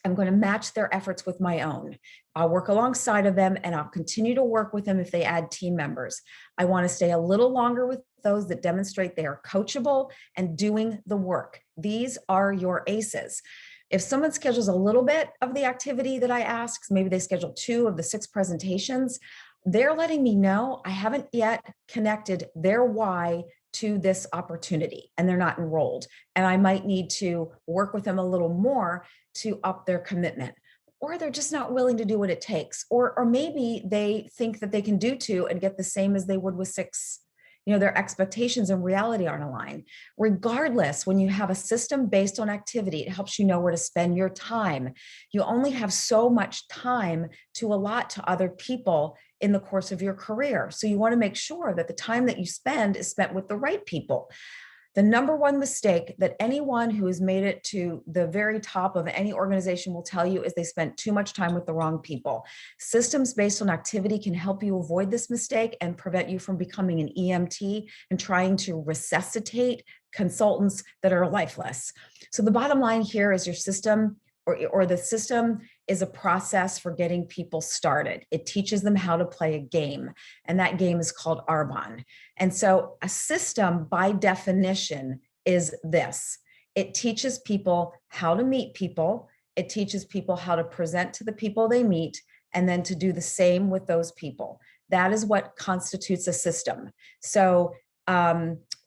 I'm going to match their efforts with my own. I'll work alongside of them, and I'll continue to work with them if they add team members. I want to stay a little longer with those that demonstrate they are coachable and doing the work. These are your aces. If someone schedules a little bit of the activity that I ask, maybe they schedule 2 of the 6 presentations, they're letting me know I haven't yet connected their why to this opportunity, and they're not enrolled. And I might need to work with them a little more to up their commitment, or they're just not willing to do what it takes. Or maybe they think that they can do 2 and get the same as they would with 6. Their expectations and reality aren't aligned. Regardless, when you have a system based on activity, it helps you know where to spend your time. You only have so much time to allot to other people in the course of your career. So you want to make sure that the time that you spend is spent with the right people. The number one mistake that anyone who has made it to the very top of any organization will tell you is they spent too much time with the wrong people. Systems based on activity can help you avoid this mistake and prevent you from becoming an EMT and trying to resuscitate consultants that are lifeless. So the bottom line here is your system or the system is a process for getting people started. It teaches them how to play a game, and that game is called Arbonne. And so a system by definition is this. It teaches people how to meet people. It teaches people how to present to the people they meet, and then to do the same with those people. That is what constitutes a system. So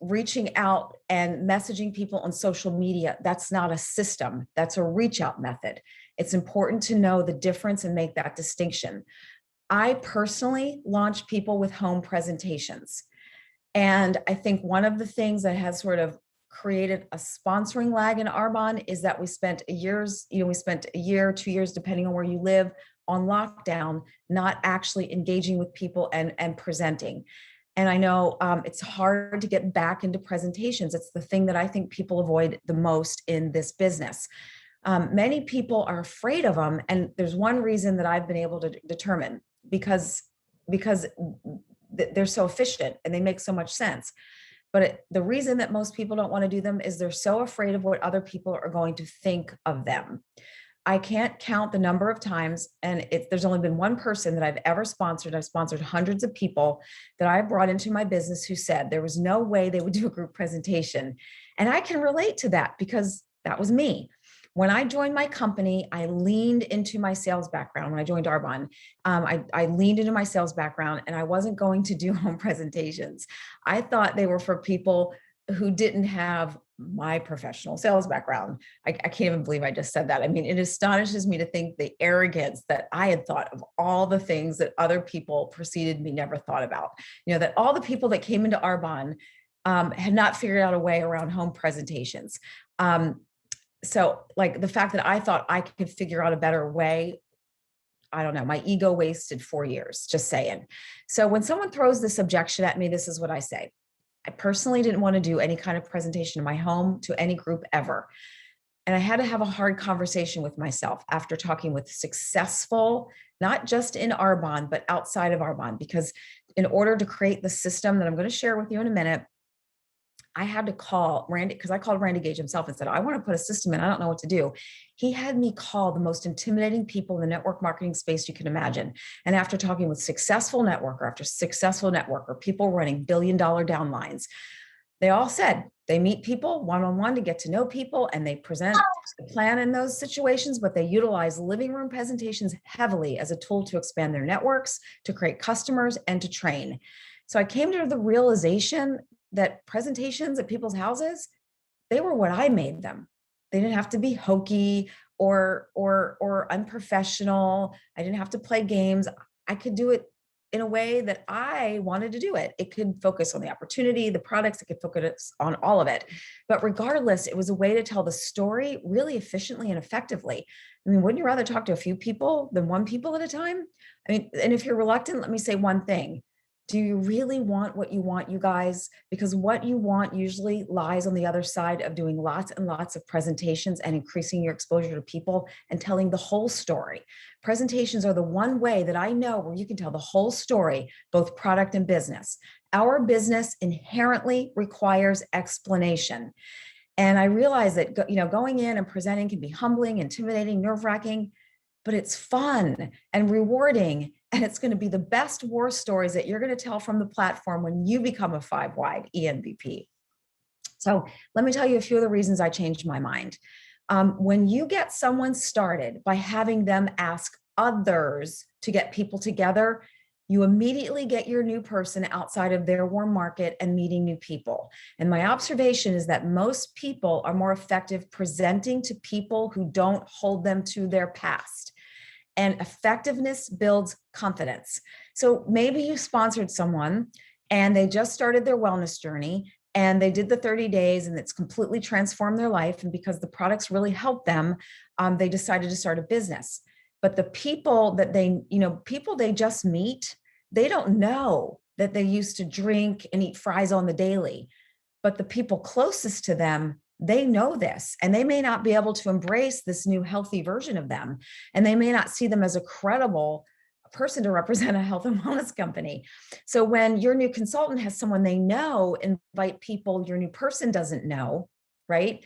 reaching out and messaging people on social media, that's not a system, that's a reach out method. It's important to know the difference and make that distinction. I personally launch people with home presentations. And I think one of the things that has sort of created a sponsoring lag in Arbonne is that we spent a year, 2 years, depending on where you live, on lockdown, not actually engaging with people and presenting. And I know it's hard to get back into presentations. It's the thing that I think people avoid the most in this business. Many people are afraid of them. And there's one reason that I've been able to determine, because they're so efficient and they make so much sense. But the reason that most people don't want to do them is they're so afraid of what other people are going to think of them. I can't count the number of times, and there's only been one person that I've ever sponsored. I've sponsored hundreds of people that I brought into my business who said there was no way they would do a group presentation. And I can relate to that because that was me. When I joined my company, I leaned into my sales background. When I joined Arbonne, I leaned into my sales background, and I wasn't going to do home presentations. I thought they were for people who didn't have my professional sales background. I can't even believe I just said that. I mean, it astonishes me to think the arrogance that I had thought of all the things that other people preceded me never thought about. That all the people that came into Arbonne had not figured out a way around home presentations. So like the fact that I thought I could figure out a better way, I don't know, my ego wasted 4 years, just saying. So when someone throws this objection at me, this is what I say. I personally didn't want to do any kind of presentation in my home to any group ever. And I had to have a hard conversation with myself after talking with successful, not just in Arbonne, but outside of Arbonne, because in order to create the system that I'm going to share with you in a minute, I had to call Randy, because I called Randy Gage himself and said, I want to put a system in. I don't know what to do. He had me call the most intimidating people in the network marketing space you can imagine. And after talking with successful networker after successful networker, people running billion-dollar downlines, they all said they meet people one-on-one to get to know people, and they present the plan in those situations, but they utilize living room presentations heavily as a tool to expand their networks, to create customers, and to train. So I came to the realization that presentations at people's houses, they were what I made them. They didn't have to be hokey or unprofessional. I didn't have to play games. I could do it in a way that I wanted to do it. It could focus on the opportunity, the products, it could focus on all of it. But regardless, it was a way to tell the story really efficiently and effectively. I mean, wouldn't you rather talk to a few people than one people at a time? I mean, and if you're reluctant, let me say one thing. Do you really want what you want, you guys? Because what you want usually lies on the other side of doing lots and lots of presentations and increasing your exposure to people and telling the whole story. Presentations are the one way that I know where you can tell the whole story, both product and business. Our business inherently requires explanation. And I realize that going in and presenting can be humbling, intimidating, nerve-wracking, but it's fun and rewarding. And it's going to be the best war stories that you're going to tell from the platform when you become a 5-wide ENVP. So let me tell you a few of the reasons I changed my mind. When you get someone started by having them ask others to get people together, you immediately get your new person outside of their warm market and meeting new people. And my observation is that most people are more effective presenting to people who don't hold them to their past. And effectiveness builds confidence. So maybe you sponsored someone and they just started their wellness journey and they did the 30 days and it's completely transformed their life. And because the products really helped them, they decided to start a business. But the people that people they just meet, they don't know that they used to drink and eat fries on the daily. But the people closest to them, they know this, and they may not be able to embrace this new healthy version of them. And they may not see them as a credible person to represent a health and wellness company. So when your new consultant has someone they know, invite people your new person doesn't know, right?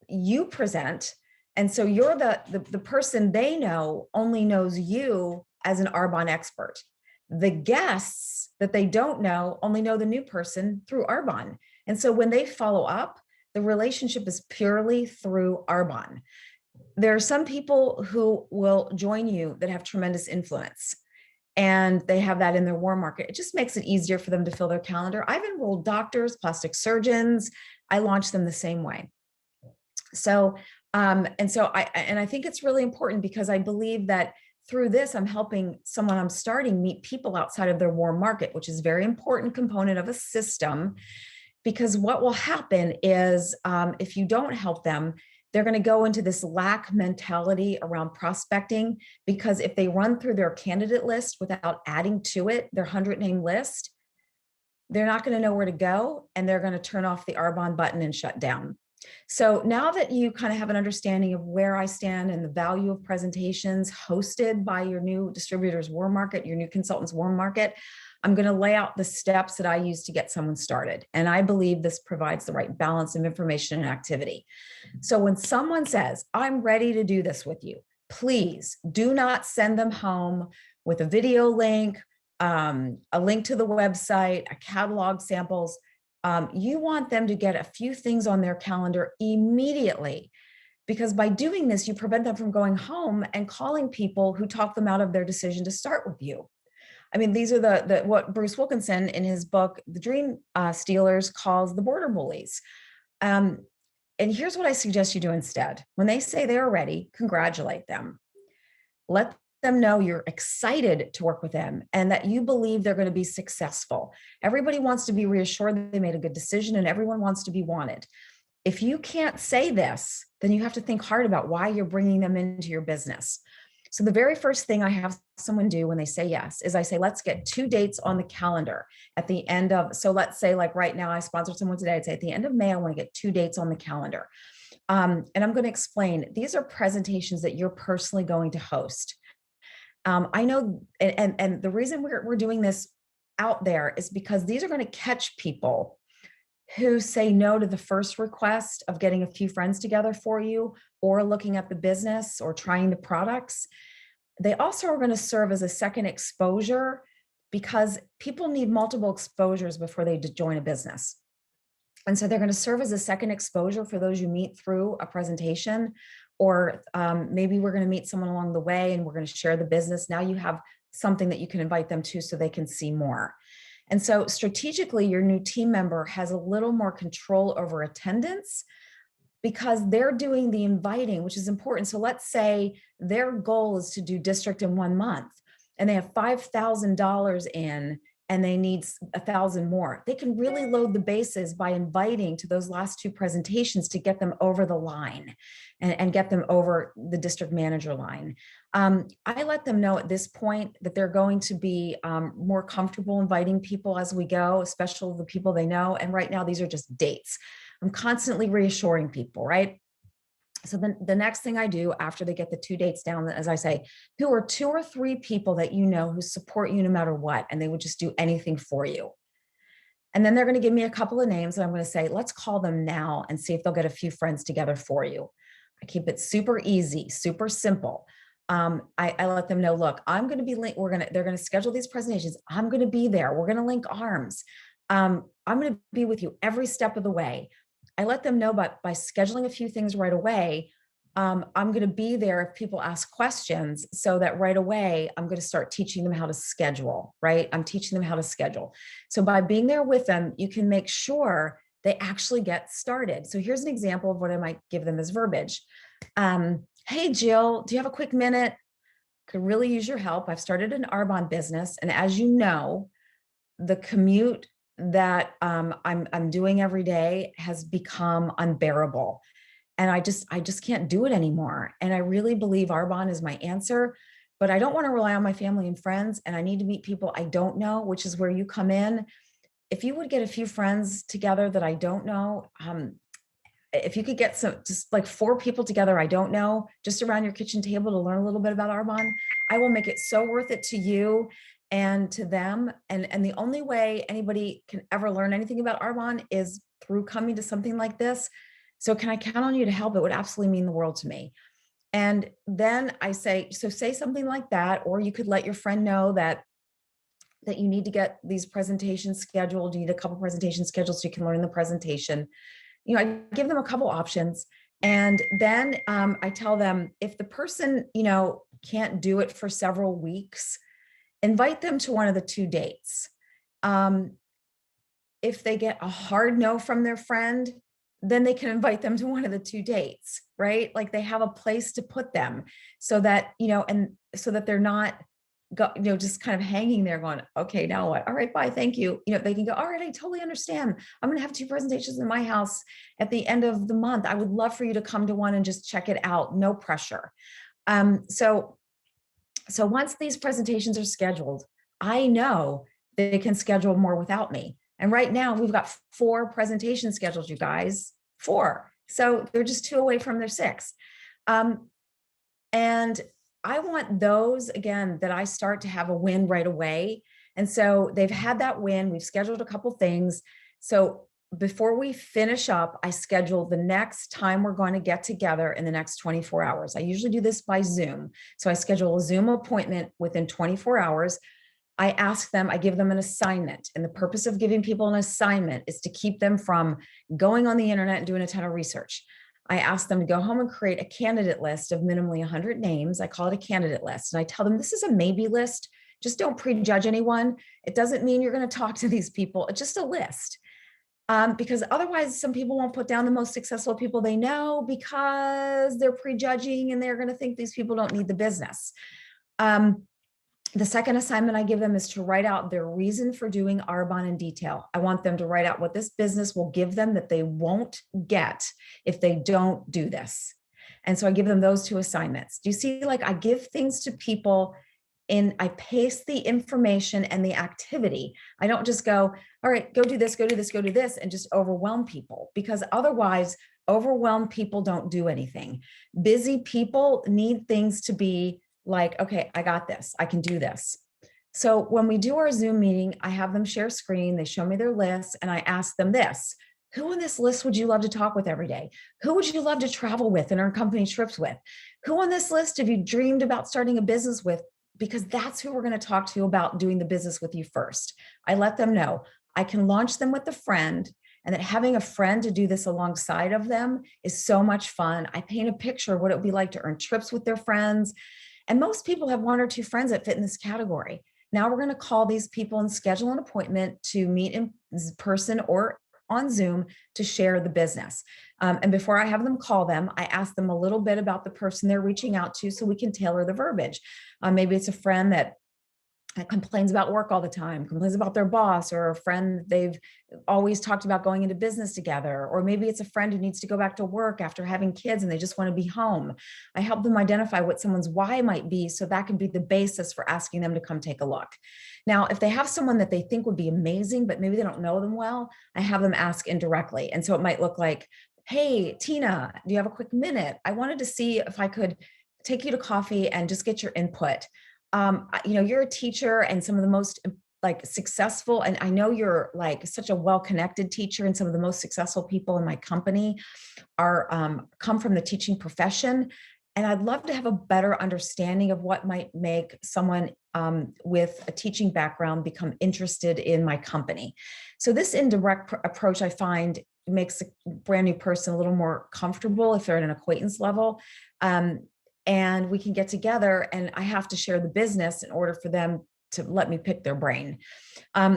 You present. And so you're the person they know only knows you as an Arbonne expert. The guests that they don't know only know the new person through Arbonne. And so when they follow up, the relationship is purely through Arbonne. There are some people who will join you that have tremendous influence, and they have that in their warm market. It just makes it easier for them to fill their calendar. I've enrolled doctors, plastic surgeons. I launch them the same way. So, I think it's really important because I believe that through this, I'm helping someone I'm starting meet people outside of their warm market, which is a very important component of a system. Because what will happen is if you don't help them, they're going to go into this lack mentality around prospecting, because if they run through their candidate list without adding to it their 100-name list, they're not going to know where to go, and they're going to turn off the Arbonne button and shut down. So now that you kind of have an understanding of where I stand and the value of presentations hosted by your new distributor's warm market, your new consultant's warm market, I'm going to lay out the steps that I use to get someone started. And I believe this provides the right balance of information and activity. So when someone says, I'm ready to do this with you, please do not send them home with a video link, a link to the website, a catalog samples. You want them to get a few things on their calendar immediately, because by doing this, you prevent them from going home and calling people who talk them out of their decision to start with you. I mean, these are what Bruce Wilkinson in his book, The Dream Stealers, calls the border bullies. And here's what I suggest you do instead. When they say they're ready, congratulate them. Let them know you're excited to work with them and that you believe they're going to be successful. Everybody wants to be reassured that they made a good decision, and everyone wants to be wanted. If you can't say this, then you have to think hard about why you're bringing them into your business. So the very first thing I have someone do when they say yes is I say, let's get 2 dates on the calendar at the end of, so let's say like right now I sponsored someone today, I'd say at the end of May, I want to get 2 dates on the calendar. And I'm going to explain, these are presentations that you're personally going to host. I know, and the reason we're doing this out there is because these are going to catch people who say no to the first request of getting a few friends together for you, or looking at the business or trying the products. They also are going to serve as a second exposure, because people need multiple exposures before they join a business. And so they're going to serve as a second exposure for those you meet through a presentation, or maybe we're going to meet someone along the way and we're going to share the business. Now you have something that you can invite them to so they can see more. And so strategically, your new team member has a little more control over attendance, because they're doing the inviting, which is important. So let's say their goal is to do district in 1 month, and they have $5,000 in, and they need 1,000 more. They can really load the bases by inviting to those last 2 presentations to get them over the line and get them over the district manager line. I let them know at this point that they're going to be more comfortable inviting people as we go, especially the people they know. And right now, these are just dates. I'm constantly reassuring people, right? So then the next thing I do after they get the 2 dates down, as I say, who are 2 or 3 people that you know who support you no matter what, and they would just do anything for you. And then they're going to give me a couple of names, and I'm going to say, let's call them now and see if they'll get a few friends together for you. I keep it super easy, super simple. I let them know, look, I'm going to be linked. They're going to schedule these presentations. I'm going to be there. We're going to link arms. I'm going to be with you every step of the way. I let them know by scheduling a few things right away. I'm going to be there if people ask questions, so that right away, I'm going to start teaching them how to schedule, right? I'm teaching them how to schedule. So by being there with them, you can make sure they actually get started. So here's an example of what I might give them as verbiage. Hey, Jill, do you have a quick minute? Could really use your help. I've started an Arbonne business. And as you know, the commute that I'm doing every day has become unbearable. And I just can't do it anymore. And I really believe Arbonne is my answer, but I don't want to rely on my family and friends. And I need to meet people I don't know, which is where you come in. If you would get a few friends together that I don't know, if you could get just like 4 people together I don't know, just around your kitchen table to learn a little bit about Arbonne, I will make it so worth it to you and to them. And the only way anybody can ever learn anything about Arbonne is through coming to something like this. So can I count on you to help? It would absolutely mean the world to me. And then I say, so say something like that, or you could let your friend know that you need to get these presentations scheduled. You need a couple presentations scheduled so you can learn the presentation. You know, I give them a couple options. And then I tell them, if the person, can't do it for several weeks, invite them to one of the 2 dates. If they get a hard no from their friend, then they can invite them to one of the 2 dates, right? Like they have a place to put them so that, and so that they're not, just kind of hanging there going, okay, now what? All right, bye, thank you. They can go, all right, I totally understand. I'm going to have 2 presentations in my house at the end of the month. I would love for you to come to one and just check it out. No pressure. So once these presentations are scheduled, I know they can schedule more without me. And right now we've got 4 presentations scheduled, you guys, 4. So they're just 2 away from their 6. And I want those, again, that I start to have a win right away. And so they've had that win. We've scheduled a couple things. So before we finish up, I schedule the next time we're going to get together in the next 24 hours. I usually do this by Zoom. So I schedule a Zoom appointment within 24 hours. I ask them, I give them an assignment. And the purpose of giving people an assignment is to keep them from going on the internet and doing a ton of research. I ask them to go home and create a candidate list of minimally 100 names. I call it a candidate list. And I tell them, this is a maybe list. Just don't prejudge anyone. It doesn't mean you're going to talk to these people. It's just a list. Because otherwise some people won't put down the most successful people they know because they're prejudging and they're going to think these people don't need the business. The second assignment I give them is to write out their reason for doing Arbonne in detail. I want them to write out what this business will give them that they won't get if they don't do this. And so I give them those 2 assignments. Do you see, like I give things to people I pace the information and the activity. I don't just go, all right, go do this, go do this, go do this, and just overwhelm people, because otherwise overwhelmed people don't do anything. Busy people need things to be like, okay, I got this, I can do this. So when we do our Zoom meeting, I have them share screen, they show me their list, and I ask them this: who on this list would you love to talk with every day? Who would you love to travel with and earn company trips with? Who on this list have you dreamed about starting a business with? Because that's who we're going to talk to about doing the business with you first. I let them know I can launch them with a friend, and that having a friend to do this alongside of them is so much fun. I paint a picture of what it would be like to earn trips with their friends. And most people have 1 or 2 friends that fit in this category. Now we're going to call these people and schedule an appointment to meet in person or on Zoom to share the business. And before I have them call them, I ask them a little bit about the person they're reaching out to so we can tailor the verbiage. Maybe it's a friend that that complains about work all the time, complains about their boss or a friend they've always talked about going into business together, or maybe it's a friend who needs to go back to work after having kids and they just want to be home. I help them identify what someone's why might be, so that can be the basis for asking them to come take a look. Now, if they have someone that they think would be amazing, but maybe they don't know them well, I have them ask indirectly. And so it might look like, hey, Tina, do you have a quick minute? I wanted to see if I could take you to coffee and just get your input. You're a teacher and some of the most like successful, and I know you're like such a well-connected teacher, and some of the most successful people in my company are come from the teaching profession. And I'd love to have a better understanding of what might make someone with a teaching background become interested in my company. So this indirect approach, I find, makes a brand new person a little more comfortable if they're at an acquaintance level. And we can get together, and I have to share the business in order for them to let me pick their brain.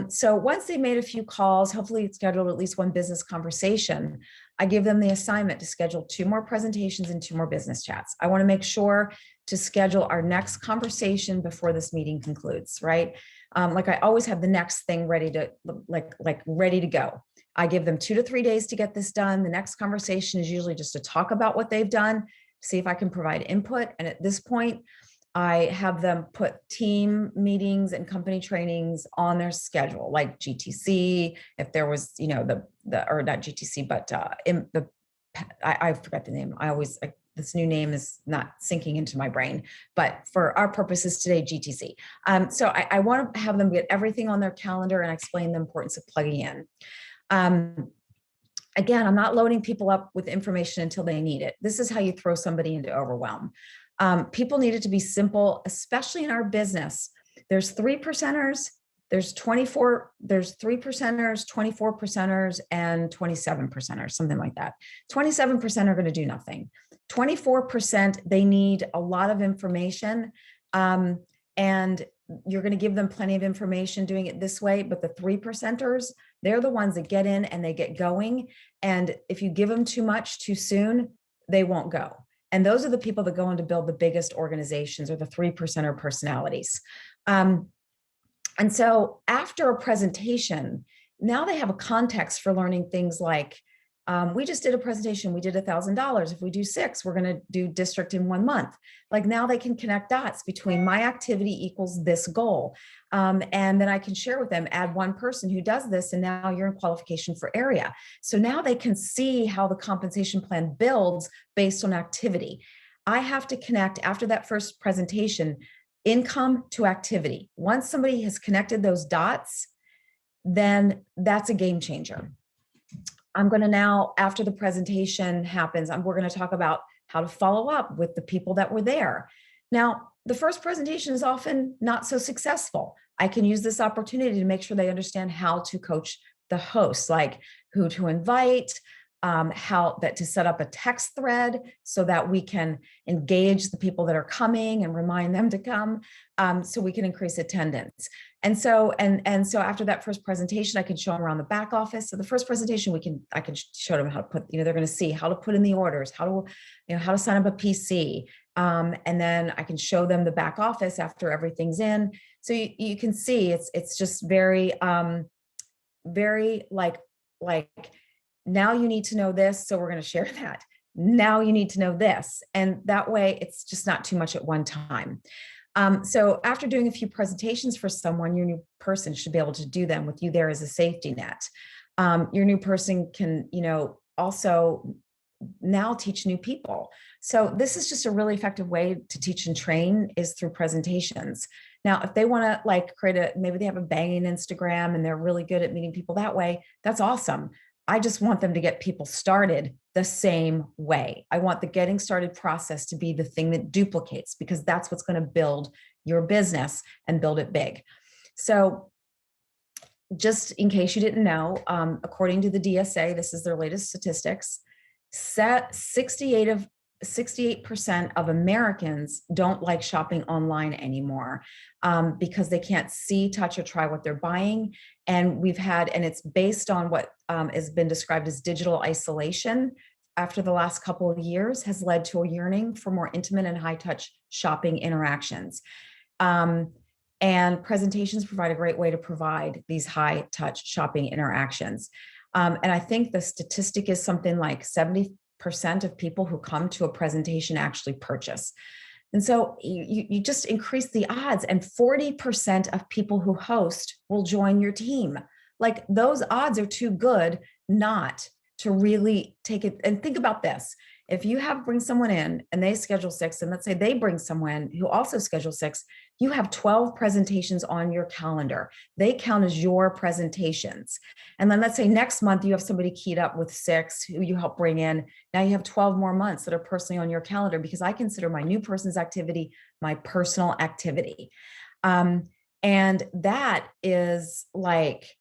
So once they made a few calls, hopefully scheduled at least one business conversation, I give them the assignment to schedule 2 more presentations and 2 more business chats. I want to make sure to schedule our next conversation before this meeting concludes, right? Like I always have the next thing ready to ready to go. I give them 2 to 3 days to get this done. The next conversation is usually just to talk about what they've done, see if I can provide input. And at this point, I have them put team meetings and company trainings on their schedule, like GTC, if there was, or not GTC, but I forgot the name. This new name is not sinking into my brain, but for our purposes today, GTC. So I want to have them get everything on their calendar and explain the importance of plugging in. Again, I'm not loading people up with information until they need it. This is how you throw somebody into overwhelm. People need it to be simple, especially in our business. There's 3 percenters, there's 3 percenters, 24 percenters, and 27 percenters, something like that. 27% are going to do nothing. 24%, they need a lot of information. And you're going to give them plenty of information doing it this way, but the 3 percenters, they're the ones that get in and they get going. And if you give them too much too soon, they won't go. And those are the people that go on to build the biggest organizations, or the 3 percenter personalities. And so after a presentation, now they have a context for learning things like, we just did a presentation, we did $1,000. If we do 6, we're going to do district in 1 month. Like now they can connect dots between my activity equals this goal. And then I can share with them, add 1 person who does this, and now you're in qualification for area. So now they can see how the compensation plan builds based on activity. I have to connect after that first presentation, income to activity. Once somebody has connected those dots, then that's a game changer. I'm going to now, after the presentation happens, we're going to talk about how to follow up with the people that were there. Now, the first presentation is often not so successful. I can use this opportunity to make sure they understand how to coach the host, like who to invite, to set up a text thread so that we can engage the people that are coming and remind them to come, so we can increase attendance. And so after that first presentation, I can show them around the back office. So the first presentation, I can show them how to put, they're going to see how to put in the orders, how to sign up a PC. And then I can show them the back office after everything's in. So you can see it's just very, very like, now you need to know this. So we're going to share that. Now you need to know this. And that way it's just not too much at one time. So after doing a few presentations for someone, your new person should be able to do them with you there as a safety net. Your new person can, also now teach new people. So this is just a really effective way to teach and train, is through presentations. Now, if they want to maybe they have a banging Instagram and they're really good at meeting people that way, that's awesome. I just want them to get people started the same way. I want the getting started process to be the thing that duplicates, because that's what's going to build your business and build it big. So just in case you didn't know, according to the DSA, this is their latest statistics, 68% of Americans don't like shopping online anymore, because they can't see, touch, or try what they're buying. And it's based on what has been described as digital isolation after the last couple of years, has led to a yearning for more intimate and high touch shopping interactions. And presentations provide a great way to provide these high touch shopping interactions. And I think the statistic is something like 70% of people who come to a presentation actually purchase. And so you just increase the odds, and 40% of people who host will join your team. Like, those odds are too good not to really take it. And think about this. If you bring someone in and they schedule 6, and let's say they bring someone who also schedules 6, you have 12 presentations on your calendar. They count as your presentations. And then let's say next month you have somebody keyed up with 6 who you help bring in. Now you have 12 more months that are personally on your calendar, because I consider my new person's activity my personal activity. And that is like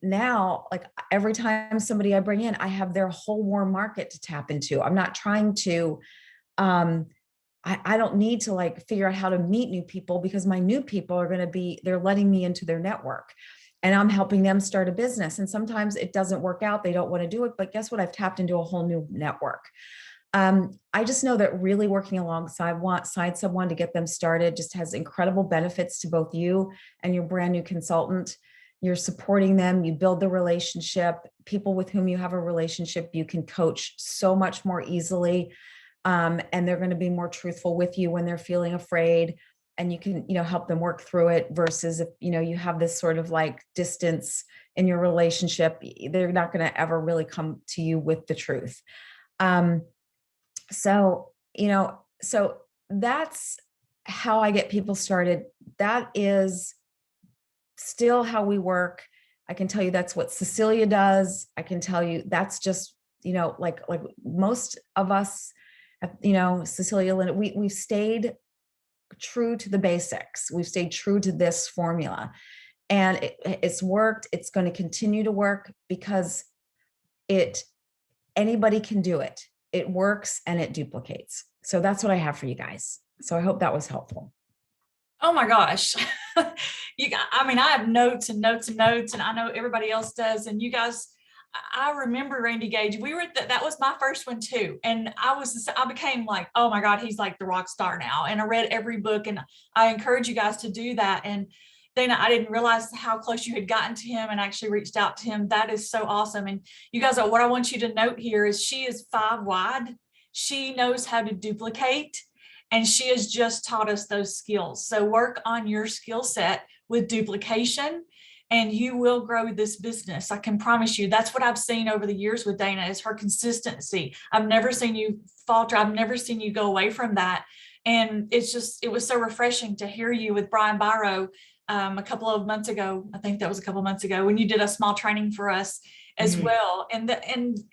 now, like, every time somebody I bring in, I have their whole warm market to tap into. I'm not trying to, I don't need to like figure out how to meet new people, because my new people are going to be, they're letting me into their network, and I'm helping them start a business. And sometimes it doesn't work out. They don't want to do it, but guess what? I've tapped into a whole new network. I just know that really working alongside someone to get them started just has incredible benefits to both you and your brand new consultant. You're supporting them, you build the relationship. People with whom you have a relationship, you can coach so much more easily. And they're going to be more truthful with you when they're feeling afraid, and you can, help them work through it, versus if, you have this sort of like distance in your relationship, they're not going to ever really come to you with the truth. So that's how I get people started. That is still how we work. I can tell you that's what Cecilia does. I can tell you that's just, like most of us, Cecilia, Linda, we've stayed true to the basics. We've stayed true to this formula, and it's worked. It's going to continue to work, because anybody can do it. It works and it duplicates. So that's what I have for you guys. So I hope that was helpful. Oh my gosh. I have notes and notes and notes, and I know everybody else does. And you guys, I remember Randy Gage. We were that was my first one too. And I became like, oh my God, he's like the rock star now. And I read every book, and I encourage you guys to do that. And Dana, I didn't realize how close you had gotten to him and actually reached out to him. That is so awesome. And you guys, what I want you to note here is she is 5 wide. She knows how to duplicate, and she has just taught us those skills. So work on your skill set with duplication, and you will grow this business. I can promise you. That's what I've seen over the years with Dana, is her consistency. I've never seen you falter. I've never seen you go away from that. And it was so refreshing to hear you with Brian Biro a couple of months ago. I think that was a couple of months ago, when you did a small training for us as well. And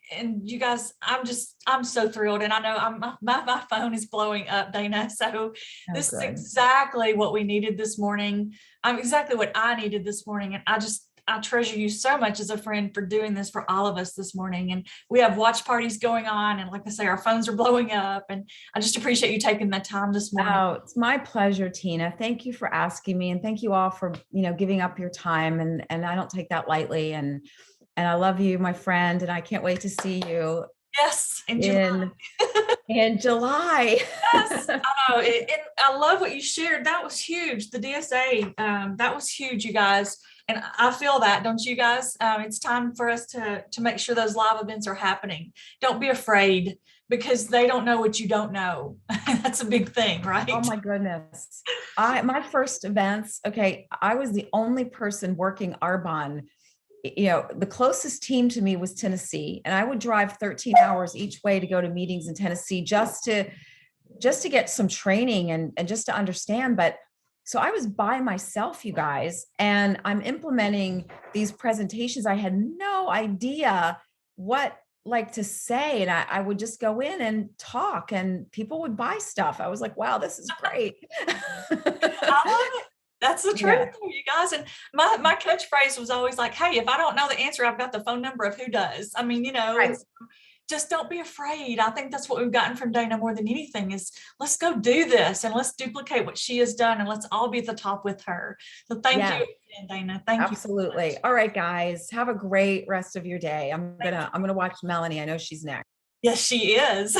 you guys, I'm so thrilled. And I know my phone is blowing up, Dana. So this is exactly what we needed this morning. Exactly what I needed this morning. And I treasure you so much as a friend for doing this for all of us this morning. And we have watch parties going on. And like I say, our phones are blowing up. And I just appreciate you taking the time this morning. Oh, it's my pleasure, Tina. Thank you for asking me. And thank you all for, giving up your time. And I don't take that lightly. And I love you, my friend. And I can't wait to see you. Yes, in July. In July. Yes, I know. And I love what you shared. That was huge. The DSA, that was huge, you guys. And I feel that, don't you guys? It's time for us to make sure those live events are happening. Don't be afraid, because they don't know what you don't know. That's a big thing, right? Oh my goodness. My first events, okay, I was the only person working Arbonne. The closest team to me was Tennessee, and I would drive 13 hours each way to go to meetings in Tennessee just to get some training and just to understand. But so I was by myself, you guys, and I'm implementing these presentations. I had no idea what to say. And I would just go in and talk, and people would buy stuff. I was like, wow, this is great. I love it. That's the truth, you guys. And my catchphrase was always like, hey, if I don't know the answer, I've got the phone number of who does. Right. Just don't be afraid. I think that's what we've gotten from Dana more than anything, is let's go do this and let's duplicate what she has done, and let's all be at the top with her. So thank you again, Dana. Thank you. Absolutely. All right, guys, have a great rest of your day. I'm gonna watch Melanie. I know she's next. Yes, she is.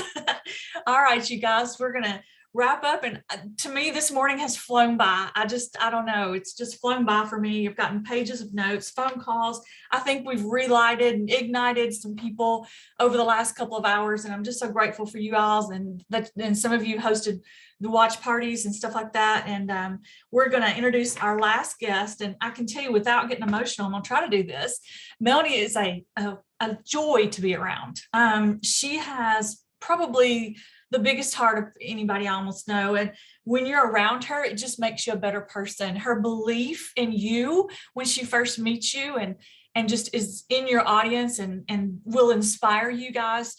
All right, you guys, we're gonna wrap up. And to me, this morning has flown by. I don't know. It's just flown by for me. You've gotten pages of notes, phone calls. I think we've relighted and ignited some people over the last couple of hours. And I'm just so grateful for you all. And some of you hosted the watch parties and stuff like that. And we're going to introduce our last guest. And I can tell you without getting emotional, I'm going to try to do this. Melanie is a joy to be around. She has probably the biggest heart of anybody I almost know. And when you're around her, it just makes you a better person. Her belief in you when she first meets you and just is in your audience and will inspire you guys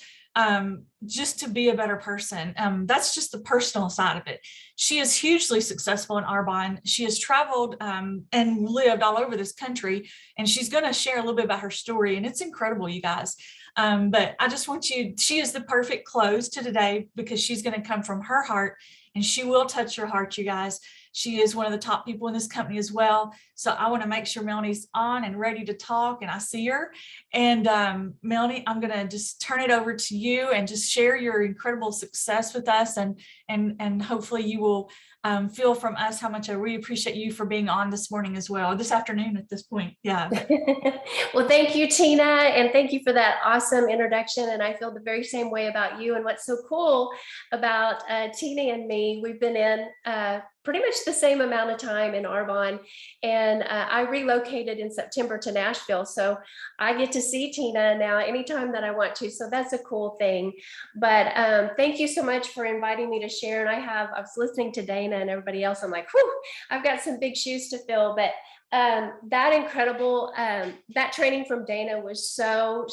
just to be a better person. That's just the personal side of it. She is hugely successful in Arbonne. She has traveled and lived all over this country, and she's going to share a little bit about her story. And it's incredible, you guys. But I just want you, she is the perfect close to today because she's going to come from her heart and she will touch your heart, you guys. She is one of the top people in this company as well. So I want to make sure Melanie's on and ready to talk, and I see her. And Melanie, I'm going to just turn it over to you and just share your incredible success with us. And hopefully you will feel from us how much I really appreciate you for being on this morning as well, this afternoon at this point. Yeah. Well, thank you, Tina. And thank you for that awesome introduction. And I feel the very same way about you. And what's so cool about Tina and me, we've been in pretty much the same amount of time in Arbonne. And I relocated in September to Nashville. So I get to see Tina now anytime that I want to. So that's a cool thing. But thank you so much for inviting me to share. And I was listening to Dana and everybody else. I'm like, whew, I've got some big shoes to fill. But that incredible, that training from Dana was so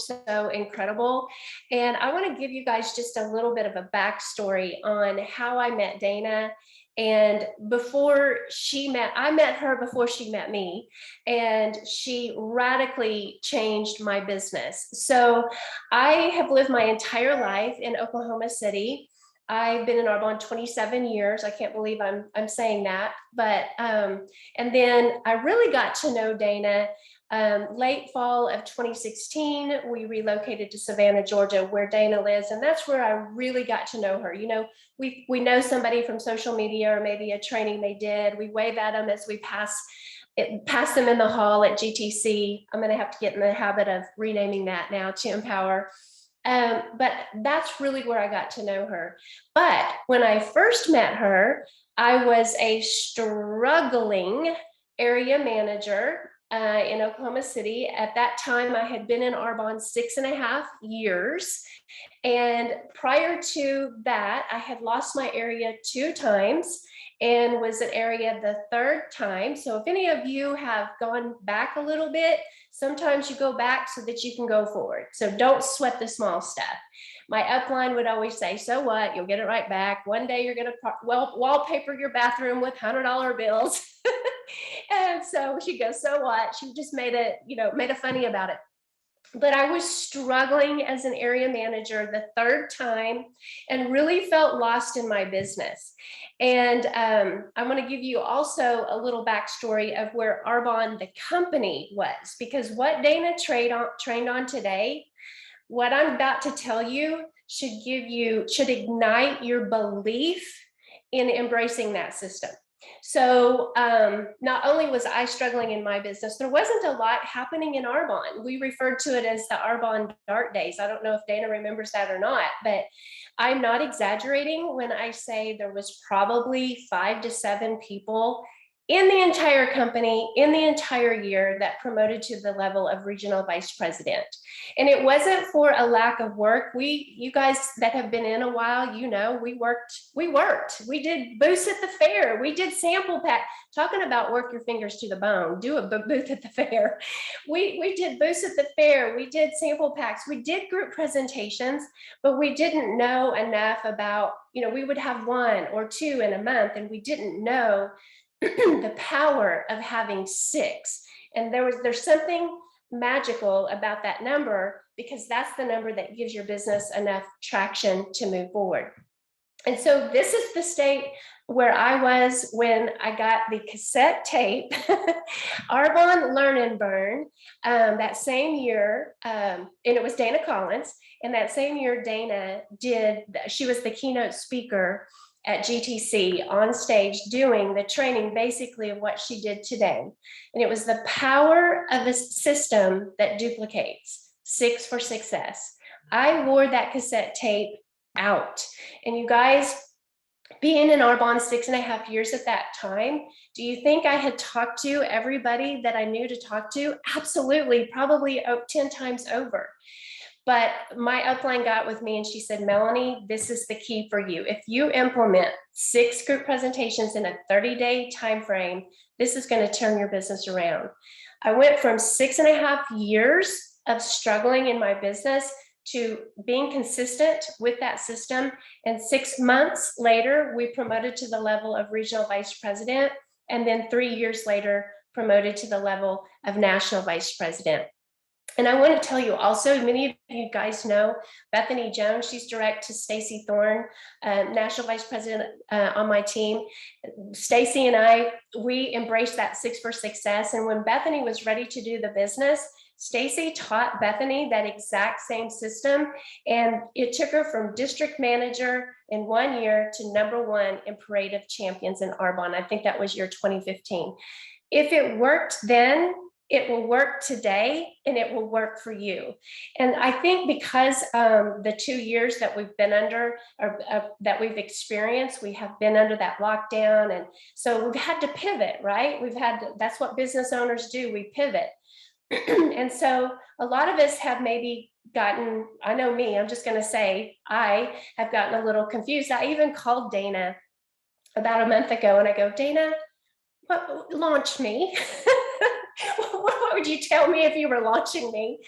incredible. And I want to give you guys just a little bit of a backstory on how I met Dana. And I met her before she met me, and she radically changed my business. So I have lived my entire life in Oklahoma City. I've been in Arbonne 27 years. I can't believe I'm saying that. But and then I really got to know Dana late fall of 2016. We relocated to Savannah, Georgia, where Dana lives, and that's where I really got to know her. You know, we know somebody from social media or maybe a training they did. We wave at them as we pass them in the hall at GTC. I'm going to have to get in the habit of renaming that now to Empower. But that's really where I got to know her. But when I first met her, I was a struggling area manager in Oklahoma City. At that time, I had been in Arbonne 6.5 years. And prior to that, I had lost my area 2 times and was an area the 3rd time. So if any of you have gone back a little bit, sometimes you go back so that you can go forward. So don't sweat the small stuff. My upline would always say, so what? You'll get it right back. One day you're going to wallpaper your bathroom with $100 bills. And so she goes, so what? She just made a funny about it. But I was struggling as an area manager the 3rd time and really felt lost in my business. And I'm going to give you also a little backstory of where Arbonne, the company, was, because what Dana trained on today, what I'm about to tell you should ignite your belief in embracing that system. So not only was I struggling in my business, there wasn't a lot happening in Arbonne. We referred to it as the Arbonne dark days. I don't know if Dana remembers that or not, but I'm not exaggerating when I say there was probably 5 to 7 people in the entire company, in the entire year, that promoted to the level of regional vice president. And it wasn't for a lack of work. You guys that have been in a while, you know, we worked. We did booths at the fair. We did sample pack, talking about work your fingers to the bone, do a booth at the fair. We did booths at the fair. We did sample packs. We did group presentations, but we didn't know enough about, we would have 1 or 2 in a month, and we didn't know the power of having 6. And there's something magical about that number, because that's the number that gives your business enough traction to move forward. And so this is the state where I was when I got the cassette tape, Arbonne Learn and Burn, that same year, and it was Dana Collins. And that same year, Dana she was the keynote speaker at GTC on stage doing the training basically of what she did today. And it was the power of a system that duplicates. 6 for Success. I wore that cassette tape out. And you guys, being in Arbonne 6.5 years at that time, do you think I had talked to everybody that I knew to talk to? Absolutely, probably 10 times over. But my upline got with me and she said, Melanie, this is the key for you. If you implement 6 group presentations in a 30-day time frame, this is going to turn your business around. I went from 6.5 years of struggling in my business to being consistent with that system. And 6 months later, we promoted to the level of regional vice president. And then 3 years later, promoted to the level of national vice president. And I want to tell you also, many of you guys know Bethany Jones. She's direct to Stacy Thorne, national vice president on my team. Stacy and I, we embraced that 6 for Success. And when Bethany was ready to do the business, Stacy taught Bethany that exact same system. And it took her from district manager in 1 year to #1 in Parade of Champions in Arbonne. I think that was year 2015. If it worked then, it will work today and it will work for you. And I think because the 2 years that we've been under, or that we've experienced, we have been under that lockdown. And so we've had to pivot, right? That's what business owners do, we pivot. And so a lot of us have maybe gotten, I know me, I'm just going to say, I have gotten a little confused. I even called Dana about a month ago and I go, Dana, what launched me? What would you tell me if you were launching me?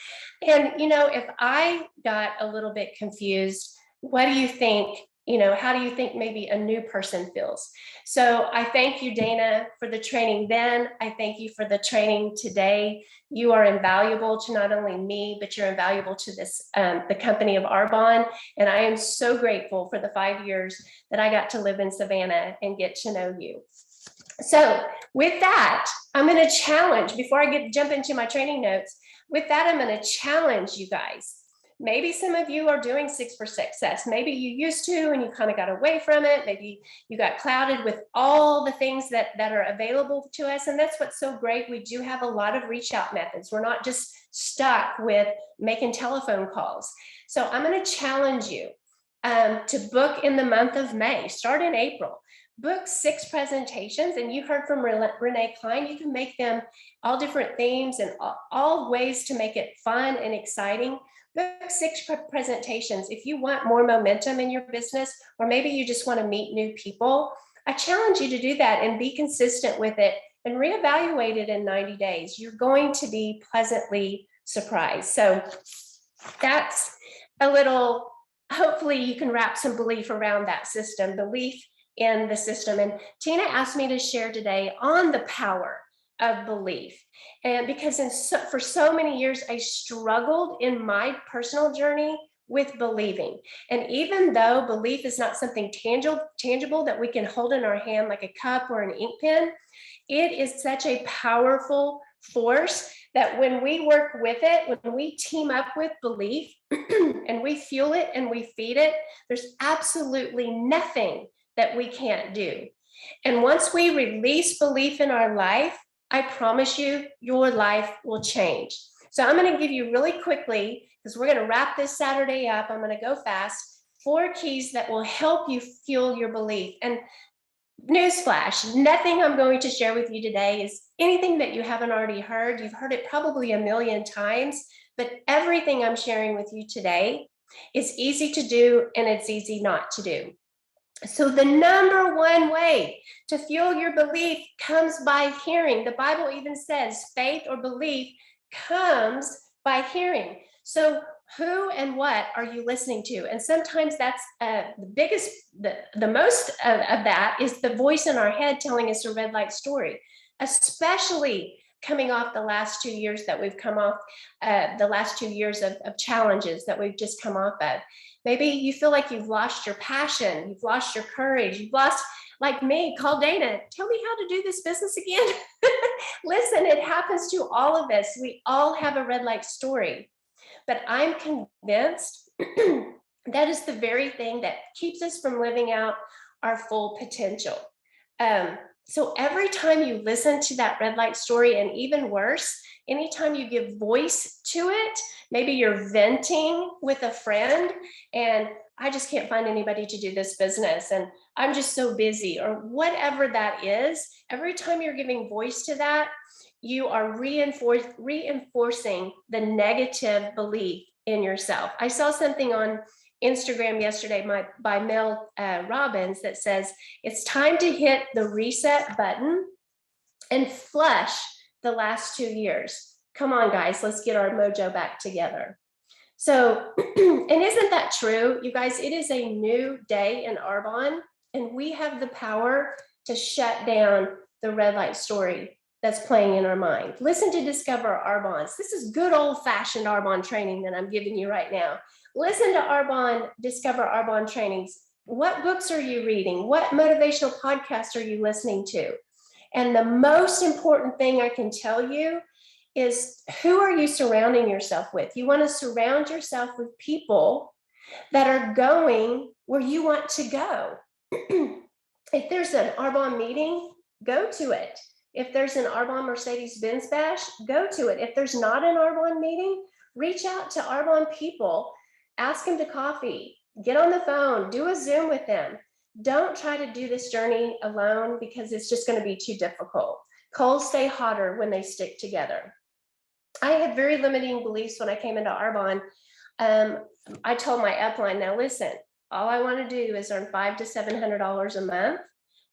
And, you know, if I got a little bit confused, what do you think? You know, how do you think maybe a new person feels? So I thank you, Dana, for the training then. I thank you for the training today. You are invaluable to not only me, but you're invaluable to this, the company of Arbonne. And I am so grateful for the 5 years that I got to live in Savannah and get to know you. So with that, I'm going to challenge, before I jump into my training notes, with that, I'm going to challenge you guys. Maybe some of you are doing 6 for Success. Maybe you used to and you kind of got away from it. Maybe you got clouded with all the things that are available to us. And that's what's so great. We do have a lot of reach out methods. We're not just stuck with making telephone calls. So I'm going to challenge you to book in the month of May. Start in April. Book 6 presentations, and you heard from Renee Klein. You can make them all different themes and all ways to make it fun and exciting. Book 6 presentations. If you want more momentum in your business, or maybe you just want to meet new people, I challenge you to do that and be consistent with it and reevaluate it in 90 days. You're going to be pleasantly surprised. So that's a little, hopefully you can wrap some belief around that system, belief in the system. And Tina asked me to share today on the power of belief. And because for so many years, I struggled in my personal journey with believing. And even though belief is not something tangible that we can hold in our hand like a cup or an ink pen, it is such a powerful force that when we work with it, when we team up with belief and we fuel it and we feed it, there's absolutely nothing that we can't do. And once we release belief in our life, I promise you, your life will change. So I'm going to give you really quickly, because we're going to wrap this Saturday up. I'm going to go fast. 4 keys that will help you fuel your belief. And newsflash, nothing I'm going to share with you today is anything that you haven't already heard. You've heard it probably a million times, but everything I'm sharing with you today is easy to do and it's easy not to do. So the #1 way to fuel your belief comes by hearing. The Bible even says faith or belief comes by hearing. So who and what are you listening to? And sometimes that's the most of that is the voice in our head telling us a red light story, especially coming off the last 2 years that we've come off, the last 2 years of challenges that we've just come off of. Maybe you feel like you've lost your passion, you've lost your courage, you've lost, like me, call Dana, tell me how to do this business again. Listen, it happens to all of us. We all have a red light story, but I'm convinced that is the very thing that keeps us from living out our full potential. So every time you listen to that red light story, and even worse, anytime you give voice to it, maybe you're venting with a friend and I just can't find anybody to do this business and I'm just so busy, or whatever that is, every time you're giving voice to that, you are reinforcing the negative belief in yourself. I saw something on Instagram yesterday by Mel Robbins that says it's time to hit the reset button and flush the last 2 years. Come on, guys, let's get our mojo back together. So, and isn't that true? You guys, it is a new day in Arbonne, and we have the power to shut down the red light story that's playing in our mind. Listen to Discover Arbonne. This is good old-fashioned Arbonne training that I'm giving you right now. Listen to Arbonne, Discover Arbonne trainings. What books are you reading? What motivational podcasts are you listening to? And the most important thing I can tell you is, who are you surrounding yourself with? You want to surround yourself with people that are going where you want to go. If there's an Arbonne meeting, go to it. If there's an Arbonne Mercedes-Benz Bash, go to it. If there's not an Arbonne meeting, reach out to Arbonne people, ask them to coffee, get on the phone, do a Zoom with them. Don't try to do this journey alone because it's just going to be too difficult. Coals stay hotter when they stick together. I had very limiting beliefs when I came into Arbonne. I told my upline, now listen, all I want to do is earn $500 to $700 a month.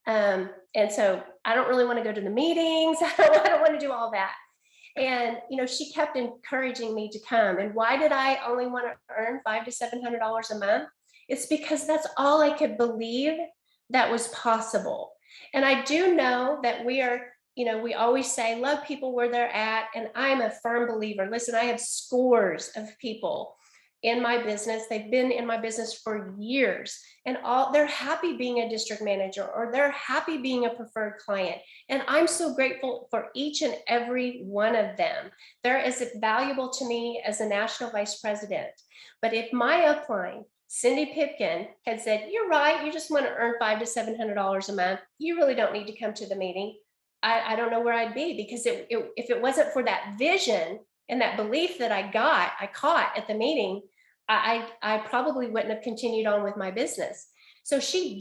And so I don't really want to go to the meetings. I don't want to do all that. And, you know, she kept encouraging me to come. And why did I only want to earn $500 to $700 a month? It's because that's all I could believe that was possible. And I do know that we are, you know, we always say, love people where they're at. And I'm a firm believer. Listen, I have scores of people in my business. They've been in my business for years, and they're happy being a district manager, or they're happy being a preferred client. And I'm so grateful for each and every one of them. They're as valuable to me as a national vice president. But if my upline, Cindy Pipkin, had said, you're right, you just want to earn $500 to $700 a month, you really don't need to come to the meeting, I don't know where I'd be, because if it wasn't for that vision and that belief that I caught at the meeting, I probably wouldn't have continued on with my business. So she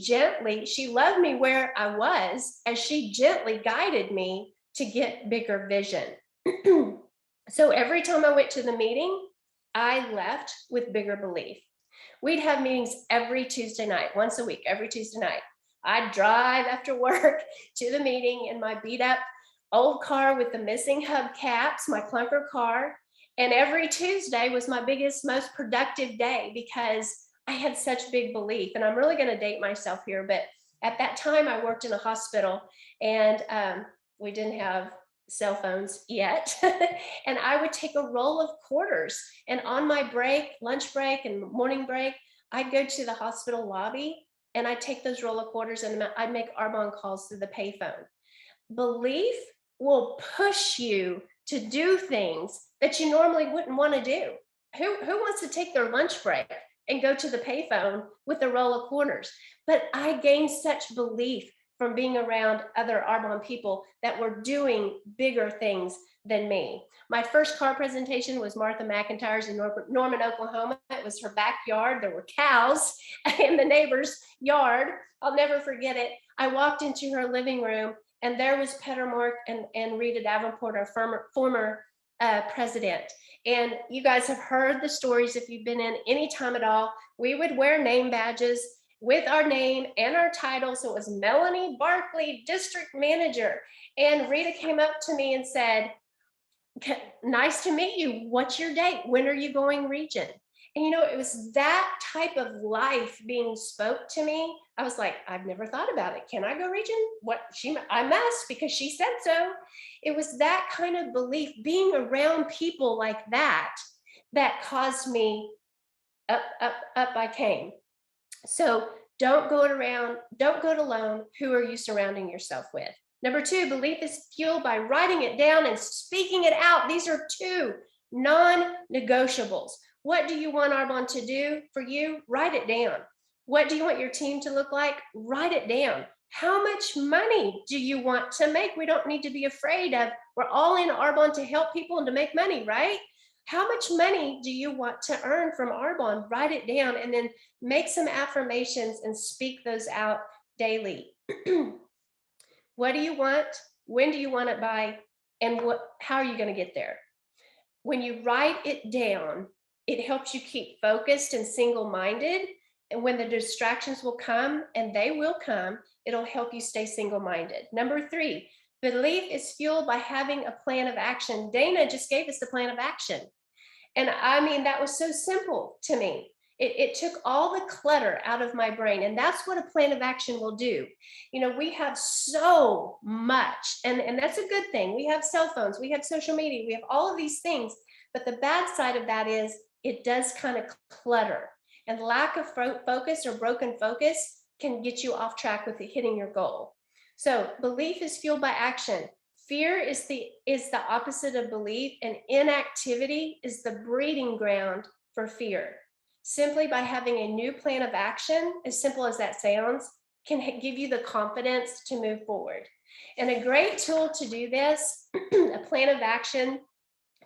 loved me where I was, as she gently guided me to get bigger vision. So every time I went to the meeting, I left with bigger belief. We'd have meetings every Tuesday night, once a week, every Tuesday night. I'd drive after work to the meeting in my beat up old car with the missing hubcaps, my clunker car. And every Tuesday was my biggest, most productive day because I had such big belief. And I'm really going to date myself here, but at that time I worked in a hospital, and we didn't have cell phones yet. And I would take a roll of quarters, and on my break, lunch break and morning break, I'd go to the hospital lobby and I'd take those roll of quarters and I'd make Arbonne calls through the payphone. Belief will push you to do things that you normally wouldn't want to do. Who wants to take their lunch break and go to the payphone with a roll of quarters? But I gained such belief from being around other Arbonne people that were doing bigger things than me. My first car presentation was Martha McIntyre's in Norman, Oklahoma. It was her backyard. There were cows in the neighbor's yard. I'll never forget it. I walked into her living room, and there was Peter Mark and Rita Davenport, our former president. And you guys have heard the stories if you've been in any time at all. We would wear name badges with our name and our title. So it was Melanie Barkley, district manager. And Rita came up to me and said, nice to meet you. What's your date? When are you going region? And you know, it was that type of life being spoke to me. I was like, I've never thought about it. Can I go region? I must, because she said so. It was that kind of belief, being around people like that caused me up I came. So don't go it alone. Who are you surrounding yourself with? Number 2, belief is fueled by writing it down and speaking it out. These are 2 non-negotiables. What do you want Arbonne to do for you? Write it down. What do you want your team to look like? Write it down. How much money do you want to make? We don't need to be afraid of, we're all in Arbonne to help people and to make money, right? How much money do you want to earn from Arbonne? Write it down and then make some affirmations and speak those out daily. What do you want? When do you want it by? And how are you going to get there? When you write it down, it helps you keep focused and single-minded. And when the distractions will come, and they will come, it'll help you stay single-minded. Number 3, belief is fueled by having a plan of action. Dana just gave us the plan of action. And I mean, that was so simple to me. It took all the clutter out of my brain. And that's what a plan of action will do. You know, we have so much, and that's a good thing. We have cell phones, we have social media, we have all of these things. But the bad side of that is it does kind of clutter. And lack of focus or broken focus can get you off track with hitting your goal. So belief is fueled by action. Fear is the opposite of belief, and inactivity is the breeding ground for fear. Simply by having a new plan of action, as simple as that sounds, can give you the confidence to move forward. And a great tool to do this, a plan of action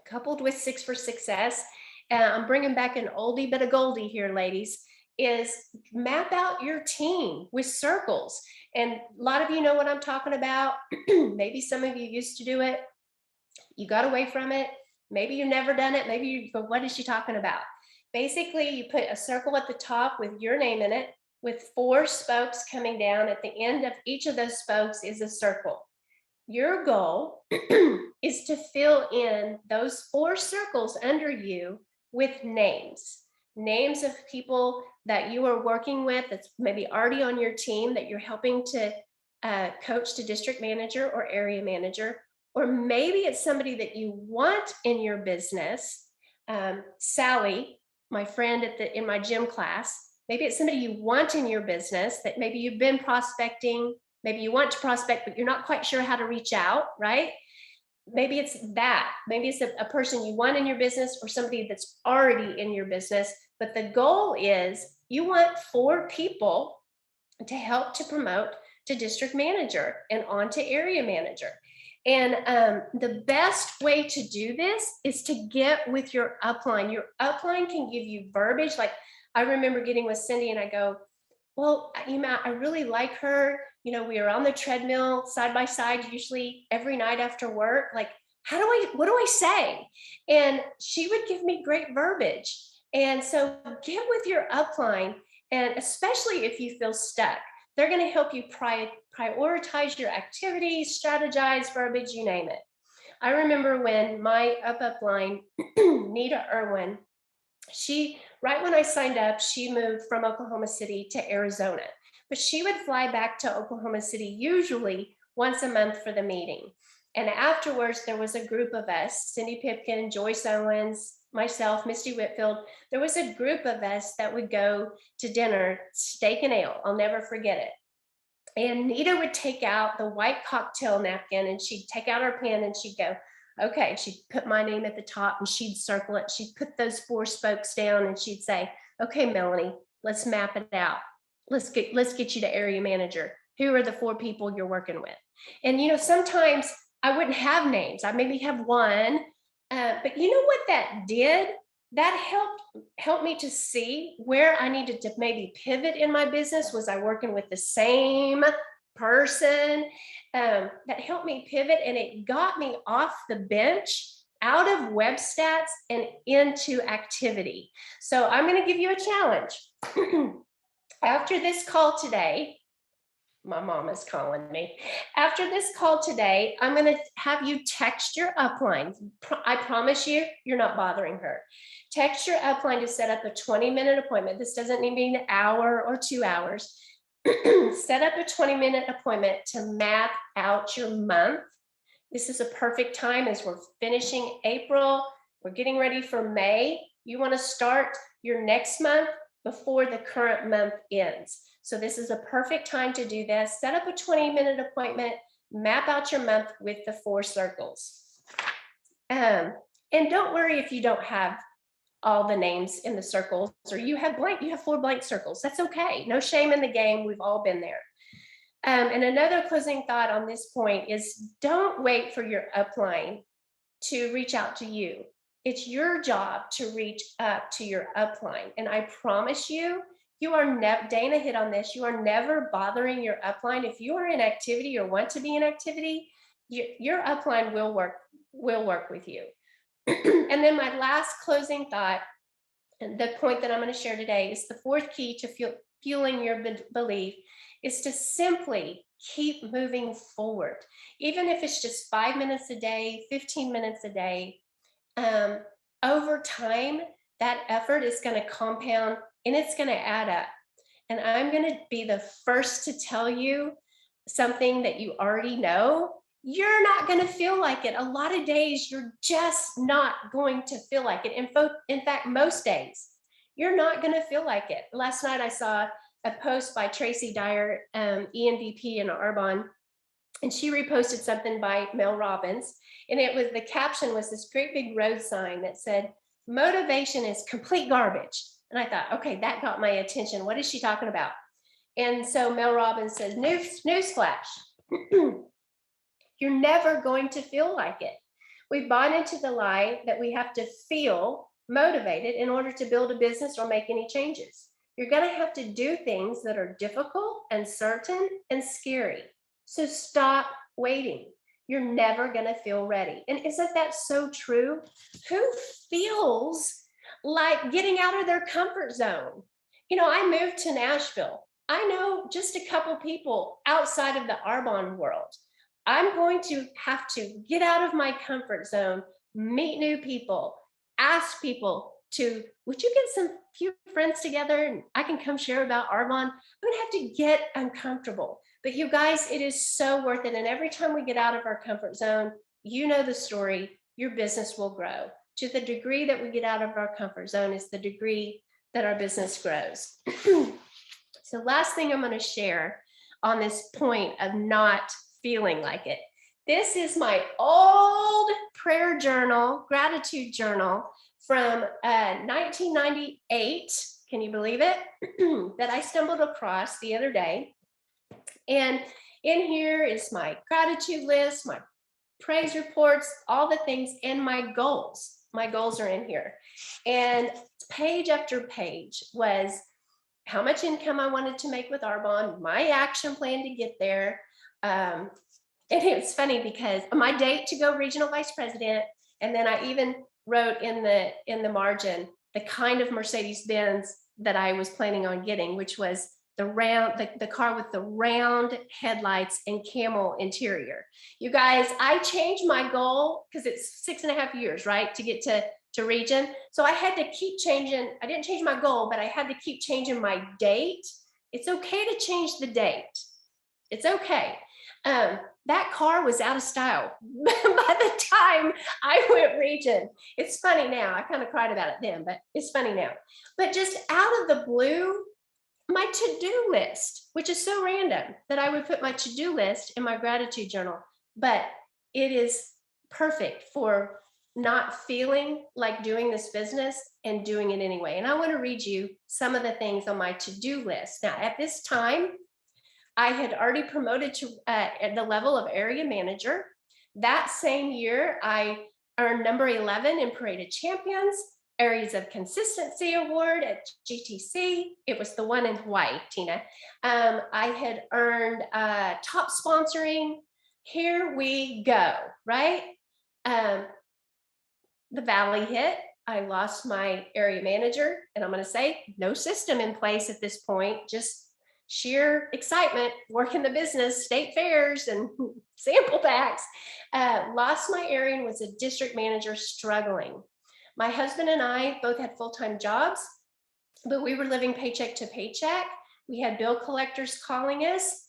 coupled with 6 for Success, I'm bringing back an oldie but a goldie here, ladies, is map out your team with circles. And a lot of you know what I'm talking about. Maybe some of you used to do it. You got away from it. Maybe you've never done it. Maybe you go, what is she talking about? Basically, you put a circle at the top with your name in it, with 4 spokes coming down. At the end of each of those spokes is a circle. Your goal is to fill in those 4 circles under you with names of people that you are working with that's maybe already on your team that you're helping to coach to district manager or area manager, or maybe it's somebody that you want in your business. Sally, my friend in my gym class, maybe it's somebody you want in your business that maybe you've been prospecting, maybe you want to prospect, but you're not quite sure how to reach out, right? Maybe it's that. Maybe it's a person you want in your business or somebody that's already in your business. But the goal is you want 4 people to help to promote to district manager and on to area manager. And the best way to do this is to get with your upline. Your upline can give you verbiage. Like I remember getting with Cindy and I go, well, I really like her. You know, we are on the treadmill side by side, usually every night after work. Like, what do I say? And she would give me great verbiage. And so get with your upline, and especially if you feel stuck, they're going to help you prioritize your activities, strategize, verbiage, you name it. I remember when my upline, Nita Irwin, right when I signed up, she moved from Oklahoma City to Arizona, but she would fly back to Oklahoma City usually once a month for the meeting. And afterwards, there was a group of us, Cindy Pipkin, Joyce Owens, myself, Misty Whitfield. There was a group of us that would go to dinner, steak and ale. I'll never forget it. And Nita would take out the white cocktail napkin and she'd take out her pen and she'd go, okay, she'd put my name at the top and she'd circle it. She'd put those 4 spokes down and she'd say, okay, Melanie, let's map it out. Let's get you to area manager. Who are the 4 people you're working with? And, you know, sometimes I wouldn't have names. I maybe have one, but you know what that did? That helped me to see where I needed to maybe pivot in my business. Was I working with the same person? That helped me pivot, and it got me off the bench, out of web stats and into activity. So I'm going to give you a challenge. After this call today, my mom is calling me. After this call today, I'm going to have you text your upline. I promise you, you're not bothering her. Text your upline to set up a 20-minute appointment. This doesn't need to be an hour or 2 hours. Set up a 20-minute appointment to map out your month. This is a perfect time as we're finishing April. We're getting ready for May. You want to start your next month before the current month ends. So this is a perfect time to do this. Set up a 20-minute appointment, map out your month with the 4 circles. And don't worry if you don't have all the names in the circles, or you have 4 blank circles. That's okay. No shame in the game. We've all been there. And another closing thought on this point is don't wait for your upline to reach out to you. It's your job to reach up to your upline. And I promise you, you are never, Dana hit on this, you are never bothering your upline. If you are in activity or want to be in activity, your upline will work with you. And then my last closing thought, and the point that I'm going to share today, is the 4th key to fueling your belief is to simply keep moving forward. Even if it's just 5 minutes a day, 15 minutes a day, over time, that effort is going to compound and it's going to add up. And I'm going to be the first to tell you something that you already know. You're not going to feel like it. A lot of days, you're just not going to feel like it. In fact, most days, you're not going to feel like it. Last night, I saw a post by Tracy Dyer, ENVP in Arbonne, and she reposted something by Mel Robbins. And the caption was this great big road sign that said, "Motivation is complete garbage." And I thought, okay, that got my attention. What is she talking about? And so Mel Robbins says, newsflash. You're never going to feel like it. We've bought into the lie that we have to feel motivated in order to build a business or make any changes. You're going to have to do things that are difficult, uncertain, and scary. So stop waiting. You're never going to feel ready. And isn't that so true? Who feels like getting out of their comfort zone? You know, I moved to Nashville. I know just a couple people outside of the Arbonne world. I'm going to have to get out of my comfort zone, meet new people, ask people to, would you get few friends together and I can come share about Arbonne? I'm going to have to get uncomfortable. But you guys, it is so worth it. And every time we get out of our comfort zone, you know the story, your business will grow. To the degree that we get out of our comfort zone is the degree that our business grows. So last thing I'm going to share on this point of not feeling like it. This is my old prayer journal, gratitude journal from 1998. Can you believe it? That I stumbled across the other day. And in here is my gratitude list, my praise reports, all the things, and my goals. My goals are in here. And page after page was how much income I wanted to make with Arbonne, my action plan to get there. And it's funny because my date to go regional vice president, and then I even wrote in the margin the kind of Mercedes-Benz that I was planning on getting, which was the car with the round headlights and camel interior. You guys, I changed my goal because it's 6.5 years, right, to get to region. So I had to keep changing. I didn't change my goal, but I had to keep changing my date. It's okay to change the date. It's okay. That car was out of style by the time I went region. It's funny now. I kind of cried about it then, but it's funny now. But just out of the blue, my to-do list, which is so random that I would put my to-do list in my gratitude journal, but it is perfect for not feeling like doing this business and doing it anyway. And I want to read you some of the things on my to-do list. Now, at this time, I had already promoted to at the level of area manager. That same year, I earned number 11 in Parade of Champions, Areas of Consistency Award at GTC. It was the one in Hawaii, Tina. I had earned top sponsoring. Here we go, right? The Valley hit. I lost my area manager, and I'm going to say no system in place at this point, just sheer excitement, working the business, state fairs and sample packs. Lost my area and was a district manager struggling. My husband and I both had full-time jobs, but we were living paycheck to paycheck. We had bill collectors calling us.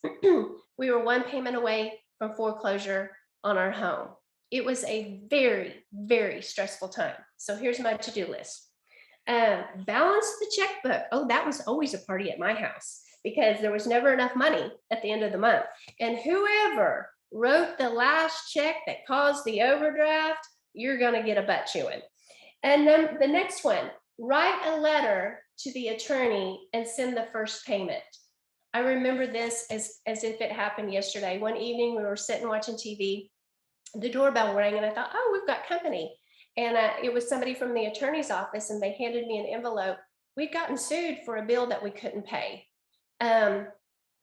We were one payment away from foreclosure on our home. It was a very, very stressful time. So here's my to-do list. Balance the checkbook. Oh, that was always a party at my house because there was never enough money at the end of the month. And whoever wrote the last check that caused the overdraft, you're going to get a butt chewing. And then the next one, write a letter to the attorney and send the first payment. I remember this as if it happened yesterday. One evening we were sitting watching TV, the doorbell rang and I thought, oh, we've got company. And it was somebody from the attorney's office and they handed me an envelope. We'd gotten sued for a bill that we couldn't pay. And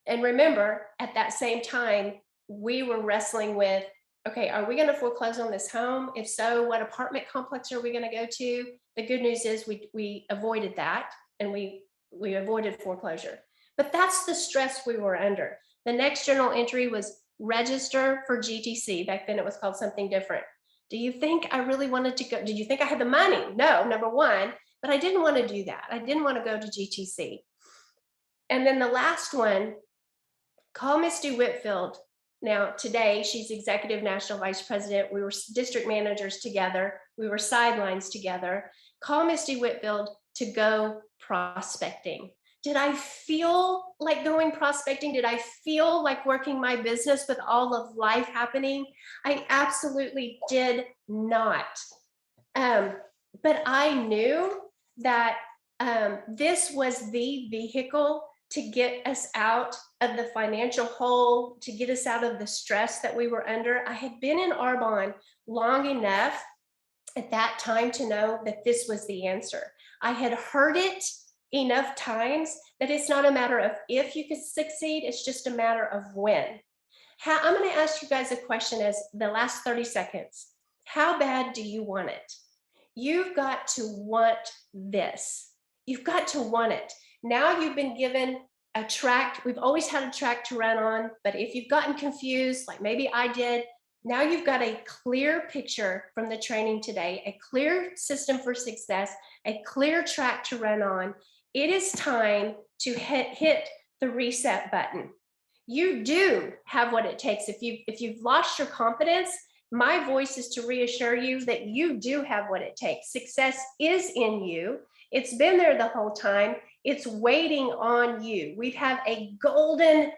remember, at that same time, we were wrestling with, okay, are we going to foreclose on this home? If so, what apartment complex are we going to go to? The good news is we avoided that and we avoided foreclosure. But that's the stress we were under. The next journal entry was register for GTC. Back then it was called something different. Do you think I really wanted to go? Did you think I had the money? No, number one, but I didn't want to do that. I didn't want to go to GTC. And then the last one, call Misty Whitfield. Now today she's executive national vice president. We were district managers together. We were sidelines together. Call Misty Whitfield to go prospecting. Did I feel like going prospecting? Did I feel like working my business with all of life happening? I absolutely did not. But I knew that this was the vehicle to get us out of the financial hole, to get us out of the stress that we were under. I had been in Arbonne long enough at that time to know that this was the answer. I had heard it enough times that it's not a matter of if you could succeed, it's just a matter of when. I'm going to ask you guys a question as the last 30 seconds. How bad do you want it? You've got to want this. You've got to want it. Now you've been given a track. We've always had a track to run on, but if you've gotten confused, like maybe I did, now you've got a clear picture from the training today, a clear system for success, a clear track to run on. It is time to hit the reset button. You do have what it takes. If you've lost your confidence, my voice is to reassure you that you do have what it takes. Success is in you. It's been there the whole time. It's waiting on you. We have a golden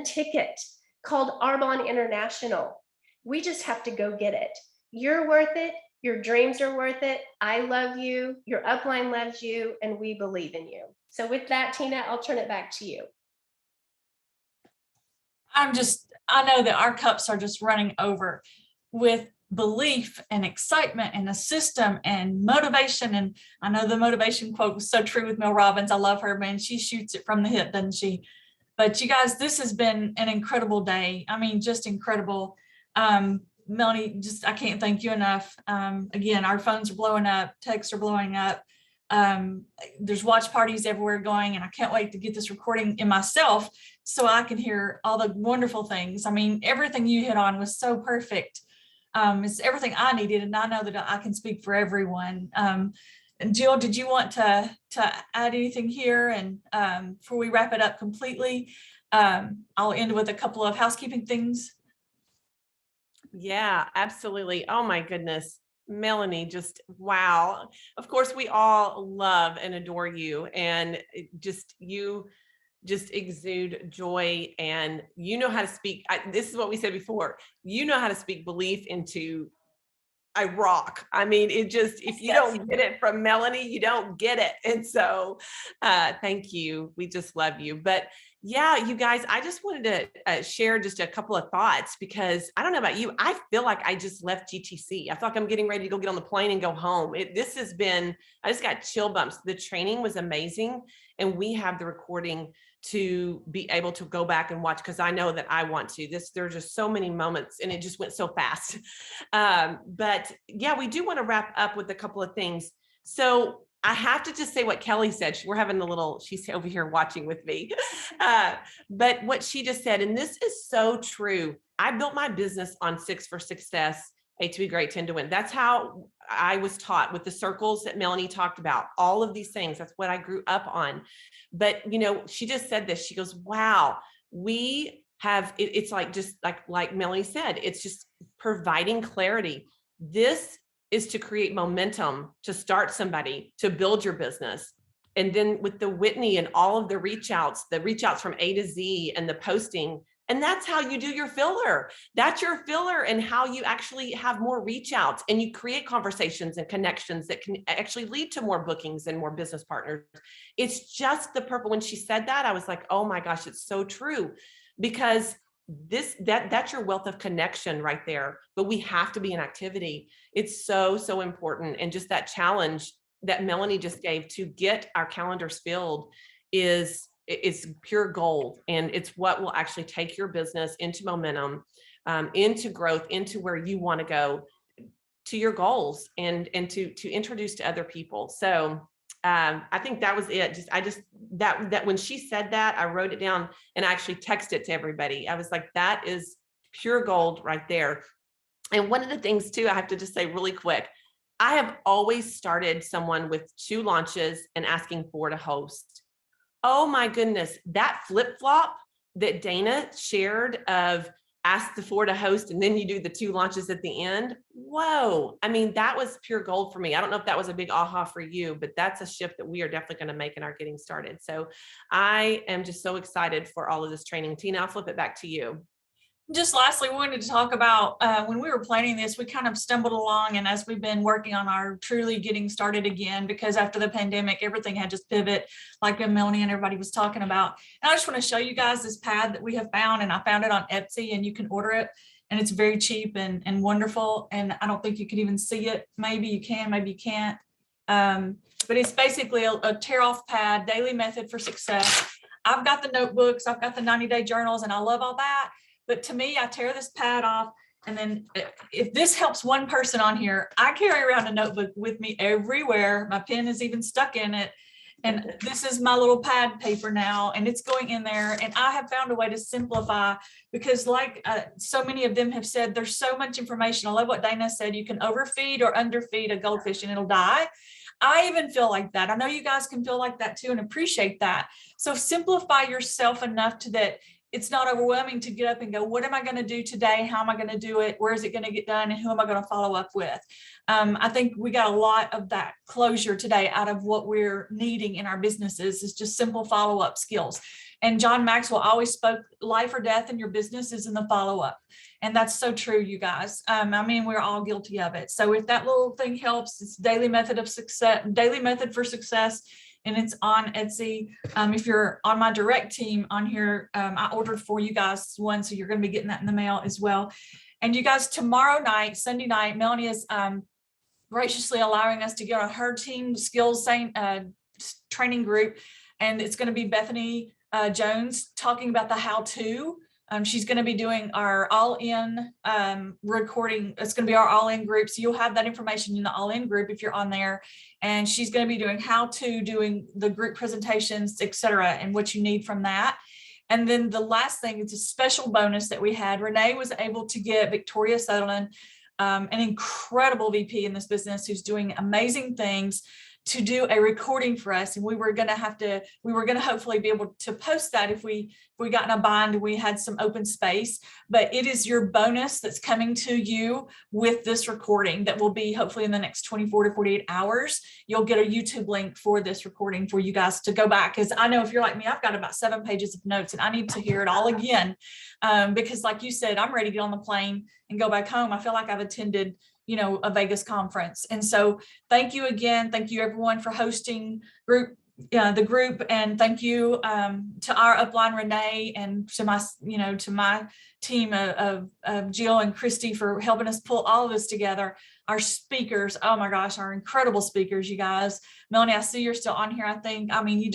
ticket called Arbonne International. We just have to go get it. You're worth it. Your dreams are worth it. I love you. Your upline loves you, and we believe in you. So with that, Tina, I'll turn it back to you. I know that our cups are just running over with belief and excitement and a system and motivation. And I know the motivation quote was so true with Mel Robbins. I love her, man. She shoots it from the hip, doesn't she? But you guys, this has been an incredible day. I mean, just incredible. Melanie, I can't thank you enough. Again, our phones are blowing up, texts are blowing up. There's watch parties everywhere going, and I can't wait to get this recording in myself so I can hear all the wonderful things. I mean, everything you hit on was so perfect. It's everything I needed, and I know that I can speak for everyone. And Jill, did you want to add anything here? And before we wrap it up completely, I'll end with a couple of housekeeping things. Yeah, absolutely. Oh my goodness. Melanie, just wow. Of course, we all love and adore you, and you just exude joy, and you know how to speak. This is what we said before. You know how to speak belief into I rock. I mean, if you don't get it from Melanie, you don't get it. And so thank you. We just love you. But yeah, you guys, I just wanted to share just a couple of thoughts, because I don't know about you. I feel like I just left GTC. I feel like I'm getting ready to go get on the plane and go home. I just got chill bumps. The training was amazing. And we have the recording to be able to go back and watch, because I know that I want to. There's just so many moments, and it just went so fast. But yeah, we do want to wrap up with a couple of things. So I have to just say what Kelly said. She's over here watching with me. But what she just said, and this is so true. I built my business on 6 for Success, 8 to be great, 10 to win. That's how I was taught, with the circles that Melanie talked about, all of these things. That's what I grew up on. But, she just said this, she goes, wow, we have, it's like, just like Melanie said, it's just providing clarity. This is to create momentum, to start somebody, to build your business. And then with the Whitney and all of the reach outs from A to Z and the posting, And that's how you do your filler. That's your filler, and how you actually have more reach outs and you create conversations and connections that can actually lead to more bookings and more business partners. It's just the purple. When she said that, I was like, oh my gosh, it's so true, because that's your wealth of connection right there. But we have to be in activity. It's so important. And just that challenge that Melanie just gave to get our calendars filled is pure gold. And it's what will actually take your business into momentum, into growth, into where you want to go, to your goals, and to introduce to other people. So I think that was it. That when she said that, I wrote it down and I actually texted it to everybody. I was like, that is pure gold right there. And one of the things too, I have to just say really quick, I have always started someone with 2 launches and asking 4 to host. Oh my goodness, that flip-flop that Dana shared of ask the 4 to host and then you do the 2 launches at the end. Whoa. I mean, that was pure gold for me. I don't know if that was a big aha for you, but that's a shift that we are definitely going to make in our getting started. So I am just so excited for all of this training. Tina, I'll flip it back to you. Just lastly, we wanted to talk about when we were planning this, we kind of stumbled along, and as we've been working on our truly getting started again, because after the pandemic, everything had just pivot, like Melanie and everybody was talking about. And I just want to show you guys this pad that we have found, and I found it on Etsy, and you can order it, and it's very cheap and wonderful. And I don't think you could even see it. Maybe you can, maybe you can't. But it's basically a tear off pad, daily method for success. I've got the notebooks, I've got the 90-day journals, and I love all that. But to me, I tear this pad off, and then if this helps one person on here, I carry around a notebook with me everywhere. My pen is even stuck in it. And this is my little pad paper now, and it's going in there. And I have found a way to simplify, because like so many of them have said, there's so much information. I love what Dana said. You can overfeed or underfeed a goldfish and it'll die. I even feel like that. I know you guys can feel like that too and appreciate that. So simplify yourself enough to that it's not overwhelming to get up and go, what am I going to do today? How am I going to do it? Where is it going to get done? And who am I going to follow up with? I think we got a lot of that closure today out of what we're needing in our businesses, is just simple follow-up skills. And John Maxwell always spoke, life or death in your business is in the follow-up. And that's so true, you guys. I mean, we're all guilty of it. So if that little thing helps, it's daily method of success, daily method for success. And it's on Etsy. If you're on my direct team on here, I ordered for you guys one, so you're going to be getting that in the mail as well. And you guys, tomorrow night, Sunday night, Melanie is graciously allowing us to get on her team skills training group, and it's going to be Bethany Jones talking about the how-to. She's going to be doing our all-in recording. It's going to be our all-in group. So you'll have that information in the all-in group if you're on there. And she's going to be doing how-to, doing the group presentations, et cetera, and what you need from that. And then the last thing, it's a special bonus that we had. Renee was able to get Victoria Sutherland, an incredible VP in this business who's doing amazing things, to do a recording for us. And we were going to hopefully be able to post that if we got in a bind and we had some open space. But it is your bonus that's coming to you with this recording that will be hopefully in the next 24 to 48 hours. You'll get a YouTube link for this recording for you guys to go back. Because I know if you're like me, I've got about 7 pages of notes and I need to hear it all again. Because like you said, I'm ready to get on the plane and go back home. I feel like I've attended a Vegas conference. And so thank you again. Thank you everyone for hosting the group. And thank you to our upline Renee, and to my team of Jill and Christy for helping us pull all of this together. Our speakers, oh my gosh, our incredible speakers, you guys. Melanie, I see you're still on here, I think. I mean,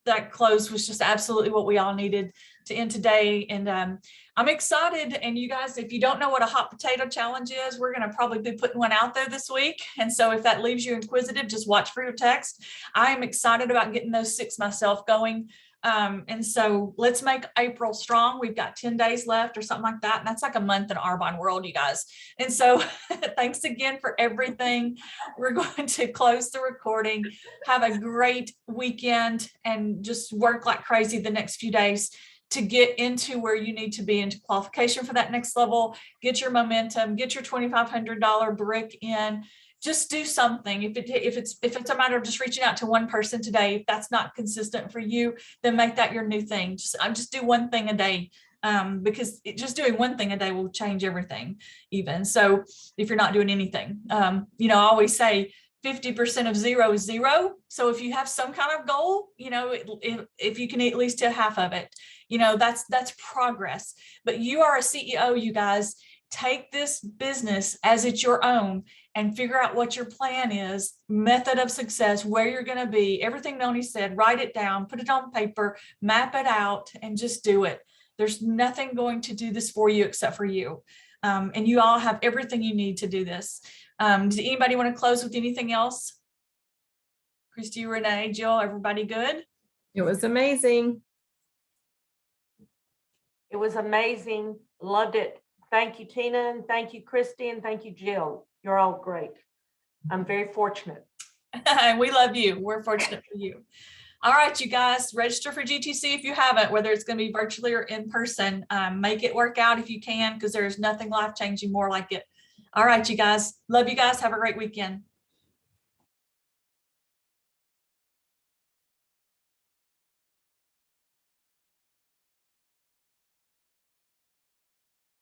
that close was just absolutely what we all needed to end today. And I'm excited. And you guys, if you don't know what a hot potato challenge is, we're going to probably be putting one out there this week. And so if that leaves you inquisitive, just watch for your text. I am excited about getting those 6 myself going. And so let's make April strong. We've got 10 days left or something like that. And that's like a month in Arbonne world, you guys. And so thanks again for everything. We're going to close the recording. Have a great weekend and just work like crazy the next few days to get into where you need to be into qualification for that next level. Get your momentum, get your $2,500 brick in. Just do something. If it's a matter of just reaching out to one person today, if that's not consistent for you, then make that your new thing. Just do one thing a day because just doing one thing a day will change everything even. So if you're not doing anything, I always say 50% of 0 is 0. So if you have some kind of goal, if you can at least do half of it, that's progress. But you are a CEO, you guys. Take this business as it's your own and figure out what your plan is, method of success, where you're going to be, everything Noni said, write it down, put it on paper, map it out, and just do it. There's nothing going to do this for you except for you. And you all have everything you need to do this. Does anybody want to close with anything else? Christy, Renee, Jill, everybody good? It was amazing. It was amazing. Loved it. Thank you, Tina, and thank you, Christy, and thank you, Jill. You're all great. I'm very fortunate. And we love you. We're fortunate for you. All right, you guys, register for GTC if you haven't, whether it's going to be virtually or in person. Make it work out if you can, because there's nothing life-changing more like it. All right, you guys. Love you guys. Have a great weekend.